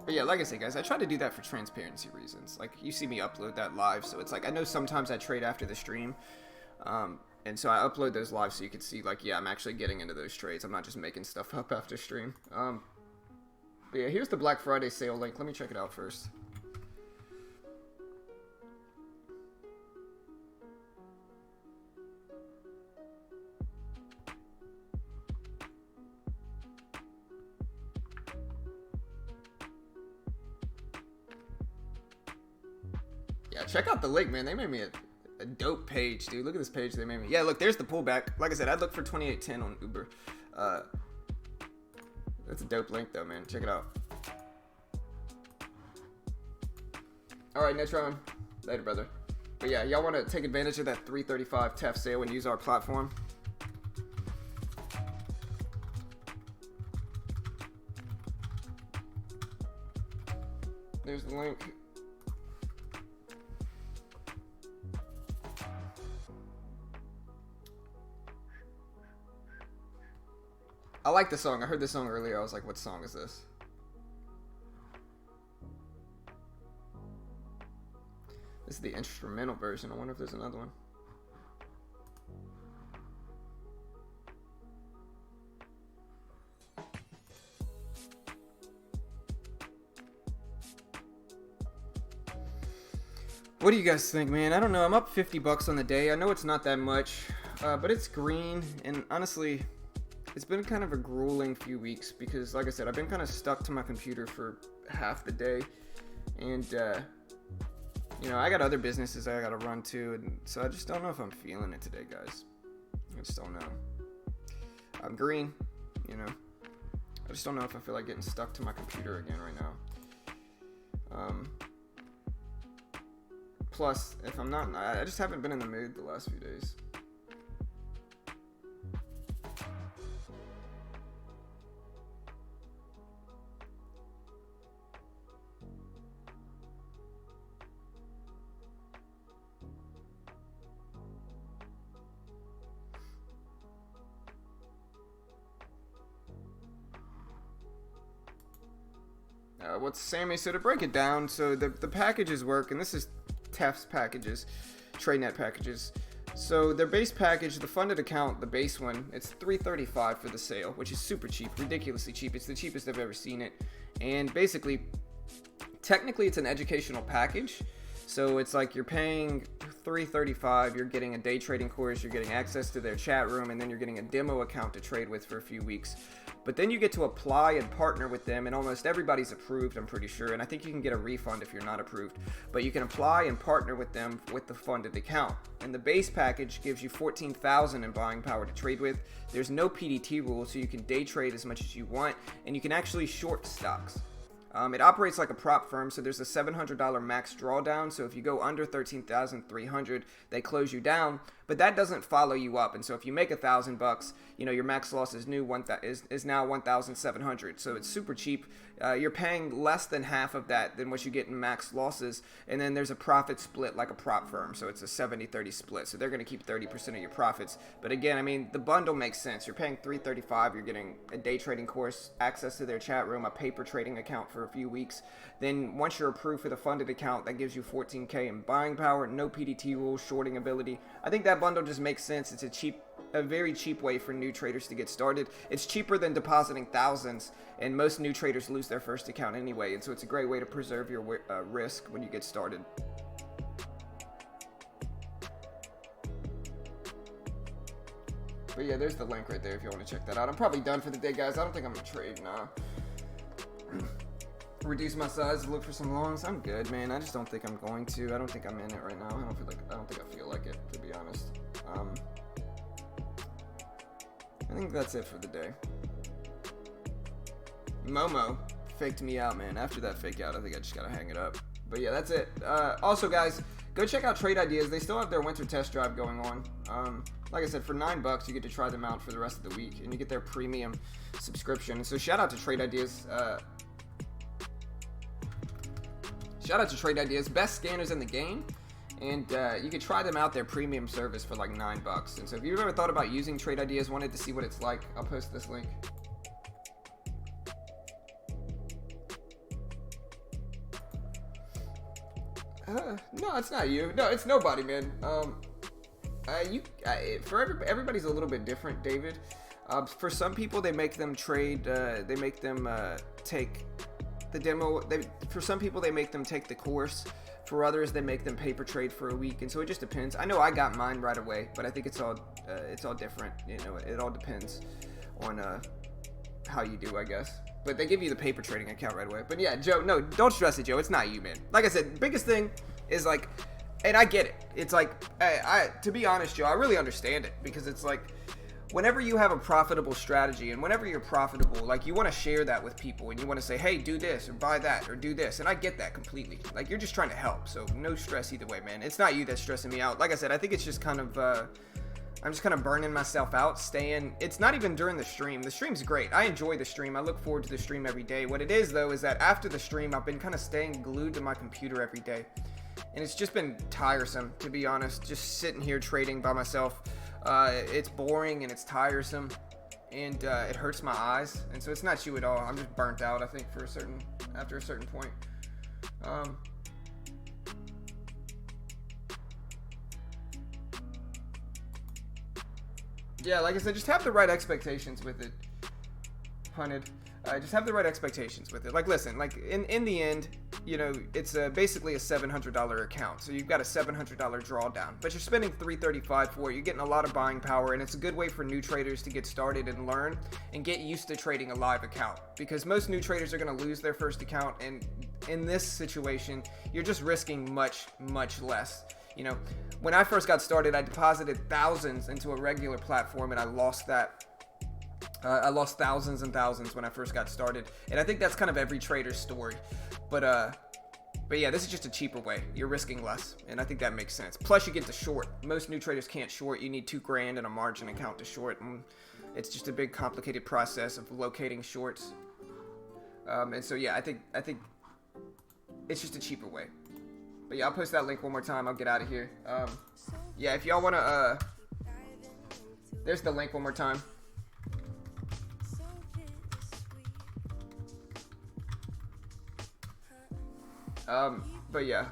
But yeah, like I said, guys, I try to do that for transparency reasons. Like, you see me upload that live, so it's like, I know sometimes I trade after the stream. And so I upload those live so you can see, like, yeah, I'm actually getting into those trades. I'm not just making stuff up after stream. But yeah, here's the Black Friday sale link. Let me check it out first. Yeah, check out the link, man. They made me a dope page, dude. Look at this page they made me. Yeah, look, there's the pullback. Like I said, I'd look for 28.10 on Uber. That's a dope link, though, man. Check it out. All right, Netron. Later, brother. But yeah, y'all want to take advantage of that 335 TEF sale and use our platform? There's the link. I like the song. I heard this song earlier. I was like, what song is this? This is the instrumental version. I wonder if there's another one. What do you guys think, man? I don't know. I'm up 50 bucks on the day. I know it's not that much, but it's green, and honestly, it's been kind of a grueling few weeks because, like I said, I've been kind of stuck to my computer for half the day, and you know, I got other businesses I gotta run too, and so I just don't know if I'm feeling it today, guys. I just don't know. I'm green, you know. I just don't know if I feel like getting stuck to my computer again right now. Plus, if I'm not, I just haven't been in the mood the last few days. What's Sammy? So to break it down, so the packages work, and this is Tef's packages, TradeNet packages. So their base package, the funded account, the base one, it's $335 for the sale, which is super cheap, ridiculously cheap. It's the cheapest I've ever seen it. And basically, technically it's an educational package. So it's like you're paying $335, you're getting a day trading course, you're getting access to their chat room, and then you're getting a demo account to trade with for a few weeks. But then you get to apply and partner with them, and almost everybody's approved, I'm pretty sure. And I think you can get a refund if you're not approved. But you can apply and partner with them with the funded account. And the base package gives you $14,000 in buying power to trade with. There's no PDT rule, so you can day trade as much as you want, and you can actually short stocks. It operates like a prop firm, so there's a $700 max drawdown. So if you go under $13,300, they close you down, but that doesn't follow you up. And so if you make $1,000, you know, your max loss is now $1,700. So it's super cheap. You're paying less than half of that than what you get in max losses. And then there's a profit split like a prop firm. So it's a 70-30 split. So they're going to keep 30% of your profits. But again, I mean, the bundle makes sense. You're paying $335. You're getting a day trading course, access to their chat room, a paper trading account for a few weeks. Then once you're approved for the funded account, that gives you $14K in buying power, no PDT rules, shorting ability. I think that bundle just makes sense. It's a very cheap way for new traders to get started. It's cheaper than depositing thousands, and most new traders lose their first account anyway, and so it's a great way to preserve your risk when you get started. But yeah, there's the link right there if you want to check that out. I'm probably done for the day, guys. I don't think I'm gonna trade now. Reduce my size, look for some longs. I'm good, man. I just don't think I'm going to. I don't think I'm in it right now. I don't think I feel like it, to be honest. I think that's it for the day. Momo faked me out, man. After that fake out, I think I just gotta hang it up. But yeah, that's it. Also, guys, go check out Trade Ideas. They still have their winter test drive going on. Like I said, for $9, you get to try them out for the rest of the week, and you get their premium subscription. So shout out to Trade Ideas. Shout out to Trade Ideas, best scanners in the game, and you can try them out, their premium service, for like $9. And so if you've ever thought about using Trade Ideas, wanted to see what it's like, I'll post this link. No, it's not you. No, it's nobody, man. Everybody's a little bit different, David. For some people, they make them trade. They make them take the demo. For some people, they make them take the course. For others, they make them paper trade for a week, and so it just depends. I know I got mine right away, but I think it's all different. You know, it all depends on how you do, I guess. But they give you the paper trading account right away. But yeah, Joe, no, don't stress it, Joe. It's not you, man. Like I said, biggest thing is like, and I get it. It's like, to be honest, Joe, I really understand it, because it's like, whenever you have a profitable strategy and whenever you're profitable, like, you want to share that with people and you want to say, hey, do this or buy that or do this. And I get that completely. Like, you're just trying to help. So no stress either way, man. It's not you that's stressing me out. Like I said, I think it's just kind of, I'm just kind of burning myself out, it's not even during the stream. The stream's great. I enjoy the stream. I look forward to the stream every day. What it is, though, is that after the stream, I've been kind of staying glued to my computer every day. And it's just been tiresome, to be honest, just sitting here trading by myself. It's boring and it's tiresome, and it hurts my eyes. And so it's not you at all. I'm just burnt out, I think, after a certain point. Yeah, like I said, just have the right expectations with it, Hunted. just have the right expectations with it. Like, listen, like in the end, you know, it's basically a $700 account, so you've got a $700 drawdown, but you're spending $335 for it. You're getting a lot of buying power, and it's a good way for new traders to get started and learn and get used to trading a live account, because most new traders are going to lose their first account, and in this situation, you're just risking much less. You know, when I first got started, I deposited thousands into a regular platform, and I lost that. I lost thousands and thousands when I first got started, and I think that's kind of every trader's story. But yeah, this is just a cheaper way. You're risking less, and I think that makes sense. Plus, you get to short. Most new traders can't short. You need $2,000 and a margin account to short, and it's just a big, complicated process of locating shorts. And so yeah, I think it's just a cheaper way. But yeah, I'll post that link one more time. I'll get out of here. Yeah, if y'all wanna, there's the link one more time. But yeah,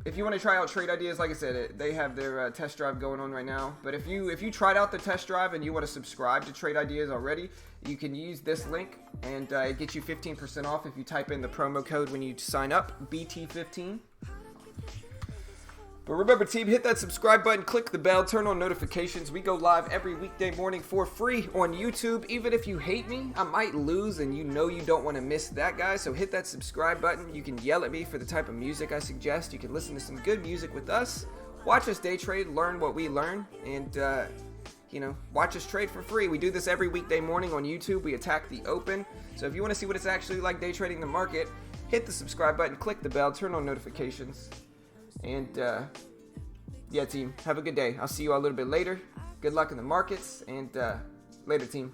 if you want to try out Trade Ideas, like I said, they have their test drive going on right now. But if you tried out the test drive and you want to subscribe to Trade Ideas already, you can use this link, and it gets you 15% off if you type in the promo code when you sign up, BT15. But remember, team, hit that subscribe button, click the bell, turn on notifications. We go live every weekday morning for free on YouTube. Even if you hate me, I might lose, and you know you don't want to miss that, guys. So hit that subscribe button. You can yell at me for the type of music I suggest. You can listen to some good music with us. Watch us day trade, learn what we learn, and you know, watch us trade for free. We do this every weekday morning on YouTube. We attack the open. So if you want to see what it's actually like day trading the market, hit the subscribe button, click the bell, turn on notifications. And yeah, team, have a good day. I'll see you all a little bit later. Good luck in the markets, and later, team.